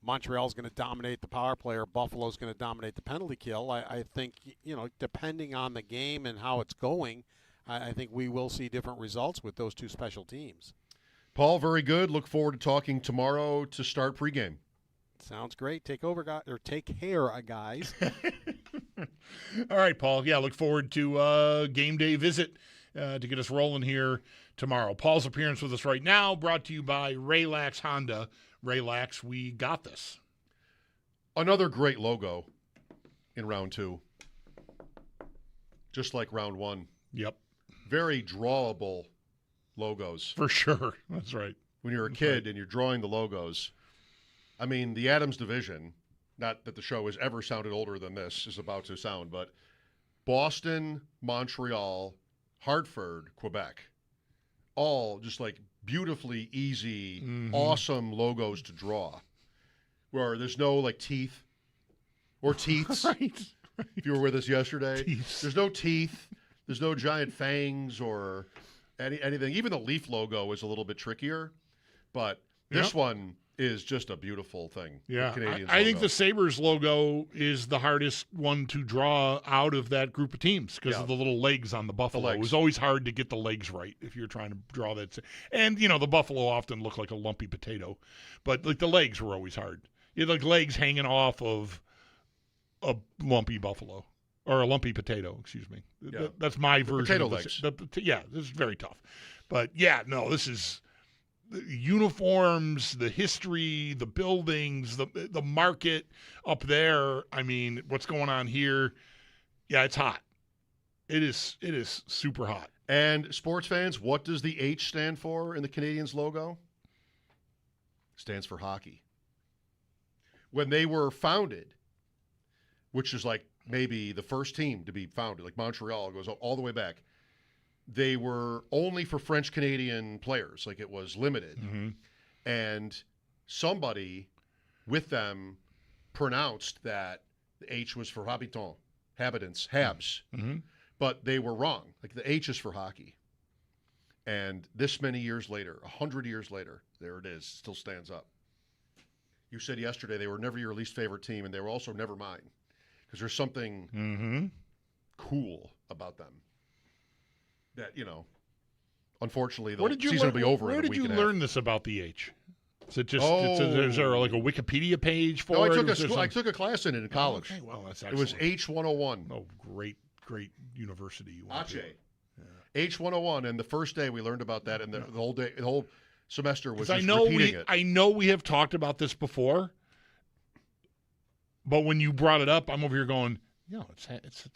Montreal's going to dominate the power play or Buffalo's going to dominate the penalty kill. I think, depending on the game and how it's going, I think we will see different results with those two special teams. Paul, very good. Look forward to talking tomorrow to start pregame. Sounds great. Take care, guys. All right, Paul. Yeah, look forward to game day visit to get us rolling here tomorrow. Paul's appearance with us right now brought to you by Raylax Honda. Raylax, we got this. Another great logo in round 2. Just like round 1. Yep. Very drawable logos. For sure. That's right. When you're a kid and you're drawing the logos. The Adams division, not that the show has ever sounded older than this is about to sound, but Boston, Montreal, Hartford, Quebec, all just like beautifully easy, awesome logos to draw, where there's no like teeth or teeths. Right. If you were with us yesterday, Teeths. There's no teeth, there's no giant fangs or anything. Even the Leaf logo is a little bit trickier, but this one is just a beautiful thing. Yeah, Canadians I think logo. the Sabres logo is the hardest one to draw out of that group of teams because of the little legs on the Buffalo. It was always hard to get the legs right if you're trying to draw that. And, the Buffalo often look like a lumpy potato, but like the legs were always hard. You had like legs hanging off of a lumpy buffalo or a lumpy potato, excuse me. Yeah. That's my version. Potato of legs. This is very tough. But this is the uniforms, the history, the buildings, the market up there. What's going on here? Yeah, it's hot. It is super hot. And sports fans, what does the H stand for in the Canadiens logo? It stands for hockey. When they were founded, which is like maybe the first team to be founded, like Montreal goes all the way back, they were only for French-Canadian players. Like it was limited. Mm-hmm. And somebody with them pronounced that the H was for habitants, Habs. Mm-hmm. But they were wrong. Like the H is for hockey. And this many years later, 100 years later, there it is, still stands up. You said yesterday they were never your least favorite team, and they were also never mine. Because there's something cool about them. That, unfortunately, the season will be over in a week and a half. Where did you learn this about the H? Is it just, is there like a Wikipedia page for no, it? I took a class in it in college. Okay, well, that's excellent. It was H101. Oh, great university you went to. H101, and the first day we learned about that, and the whole semester was just repeating it. I know we have talked about this before, but when you brought it up, I'm over here going, Yeah, it's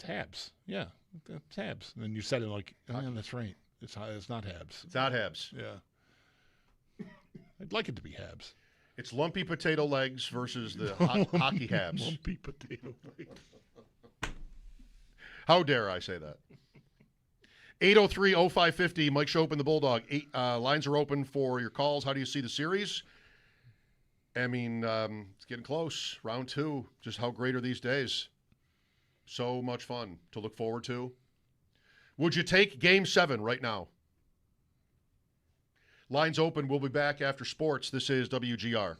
Habs. Yeah, it's Habs. And then you said it like, oh, yeah, that's right. It's not Habs. It's not Habs. Yeah. I'd like it to be Habs. It's lumpy potato legs versus the hockey Habs. Lumpy potato legs. How dare I say that? 803-0550, Mike Schopp and the Bulldog. Lines are open for your calls. How do you see the series? I mean, it's getting close. Round 2. Just how great are these days? So much fun to look forward to. Would you take Game 7 right now? Lines open. We'll be back after sports. This is WGR.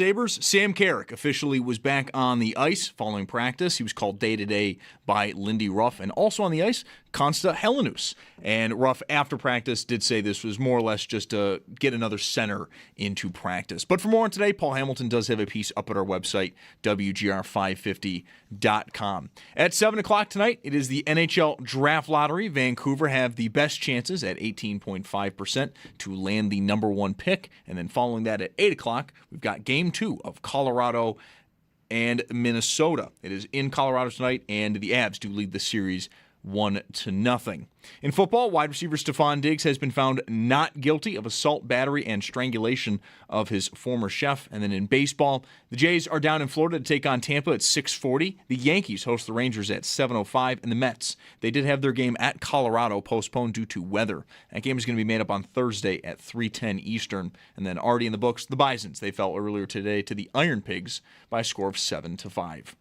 Sabres, Sam Carrick officially was back on the ice following practice. He was called day-to-day by Lindy Ruff, and also on the ice, Konsta Helenus. And Ruff, after practice, did say this was more or less just to get another center into practice. But for more on today, Paul Hamilton does have a piece up at our website, WGR550.com. At 7 o'clock tonight, it is the NHL Draft Lottery. Vancouver have the best chances at 18.5% to land the number one pick. And then following that at 8 o'clock, we've got Game 2 of Colorado and Minnesota. It is in Colorado tonight, and the Avs do lead the series 1-0. In football, wide receiver Stephon Diggs has been found not guilty of assault, battery, and strangulation of his former chef. And then in baseball, the Jays are down in Florida to take on Tampa at 6:40. The Yankees host the Rangers at 7:05. And the Mets, they did have their game at Colorado postponed due to weather. That game is going to be made up on Thursday at 3:10 Eastern. And then already in the books, the Bisons, they fell earlier today to the Iron Pigs by a score of 7-5.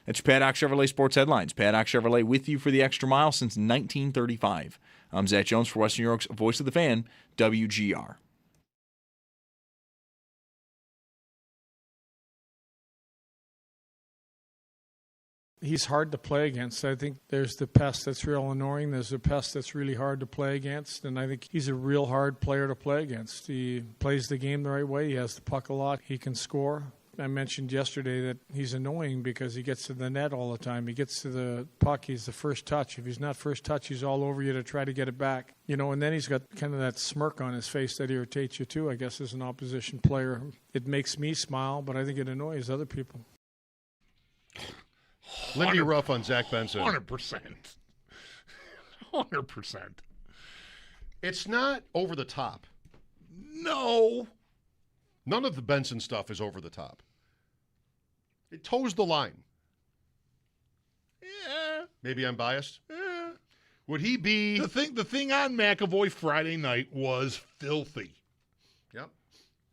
That's your Paddock Chevrolet Sports Headlines. Paddock Chevrolet with you for the extra mile since 1935. I'm Zach Jones for Western New York's Voice of the Fan, WGR. He's hard to play against. I think there's the pest that's real annoying. There's the pest that's really hard to play against. And I think he's a real hard player to play against. He plays the game the right way. He has the puck a lot. He can score. I mentioned yesterday that he's annoying because he gets to the net all the time. He gets to the puck, he's the first touch. If he's not first touch, he's all over you to try to get it back. And then he's got kind of that smirk on his face that irritates you too, I guess, as an opposition player. It makes me smile, but I think it annoys other people. Lindy Ruff on Zach Benson. 100%. 100%. It's not over the top. No. None of the Benson stuff is over the top. It toes the line. Yeah. Maybe I'm biased. Yeah. Would he be... The thing on McAvoy Friday night was filthy. Yep.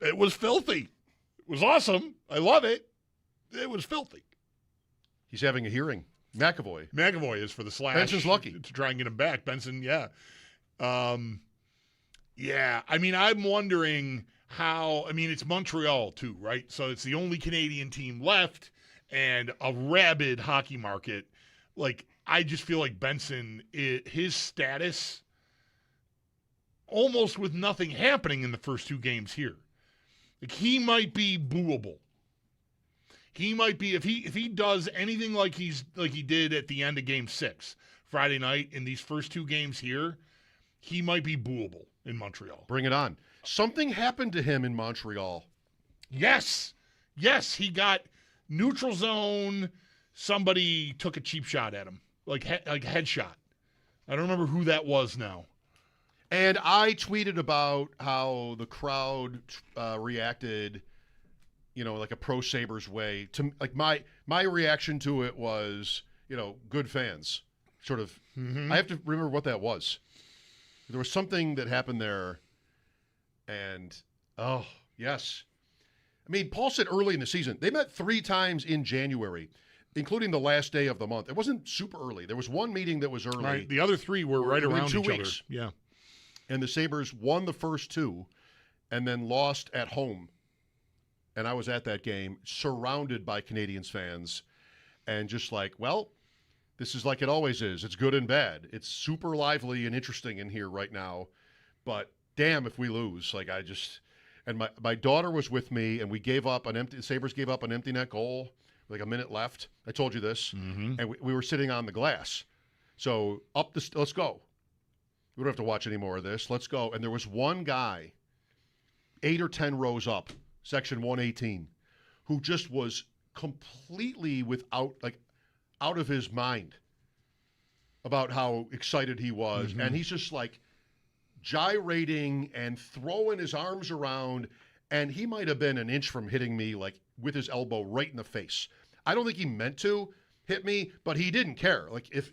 It was filthy. It was awesome. I love it. It was filthy. He's having a hearing. McAvoy. McAvoy is for the slash. Benson's lucky. To try and get him back. Benson, yeah. Yeah. I mean, I'm wondering... it's Montreal too, right? So it's the only Canadian team left and a rabid hockey market. I just feel like Benson, his status, almost with nothing happening in the first two games here. He might be booable. He might be, if he does anything like he did at the end of Game 6 Friday night in these first two games here, he might be booable in Montreal. Bring it on. Something happened to him in Montreal. Yes, he got neutral zone. Somebody took a cheap shot at him, like headshot. I don't remember who that was now. And I tweeted about how the crowd reacted, like a pro Sabres way. To my reaction to it was, good fans, sort of. Mm-hmm. I have to remember what that was. There was something that happened there. And, oh, yes. I mean, Paul said early in the season, they met 3 times in January, including the last day of the month. It wasn't super early. There was one meeting that was early. Right. The other 3 were right around 2 each weeks. other. Yeah. And the Sabres won the first 2 and then lost at home. And I was at that game, surrounded by Canadiens fans, and just this is like it always is. It's good and bad. It's super lively and interesting in here right now, but damn if we lose. And my daughter was with me, and we gave up the Sabres gave up an empty net goal, a minute left. I told you this. Mm-hmm. And we were sitting on the glass. So let's go. We don't have to watch any more of this. Let's go. And there was one guy, 8 or 10 rows up, section 118, who just was completely out of his mind about how excited he was. Mm-hmm. And he's just gyrating and throwing his arms around, and he might have been an inch from hitting me with his elbow right in the face. I don't think he meant to hit me, but he didn't care.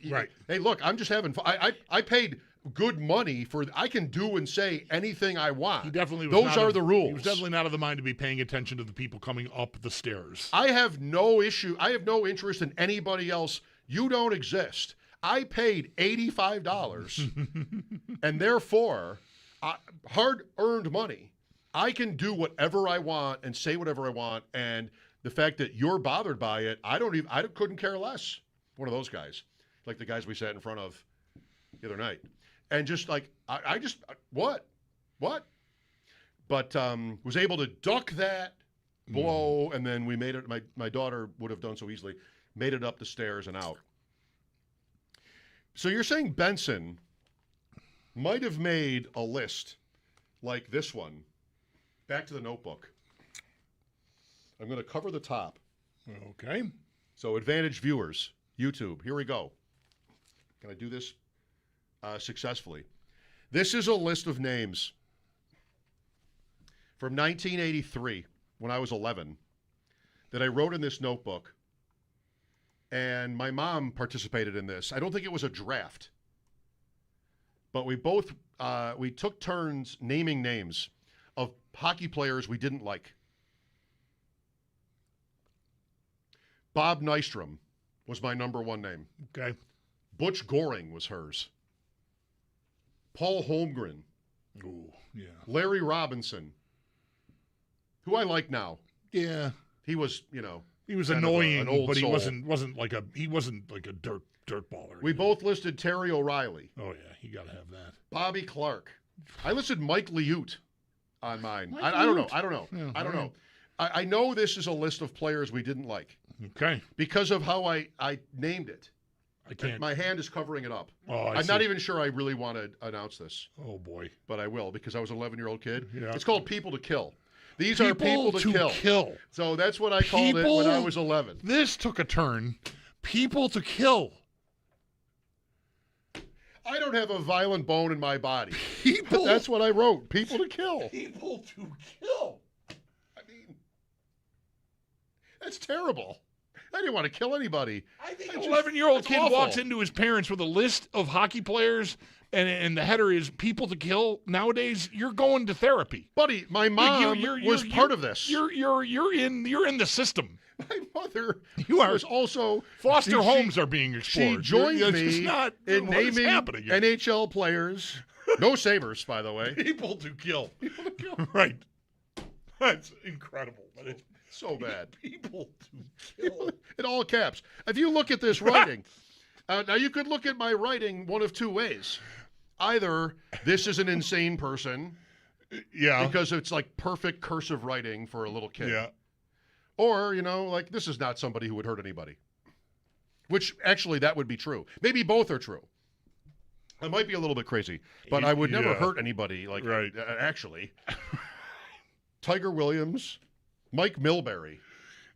Right. Hey, look, I'm just having fun. I paid good money I can do and say anything I want. He definitely was. Those are the rules. He was definitely not of the mind to be paying attention to the people coming up the stairs. I have no issue. I have no interest in anybody else. You don't exist. I paid $85, and therefore, hard-earned money, I can do whatever I want and say whatever I want, and the fact that you're bothered by it, I couldn't care less. One of those guys, like the guys we sat in front of the other night, and just like what, but was able to duck that blow, and then we made it. My daughter would have done so easily, made it up the stairs and out. So you're saying Benson might have made a list like this one. Back to the notebook. I'm going to cover the top. Okay. So advantage viewers, YouTube, here we go. Can I do this successfully? This is a list of names from 1983, when I was 11, that I wrote in this notebook. And my mom participated in this. I don't think it was a draft. But we both, we took turns naming names of hockey players we didn't like. Bob Nystrom was my number one name. Okay. Butch Goring was hers. Paul Holmgren. Ooh, yeah. Larry Robinson, who I like now. Yeah. He was, you know, he was kind annoying, of an old but he soul. wasn't like a dirt baller. We both listed Terry O'Reilly. Oh yeah, you got to have that. Bobby Clark. I listed Mike Liute on mine. Mike I don't know. Liute. I don't know. Yeah, I don't all know. I know this is a list of players we didn't like. Okay. Because of how I named it. I can't. My hand is covering it up. Oh, I'm not even sure I really want to announce this. Oh boy. But I will, because I was an 11-year-old kid. Yeah. It's called People to Kill. These are people to kill. So that's what I called it when I was 11. This took a turn. People to kill. I don't have a violent bone in my body. People. That's what I wrote. People to kill. People to kill. I mean, that's terrible. I didn't want to kill anybody. I think an 11-year-old kid walks into his parents with a list of hockey players, and the header is people to kill. Nowadays, you're going to therapy, buddy. My mom was part of this. You're in the system. My mother was also foster homes are being explored. She joined It's me not in what is naming happening here. NHL players. No Sabres, by the way. People to kill. People to kill. Right. That's incredible. But it's so bad. People to kill. In all caps. If you look at this writing, now you could look at my writing one of two ways. Either this is an insane person. Yeah. Because it's like perfect cursive writing for a little kid. Yeah. Or, like this is not somebody who would hurt anybody. Which, actually, that would be true. Maybe both are true. I might be a little bit crazy, but I would never hurt anybody, actually. Tiger Williams, Mike Milbury.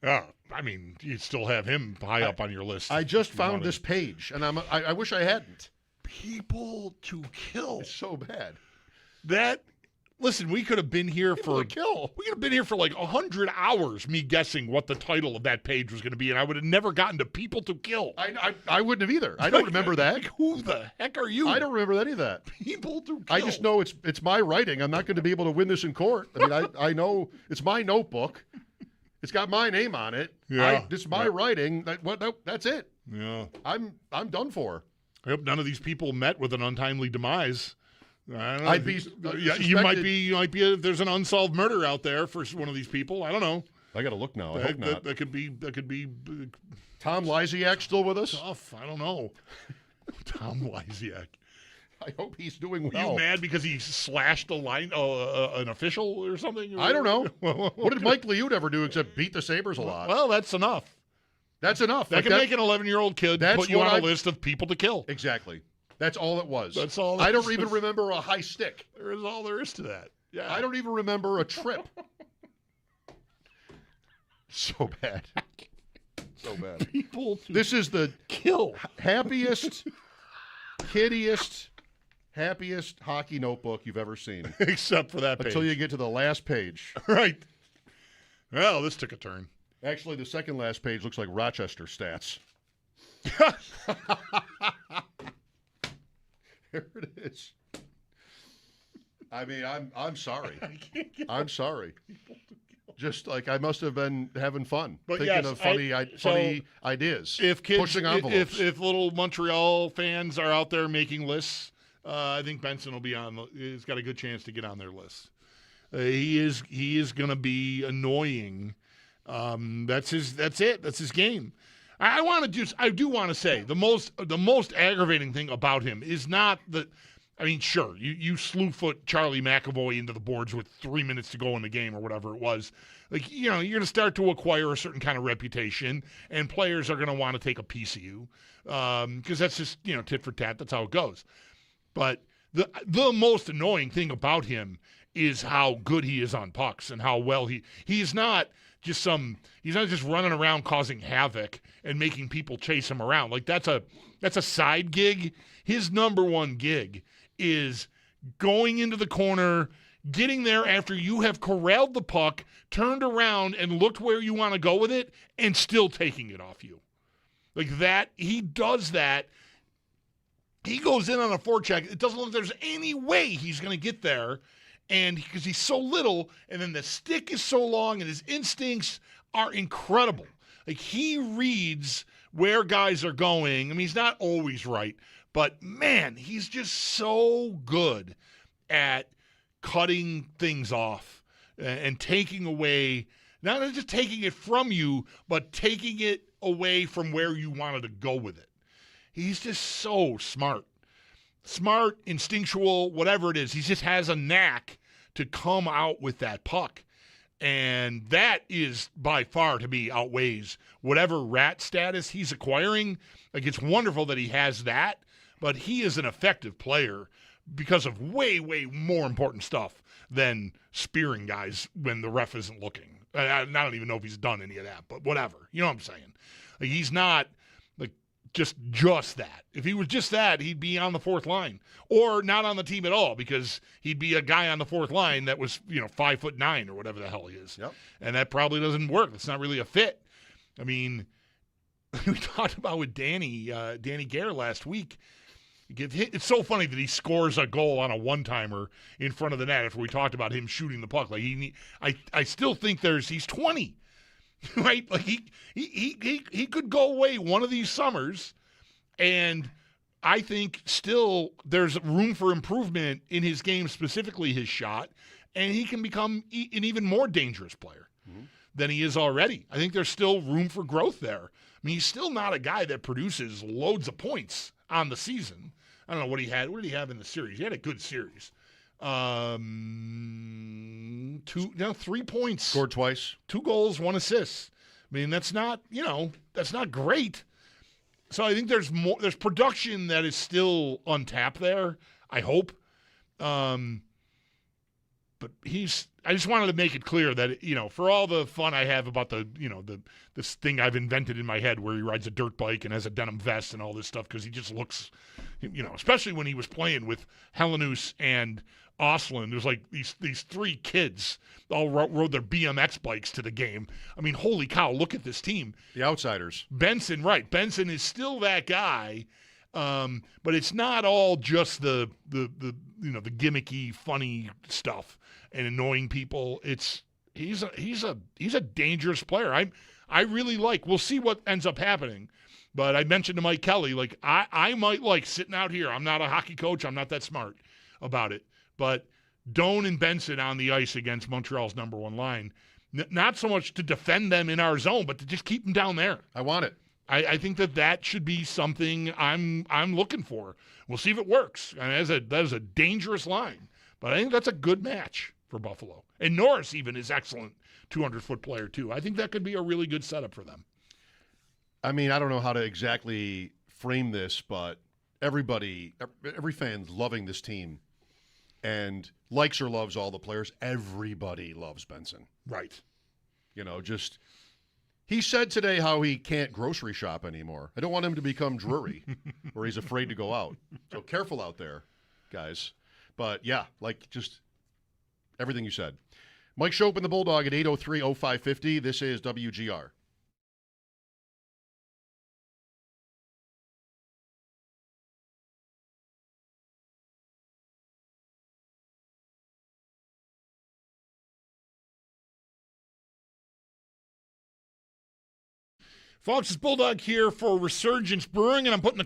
I mean, you still have him high up on your list. I just found this page, and I wish I hadn't. People to kill. It's so bad. Listen, we could have been here People to kill. We could have been here for like 100 hours, me guessing what the title of that page was going to be, and I would have never gotten to people to kill. I wouldn't have either. I don't remember that. Who the heck are you? I don't remember any of that. People to kill. I just know it's my writing. I'm not going to be able to win this in court. I mean, I know it's my notebook. It's got my name on it. Yeah. This is my writing. That's it. Yeah. I'm done for. I hope none of these people met with an untimely demise. I don't know. I'd be. You might be. There's an unsolved murder out there for one of these people. I don't know. I got to look now. I hope not. That could be. Tom Lysiak still with us? Tough. I don't know. Tom Lysiak. I hope he's doing well. Are you mad because he slashed an official or something? I don't know. What did Mike Liute ever do except beat the Sabres a lot? Well, that's enough. That's enough. That can make an 11-year-old kid put you on a list of people to kill. Exactly. That's all it was. That's all. I don't even remember a high stick. There is all there is to that. Yeah. I don't even remember a trip. So bad. So bad. This is the happiest, kiddiest, happiest hockey notebook you've ever seen. Except for that page. Until you get to the last page. Right. Well, this took a turn. Actually, the second last page looks like Rochester stats. There it is. I mean, I'm sorry. I'm sorry. Just like I must have been having fun, thinking of funny ideas. If kids, pushing envelopes. If little Montreal fans are out there making lists, I think Benson will be on. He's got a good chance to get on their list. He is going to be annoying. That's it. That's his game. I do want to say the most aggravating thing about him is not that. I mean, sure, you slew foot Charlie McAvoy into the boards with 3 minutes to go in the game or whatever it was. Like, you're going to start to acquire a certain kind of reputation, and players are going to want to take a piece of you because that's just, tit for tat. That's how it goes. But the most annoying thing about him is how good he is on pucks and how well he's not just running around causing havoc and making people chase him around. Like, that's a side gig. His number one gig is going into the corner, getting there after you have corralled the puck, turned around and looked where you want to go with it, and still taking it off you. Like that, he does that. He goes in on a forecheck. It doesn't look like there's any way he's going to get there, and because he's so little, and then the stick is so long, and his instincts are incredible. Like, he reads where guys are going. I mean, he's not always right, but man, he's just so good at cutting things off and taking away, not just taking it from you, but taking it away from where you wanted to go with it. He's just so smart, instinctual, whatever it is. He just has a knack to come out with that puck. And that is by far, to me, outweighs whatever rat status he's acquiring. Like, it's wonderful that he has that, but he is an effective player because of way, way more important stuff than spearing guys when the ref isn't looking. I don't even know if he's done any of that, but whatever. You know what I'm saying? Like, he's not like just that. If he was just that, he'd be on the fourth line or not on the team at all, because he'd be a guy on the fourth line that was, 5'9" or whatever the hell he is. Yep. And that probably doesn't work. It's not really a fit. I mean, we talked about with Danny Gare last week. It's so funny that he scores a goal on a one-timer in front of the net after we talked about him shooting the puck. Like, I still think he's 20, right? Like, he could go away one of these summers, and I think still there's room for improvement in his game, specifically his shot, and he can become an even more dangerous player than he is already. I think there's still room for growth there. I mean, he's still not a guy that produces loads of points on the season. I don't know what he had. What did he have in the series? He had a good series. 3 points. Scored twice. 2 goals, 1 assist. I mean, that's not great. So I think there's production that is still untapped there, I hope. But I just wanted to make it clear that, for all the fun I have about this thing I've invented in my head where he rides a dirt bike and has a denim vest and all this stuff, because he just looks, especially when he was playing with Helenus and Oslin, there's like these 3 kids all rode their BMX bikes to the game. I mean, holy cow, look at this team. The outsiders. Benson, right. Benson is still that guy, but it's not all just the gimmicky, funny stuff and annoying people. He's a dangerous player. I really we'll see what ends up happening. But I mentioned to Mike Kelly, like, I might like sitting out here. I'm not a hockey coach. I'm not that smart about it. But Doan and Benson on the ice against Montreal's number one line, not so much to defend them in our zone, but to just keep them down there. I want it. I think that should be something I'm looking for. We'll see if it works. I mean, that is a dangerous line. But I think that's a good match for Buffalo. And Norris even is excellent 200-foot player, too. I think that could be a really good setup for them. I mean, I don't know how to exactly frame this, but every fan's loving this team and likes or loves all the players. Everybody loves Benson. Right. He said today how he can't grocery shop anymore. I don't want him to become Drury where he's afraid to go out. So careful out there, guys. But, yeah, just everything you said. Mike Schopp and the Bulldog at 803-0550. This is WGR. Folks, it's Bulldog here for Resurgence Brewing, and I'm putting the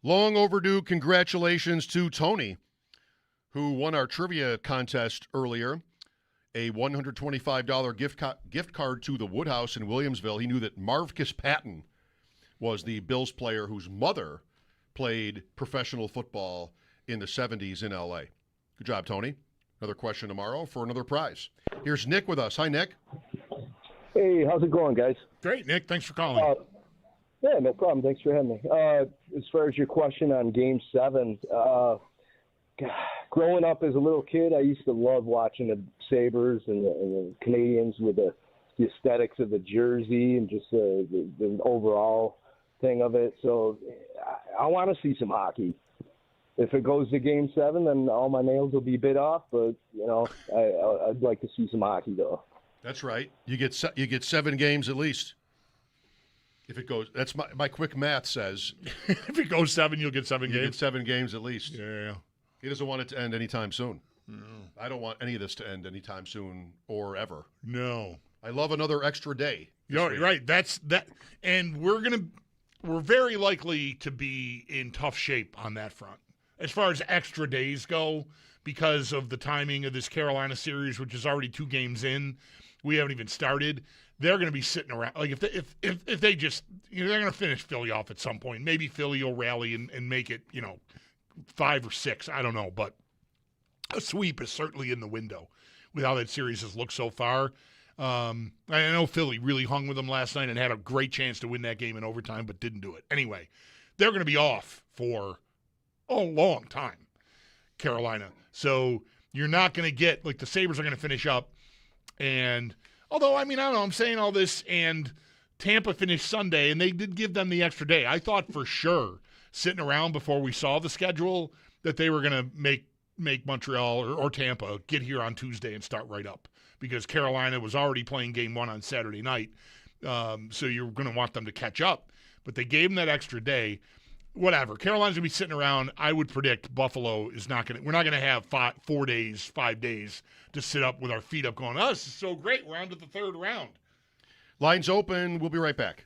Long overdue congratulations to Tony, who won our trivia contest earlier. A $125 gift card to the Woodhouse in Williamsville. He knew that Marvcus Patton was the Bills player whose mother played professional football in the 70s in L.A. Good job, Tony. Another question tomorrow for another prize. Here's Nick with us. Hi, Nick. Hey, how's it going, guys? Great, Nick. Thanks for calling. Yeah, no problem. Thanks for having me. As far as your question on Game 7, growing up as a little kid, I used to love watching the Sabres and the Canadians with the aesthetics of the jersey and just the overall thing of it. So I want to see some hockey. If it goes to Game 7, then all my nails will be bit off. But, I'd like to see some hockey, though. That's right. You get 7 games at least. If it goes, that's my quick math says. If it goes 7, you'll get 7 games. You get 7 games at least. Yeah. He doesn't want it to end anytime soon. No. I don't want any of this to end anytime soon or ever. No. I love another extra day. You're right. That's that, and we're very likely to be in tough shape on that front as far as extra days go because of the timing of this Carolina series, which is already 2 games in. We haven't even started. They're going to be sitting around. Like if they just, they're going to finish Philly off at some point. Maybe Philly will rally and make it, 5 or 6. I don't know, but a sweep is certainly in the window with how that series has looked so far. I know Philly really hung with them last night and had a great chance to win that game in overtime, but didn't do it. Anyway, they're going to be off for a long time, Carolina. So you're not going to get, the Sabres are going to finish up. And although, I don't know, I'm saying all this, and Tampa finished Sunday, and they did give them the extra day. I thought for sure, sitting around before we saw the schedule, that they were going to make Montreal or Tampa get here on Tuesday and start right up because Carolina was already playing Game 1 on Saturday night, so you're going to want them to catch up. But they gave them that extra day. Whatever. Carolina's going to be sitting around. I would predict Buffalo is not going to – we're not going to have 5 days to sit up with our feet up going, this is so great. We're on to the 3rd round. Lines open. We'll be right back.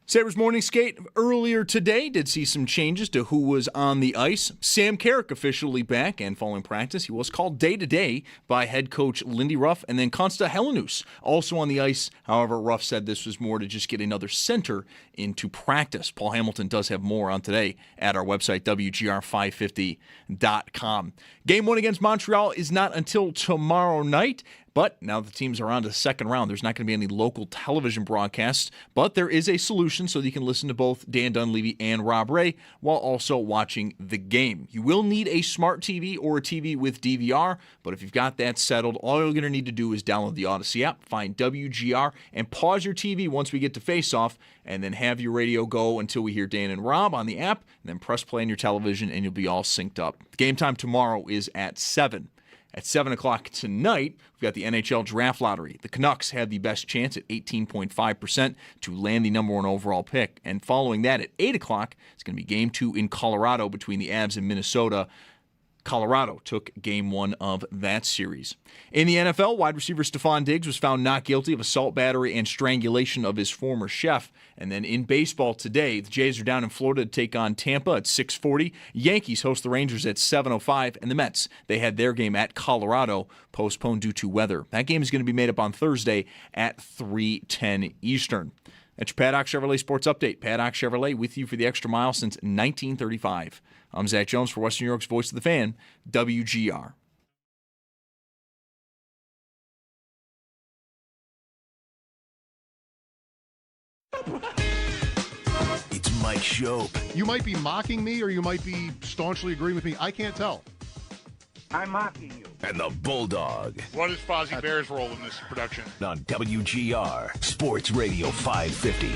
Sabres morning skate earlier today did see some changes to who was on the ice. Sam Carrick officially back and following practice. He was called day-to-day by head coach Lindy Ruff, and then Konsta Helenus also on the ice. However, Ruff said this was more to just get another center into practice. Paul Hamilton does have more on today at our website, WGR550.com. Game 1 against Montreal is not until tomorrow night. But now the teams are on to the second round. There's not going to be any local television broadcasts, but there is a solution so that you can listen to both Dan Dunleavy and Rob Ray while also watching the game. You will need a smart TV or a TV with DVR, but if you've got that settled, all you're going to need to do is download the Odyssey app, find WGR, and pause your TV once we get to face-off, and then have your radio go until we hear Dan and Rob on the app, and then press play on your television, and you'll be all synced up. Game time tomorrow is at 7. At 7 o'clock tonight, we've got the NHL Draft Lottery. The Canucks have the best chance at 18.5% to land the number 1 overall pick. And following that, at 8 o'clock, it's going to be Game 2 in Colorado between the Avs and Minnesota. Colorado took Game 1 of that series. In the NFL, wide receiver Stephon Diggs was found not guilty of assault, battery, and strangulation of his former chef. And then in baseball today, the Jays are down in Florida to take on Tampa at 6:40. Yankees host the Rangers at 7:05. And the Mets, they had their game at Colorado postponed due to weather. That game is going to be made up on Thursday at 3:10 Eastern. That's your Paddock Chevrolet Sports Update. Paddock Chevrolet with you for the extra mile since 1935. I'm Zach Jones for Western New York's Voice of the Fan, WGR. It's Mike Schopp. You might be mocking me or you might be staunchly agreeing with me. I can't tell. I'm mocking you. And the Bulldog. What is Fozzie Bear's role in this production? On WGR, Sports Radio 550.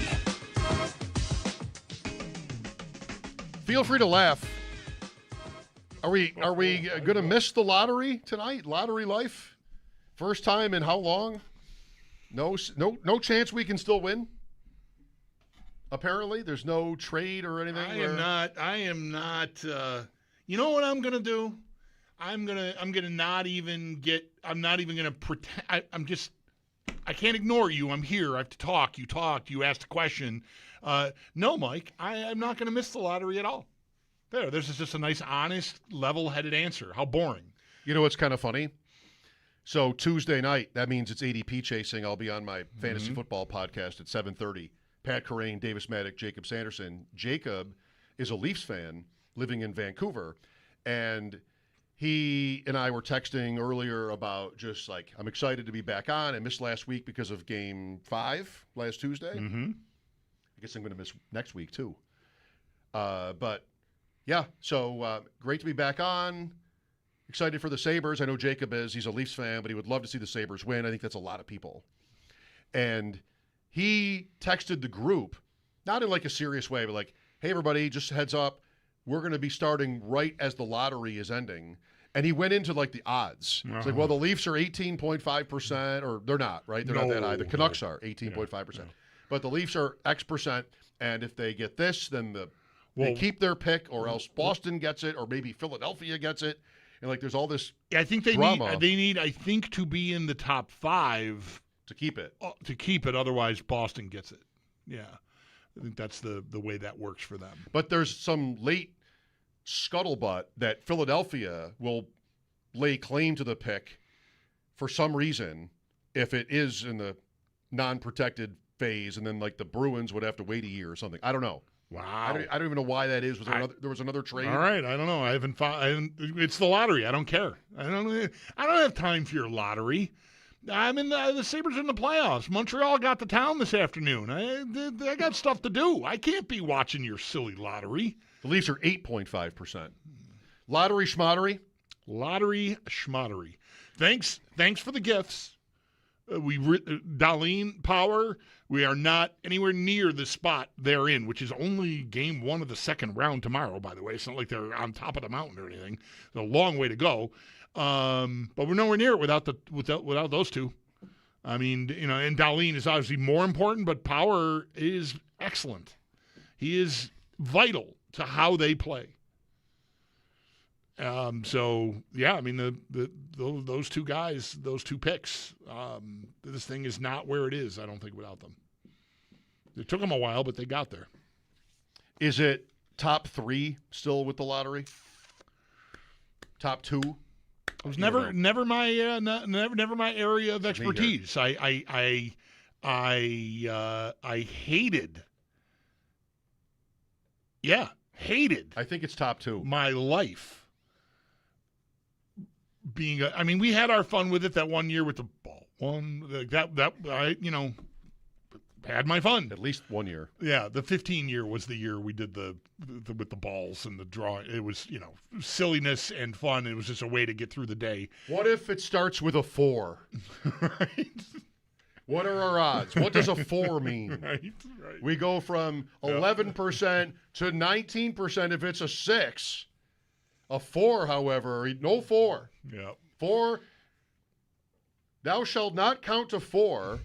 Feel free to laugh. Are we going to miss the lottery tonight? Lottery life? First time in how long? No chance we can still win? Apparently, there's no trade or anything. I am not. You know what I'm going to do? I'm not even going to pretend. I can't ignore you. I'm here. I have to talk. You talked. You asked a question. No, Mike, I'm not going to miss the lottery at all. This is just a nice, honest, level-headed answer. How boring. You know what's kind of funny? So Tuesday night, that means it's ADP chasing. I'll be on my fantasy football podcast at 7:30. Pat Corraine, Davis Maddock, Jacob Sanderson. Jacob is a Leafs fan living in Vancouver, and he and I were texting earlier about just like, I'm excited to be back on. I missed last week because of Game 5 last Tuesday. Mm-hmm. I guess I'm going to miss next week too. But yeah, so great to be back on. Excited for the Sabres. I know Jacob is. He's a Leafs fan, but he would love to see the Sabres win. I think that's a lot of people. And he texted the group, not in like a serious way, but like, hey, everybody, just heads up. We're going to be starting right as the lottery is ending. And he went into like the odds. It's like, well, the Leafs are 18.5%, or they're not, right? They're not that high. The Canucks are 18.5%. Yeah. But the Leafs are X percent. And if they get this, then they keep their pick, or else Boston gets it, or maybe Philadelphia gets it. And like, there's all this I think they drama. need, I think, to be in the top 5 to keep it. Otherwise, Boston gets it. Yeah, I think that's the way that works for them. But there's some late scuttlebutt that Philadelphia will lay claim to the pick for some reason if it is in the non-protected phase, and then like the Bruins would have to wait a year or something. I don't know. Wow. I don't even know why that is. There was another trade? All right. I don't know. I haven't. It's the lottery. I don't care. I don't have time for your lottery. I'm in the Sabres are in the playoffs. Montreal got to town this afternoon. I got stuff to do. I can't be watching your silly lottery. The Leafs are 8.5%. Lottery schmottery? Lottery schmottery. Thanks for the gifts. Darlene Power, we are not anywhere near the spot they're in, which is only Game 1 of the second round tomorrow, by the way. It's not like they're on top of the mountain or anything. It's a long way to go. But we're nowhere near it without those two. I mean, and Darlene is obviously more important, but Power is excellent. He is vital to how they play. So yeah, I mean those two guys, those two picks. This thing is not where it is. I don't think without them. It took them a while, but they got there. Is it top 3 still with the lottery? Top 2? It was never my area of expertise. I hated. Yeah, hated. I think it's top 2. My life being we had our fun with it that one year with the ball. I had my fun. At least 1 year. Yeah, the 15 year was the year we did the with the balls and the drawing. It was, silliness and fun. It was just a way to get through the day. What if it starts with a 4? Right. What are our odds? What does a 4 mean? Right. We go from 11% to 19% if it's a 6. A 4, however, no 4. Yeah. 4, thou shalt not count to 4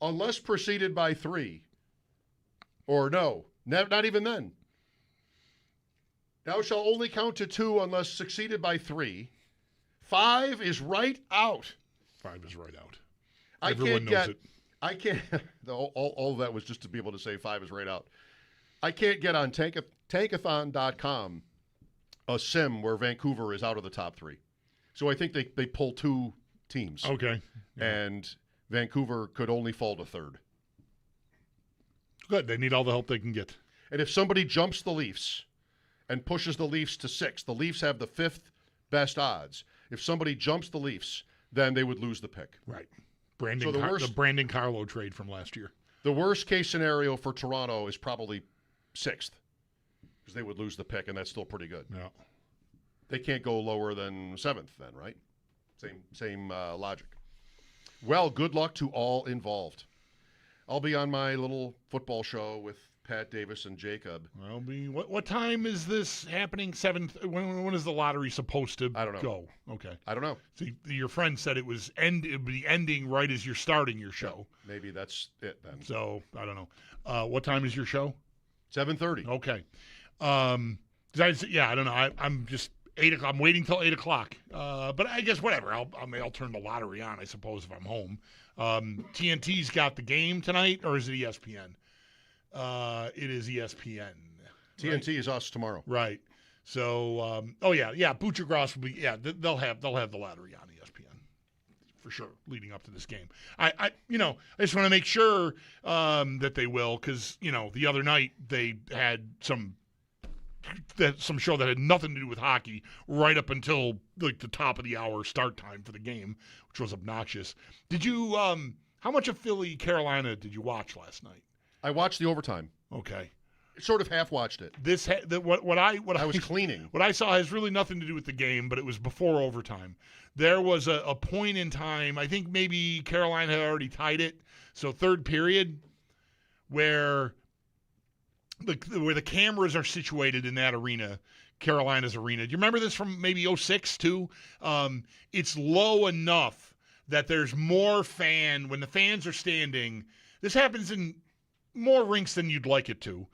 unless preceded by 3. Or no, not even then. Thou shalt only count to 2 unless succeeded by 3. 5 is right out. 5 is right out. Everyone knows it. I can't. All of that was just to be able to say 5 is right out. I can't get on tankathon.com a sim where Vancouver is out of the top 3. So I think they pull 2 teams. Okay. Yeah. And Vancouver could only fall to 3rd. Good. They need all the help they can get. And if somebody jumps the Leafs and pushes the Leafs to 6th, the Leafs have the 5th best odds. If somebody jumps the Leafs, then they would lose the pick. Right. The Brandon Carlo trade from last year. The worst case scenario for Toronto is probably 6th because they would lose the pick, and that's still pretty good. Yeah. They can't go lower than 7th then, right? Same logic. Well, good luck to all involved. I'll be on my little football show with Pat Davis and Jacob. I'll be. What time is this happening? 7th. When is the lottery supposed to go? Okay. I don't know. See, your friend said it would be ending right as you're starting your show. Yeah, maybe that's it then. So I don't know. What time is your show? 7:30. Okay. I don't know. I'm just 8 o'clock. I'm waiting till 8 o'clock. But I guess whatever. I'll turn the lottery on, I suppose, if I'm home. TNT's got the game tonight, or is it ESPN? It is ESPN. TNT is us tomorrow. Right. So, Butcher Gross will be. Yeah, they'll have the lottery on ESPN for sure, leading up to this game. I just want to make sure that they will, because the other night they had some show that had nothing to do with hockey right up until the top of the hour start time for the game, which was obnoxious. Did you? How much of Philly Carolina did you watch last night? I watched the overtime. Okay. Sort of half watched it. I was cleaning. What I saw has really nothing to do with the game, but it was before overtime. There was a point in time, I think maybe Carolina had already tied it, so third period, where the cameras are situated in that arena, Carolina's arena. Do you remember this from maybe 06 too? It's low enough that there's more when the fans are standing. This happens in more rinks than you'd like it to,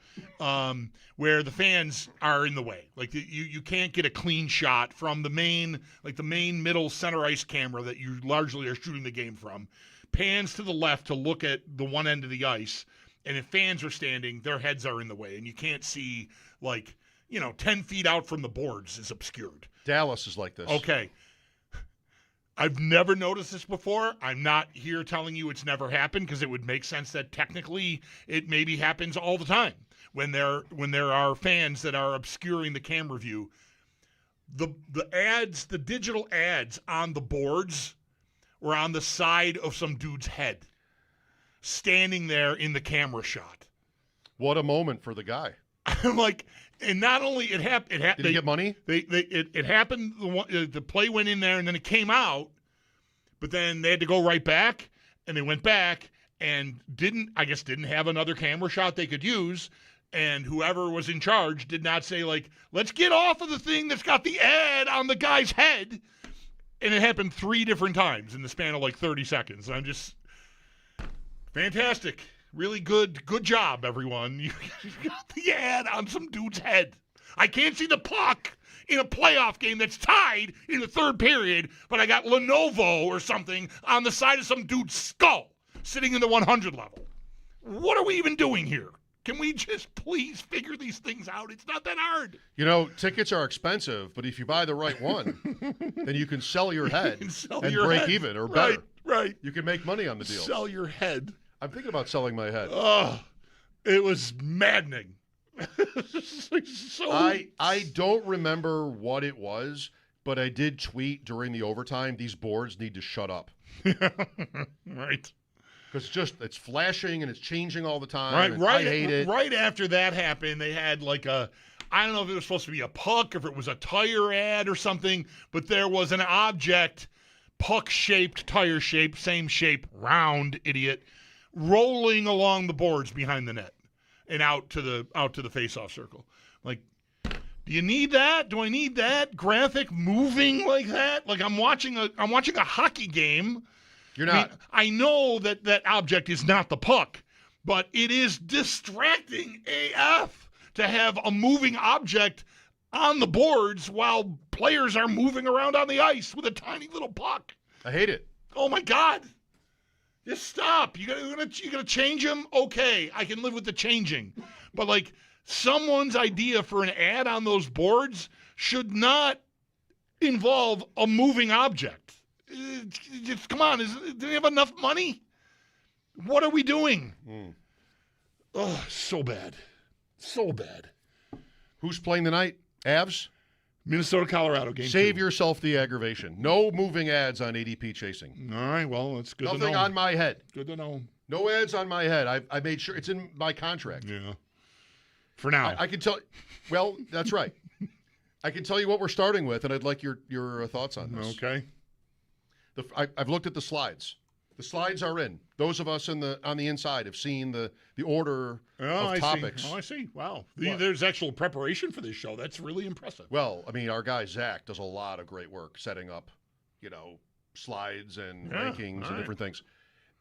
where the fans are in the way. Like you can't get a clean shot from the main middle center ice camera that you largely are shooting the game from. Pans to the left to look at the one end of the ice, and if fans are standing, their heads are in the way, and you can't see 10 feet out from the boards is obscured. Dallas is like this. Okay. I've never noticed this before. I'm not here telling you it's never happened, because it would make sense that technically it maybe happens all the time when there are fans that are obscuring the camera view. The digital ads on the boards were on the side of some dude's head, standing there in the camera shot. What a moment for the guy. I'm like, and not only it happened. Did he get money? It happened. The play went in there, and then it came out. But then they had to go right back, and they went back and didn't have another camera shot they could use. And whoever was in charge did not say, let's get off of the thing that's got the ad on the guy's head. And it happened 3 different times in the span of 30 seconds. I'm just fantastic. Really good job, everyone. You got the ad on some dude's head. I can't see the puck in a playoff game that's tied in the third period, but I got Lenovo or something on the side of some dude's skull sitting in the 100 level. What are we even doing here? Can we just please figure these things out? It's not that hard. Tickets are expensive, but if you buy the right one, then you can sell your head and break even or better. Right. You can make money on the deal. Sell your head. I'm thinking about selling my head. Oh, it was maddening. I don't remember what it was, but I did tweet during the overtime, these boards need to shut up. Right. Because it's flashing and it's changing all the time. I hate it. Right after that happened, they had I don't know if it was supposed to be a puck, if it was a tire ad or something, but there was an object, puck-shaped, tire-shaped, same shape, round, idiot, rolling along the boards behind the net and out to the face-off circle. Like, do you need that? Do I need that graphic moving like that? Like I'm watching a hockey game. You're not. I know that object is not the puck, but it is distracting AF to have a moving object on the boards while players are moving around on the ice with a tiny little puck. I hate it. Oh my God. Just stop. You're gonna change them? Okay, I can live with the changing. But someone's idea for an ad on those boards should not involve a moving object. Come on, do we have enough money? What are we doing? Oh, so bad. So bad. Who's playing tonight? Avs? Minnesota, Colorado game. Save 2. yourself the aggravation. No moving ads on ADP chasing. All right, well, that's good to know. Nothing on my head. Good to know. No ads on my head. I made sure it's in my contract. Yeah. For now. I can tell. Well, that's right. I can tell you what we're starting with, and I'd like your thoughts on this. Okay. I've looked at the slides. The slides are in. Those of us on the inside have seen the order of topics. See. Oh, I see. Wow. There's actual preparation for this show. That's really impressive. Well, I mean, our guy Zach does a lot of great work setting up, slides and rankings and different things.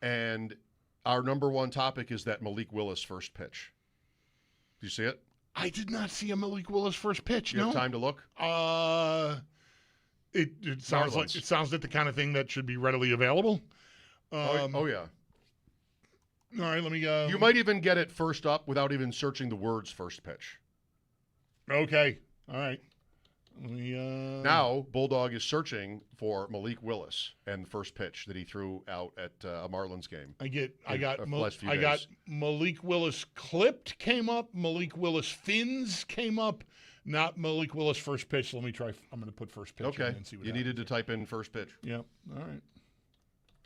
And our number one topic is that Malik Willis first pitch. Do you see it? I did not see a Malik Willis first pitch. You have time to look? It sounds like the kind of thing that should be readily available. Oh yeah. All right, let me. You might even get it first up without even searching the words first pitch. Okay. All right. Let me. Now Bulldog is searching for Malik Willis and the first pitch that he threw out at a Marlins game. I got Malik Willis clipped came up. Malik Willis fins came up. Not Malik Willis first pitch. Let me try. I'm going to put first pitch. Okay. In and see what you happens. Needed to type in first pitch. Yep. All right.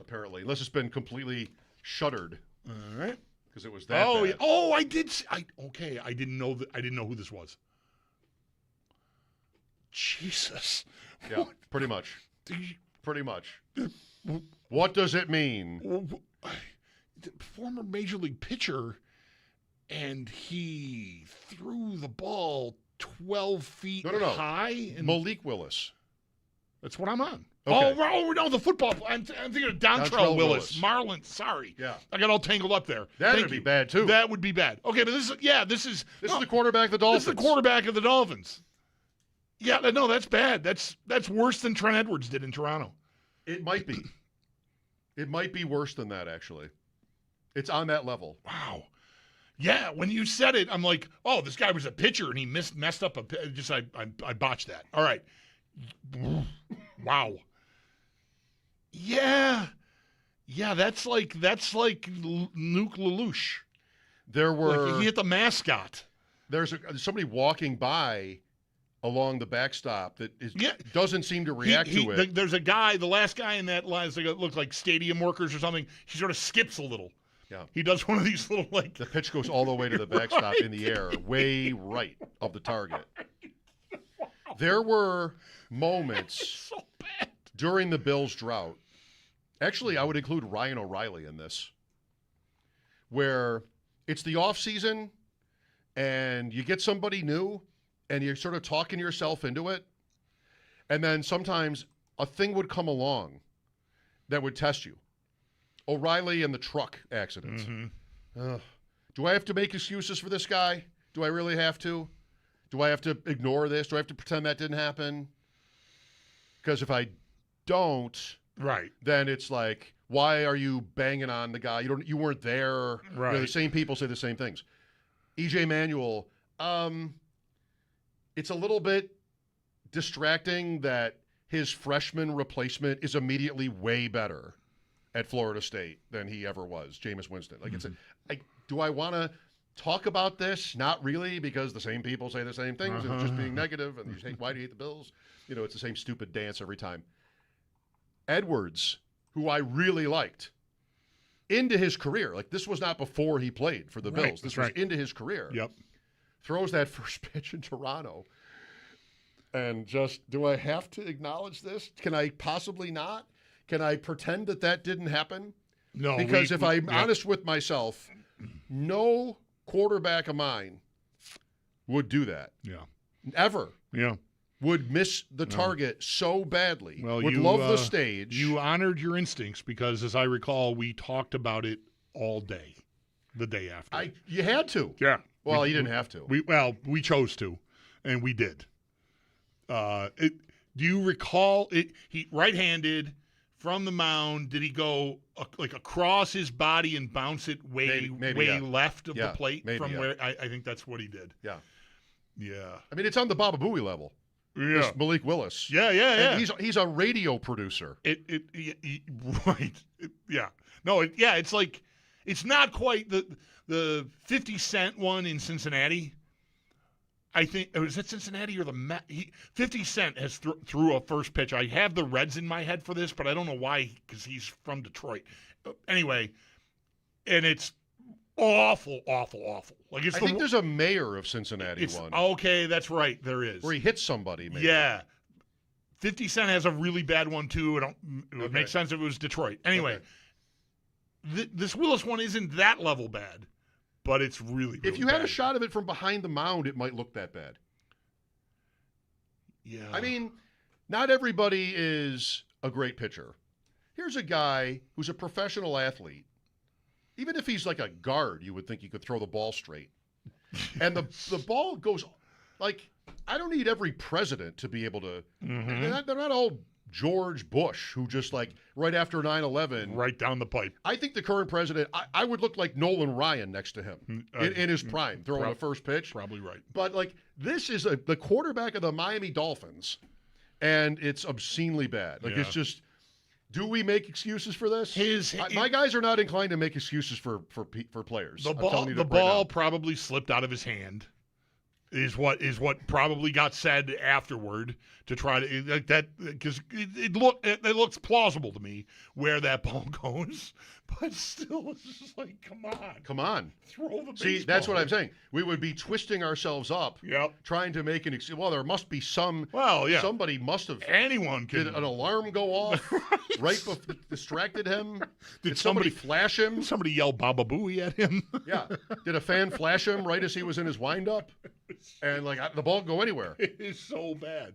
Apparently, unless it's been completely shuttered. All right. Because it was that. Oh bad. yeah. Oh, I did. Okay. I didn't know that. I didn't know who this was. Jesus. Yeah. Pretty much. Pretty much. What does it mean? Former major league pitcher, and he threw the ball 12 feet high. And Malik Willis. That's what I'm on. Okay. Oh, no, the football. I'm thinking of Dontrell Willis. Marlins. Sorry. Yeah. I got all tangled up there. That would be bad, too. That would be bad. Okay, but this is the quarterback of the Dolphins. This is the quarterback of the Dolphins. Yeah, no, that's bad. That's worse than Trent Edwards did in Toronto. It might be. It might be worse than that, actually. It's on that level. Wow. Yeah, when you said it, I'm like, oh, this guy was a pitcher and he messed up I botched that. All right. Wow. Yeah. Yeah, that's like Nuke Lelouch. There were he hit the mascot. There's somebody walking by along the backstop that doesn't seem to react to it. There's a guy, the last guy in that line, looks like stadium workers or something. He sort of skips a little. Yeah. He does one of these little The pitch goes all the way to the backstop in the air, way right of the target. There were moments during the Bills' drought. Actually, I would include Ryan O'Reilly in this, where it's the offseason and you get somebody new and you're sort of talking yourself into it. And then sometimes a thing would come along that would test you. O'Reilly and the truck accident. Mm-hmm. Do I have to make excuses for this guy? Do I really have to? Do I have to ignore this? Do I have to pretend that didn't happen? Because if I don't, Right. then it's like, why are you banging on the guy? You weren't there. Right. The same people say the same things. EJ Manuel, it's a little bit distracting that his freshman replacement is immediately way better at Florida State than he ever was, Jameis Winston. Like, do I want to talk about this? Not really, because the same people say the same things, and it's just being negative, and you say, why do you hate the Bills? It's the same stupid dance every time. Edwards, who I really liked, into his career. Like, this was not before he played for the Bills. This was into his career. Yep. Throws that first pitch in Toronto. And just, do I have to acknowledge this? Can I possibly not? Can I pretend that didn't happen? No. Because if I'm honest with myself, no quarterback of mine would do that. Yeah. Ever. Yeah. Would miss the target so badly. Well, would love the stage. You honored your instincts because, as I recall, we talked about it all day, the day after. You had to. Yeah. Well, you didn't have to. We chose to, and we did. Do you recall it? He right-handed from the mound. Did he go like across his body and bounce it way left of the plate from where? I think that's what he did. Yeah. Yeah. I mean, it's on the Baba Booey level. Yeah. It's Malik Willis. Yeah. And he's a radio producer. Right. Yeah. No. It's like it's not quite the 50 Cent one in Cincinnati. I think was it Cincinnati or the Met? 50 Cent has threw a first pitch. I have the Reds in my head for this, but I don't know why because he's from Detroit. Anyway, and it's awful. Like I think there's a mayor of Cincinnati one. Okay, that's right. There is where he hits somebody. Maybe. Yeah. 50 Cent has a really bad one too. It would make sense if it was Detroit. Anyway, this Willis one isn't that level bad. But it's really if you bad. had a shot of it from behind the mound, it might look that bad. Yeah. I mean, not everybody is a great pitcher. Here's a guy who's a professional athlete. Even if he's like a guard, you would think he could throw the ball straight. And the ball goes like, I don't need every president to be able to. They're not all George Bush, who just like right after 9/11. Right down the pipe. I think the current president, I would look like Nolan Ryan next to him in his prime, throwing the first pitch. Probably right. But like this is the quarterback of the Miami Dolphins, and it's obscenely bad. Like it's just, do we make excuses for this? My guys are not inclined to make excuses for players. The ball probably slipped out of his hand. Is what probably got said afterward to try to like that because it looks plausible to me where that ball goes, but still it's just like come on, throw the baseball. See, that's what I'm saying. We would be twisting ourselves up, trying to make an excuse. Well, there must be some. Well, yeah, somebody must have. Anyone could. Did an alarm go off right before distracted him? Did somebody flash him? Somebody yell "Baba Booey" at him? Yeah. Did a fan flash him right as he was in his windup? And like the ball can go anywhere. It is so bad.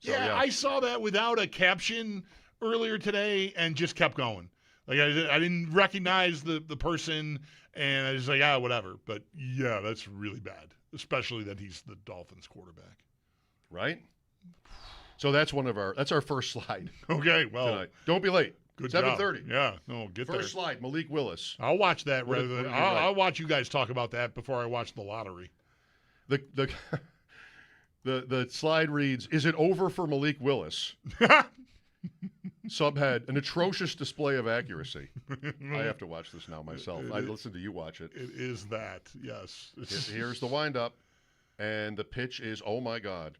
So, yeah, I saw that without a caption earlier today and just kept going. Like I didn't recognize the person, and I was like, whatever. But yeah, that's really bad, especially that he's the Dolphins quarterback. Right. So that's that's our first slide. Okay, well, tonight. Don't be late. Good 7:30. Yeah, no, get there. First slide, Malik Willis. I'll watch that rather than I'll watch you guys talk about that before I watch the lottery. The slide reads, "Is it over for Malik Willis?" Subhead, "An atrocious display of accuracy." I have to watch this now myself. I listened to you watch it. It is that, yes. Here's the windup, and the pitch is, oh my God,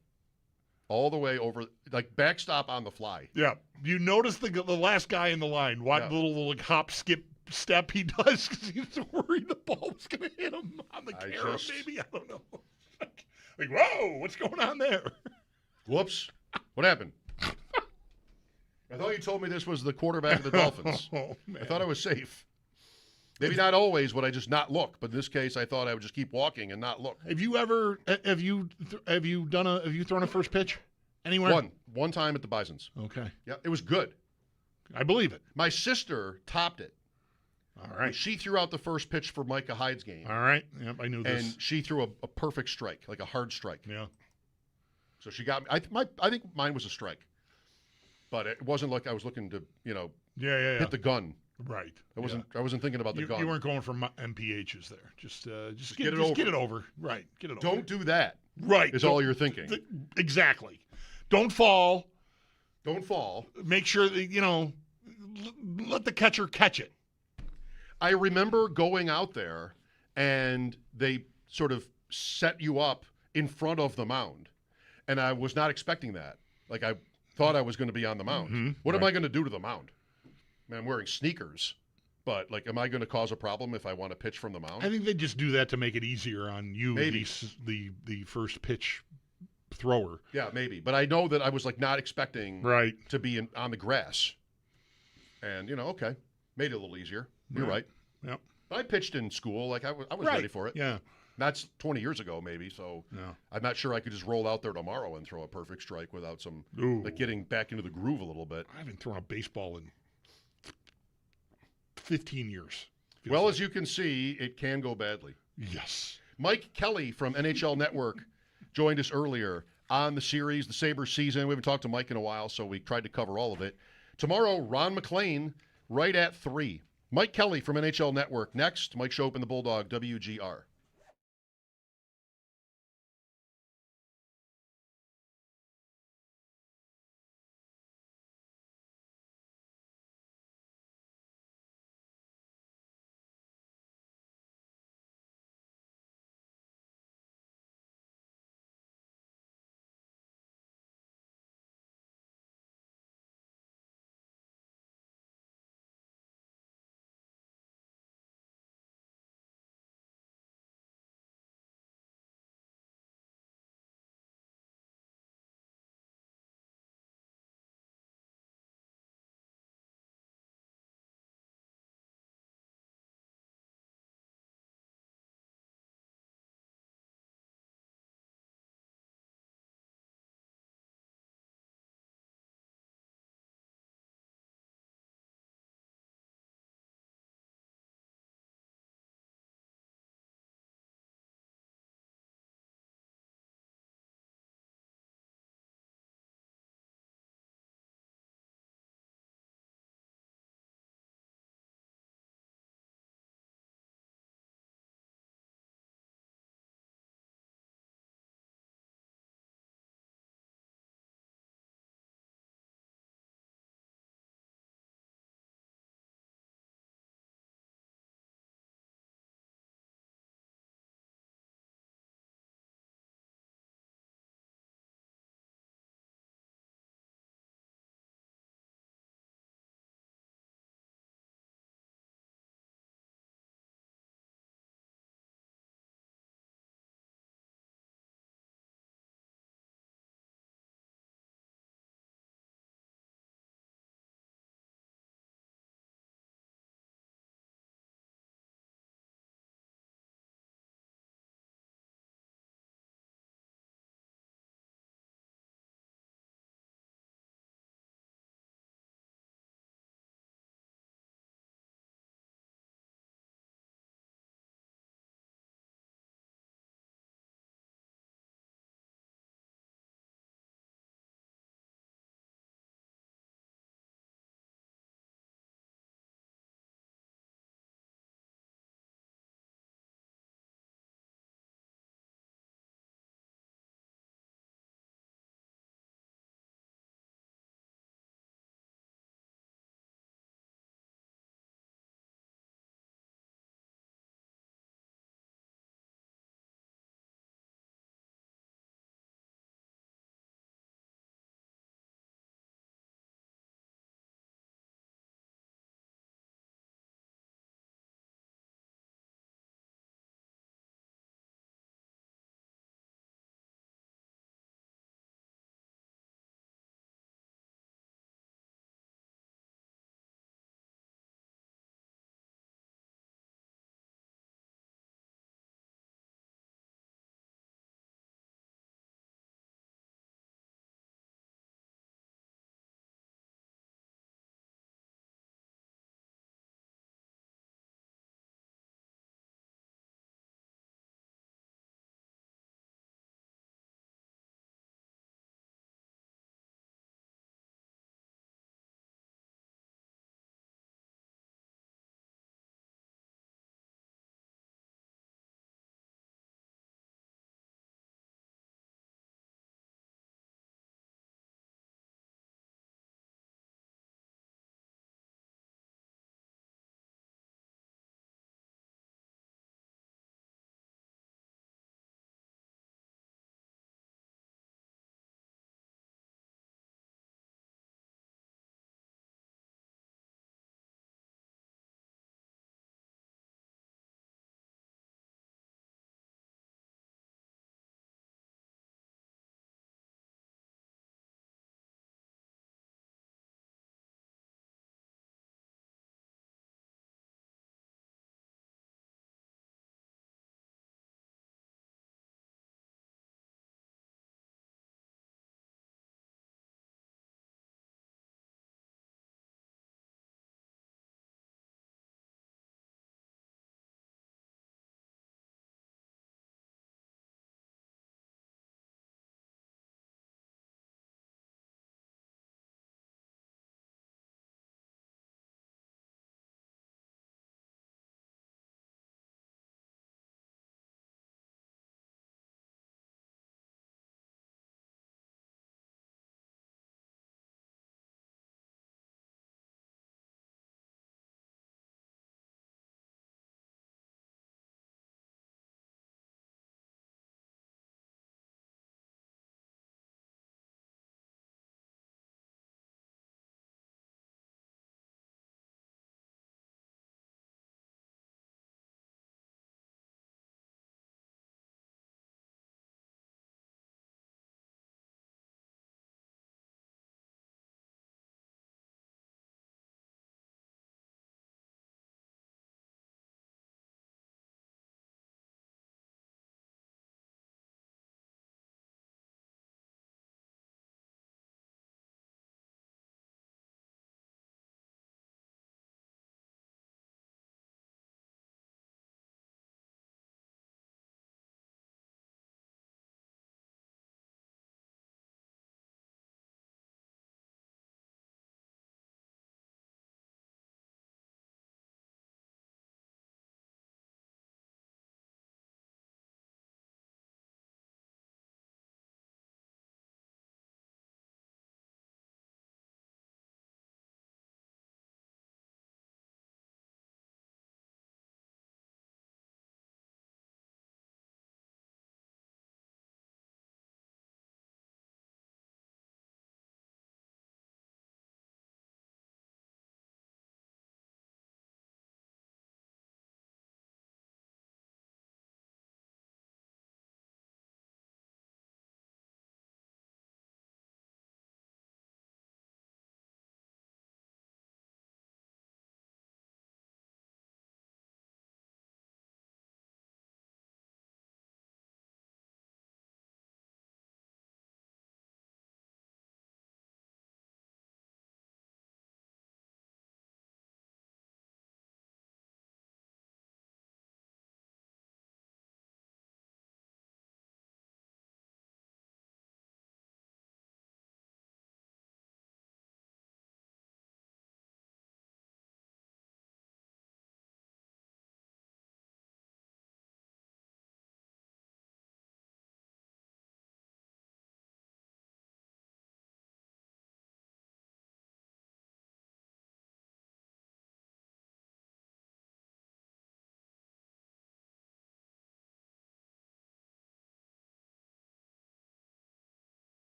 all the way over, like backstop on the fly. Yeah, you notice the last guy in the line. What little hop, skip, step he does because he was worried the ball was going to hit him on the camera. Maybe I don't know. Like, whoa, what's going on there? Whoops. What happened? I thought you told me this was the quarterback of the Dolphins. I thought I was safe. Maybe not always would I just not look, but in this case, I thought I would just keep walking and not look. Have you thrown a first pitch anywhere? One time at the Bisons. Okay. Yeah, it was good. I believe it. My sister topped it. All right. She threw out the first pitch for Micah Hyde's game. All right. Yep, I knew this. And she threw a perfect strike, like a hard strike. Yeah. So she got me. I think mine was a strike. But it wasn't like I was looking to, Yeah. hit the gun. Right. I wasn't thinking about the gun. You weren't going for MPHs there. Just get it over. Get it over. Right. Get it over. Don't do that. Right. Is all you're thinking. Exactly. Don't fall. Don't fall. Make sure that, let the catcher catch it. I remember going out there and they sort of set you up in front of the mound. And I was not expecting that. Like, I thought I was going to be on the mound. Mm-hmm. What am I going to do to the mound? I mean, I'm wearing sneakers, but, like, am I going to cause a problem if I want to pitch from the mound? I think they just do that to make it easier on you, Maybe. the first pitch thrower. Yeah, maybe. But I know that I was, like, not expecting Right. to be on the grass. And, okay, made it a little easier. You're Yeah. right. Yeah. I pitched in school. Like, I was Right. ready for it. Yeah. That's 20 years ago, maybe. So Yeah. I'm not sure I could just roll out there tomorrow and throw a perfect strike without some Ooh. like getting back into the groove a little bit. I haven't thrown a baseball in 15 years. Well, as you can see, it can go badly. Yes. Mike Kelly from NHL Network joined us earlier on the series, the Sabres season. We haven't talked to Mike in a while, so we tried to cover all of it. Tomorrow, Ron McLean right at 3. Mike Kelly from NHL Network. Next, Mike Schopp and the Bulldog, WGR.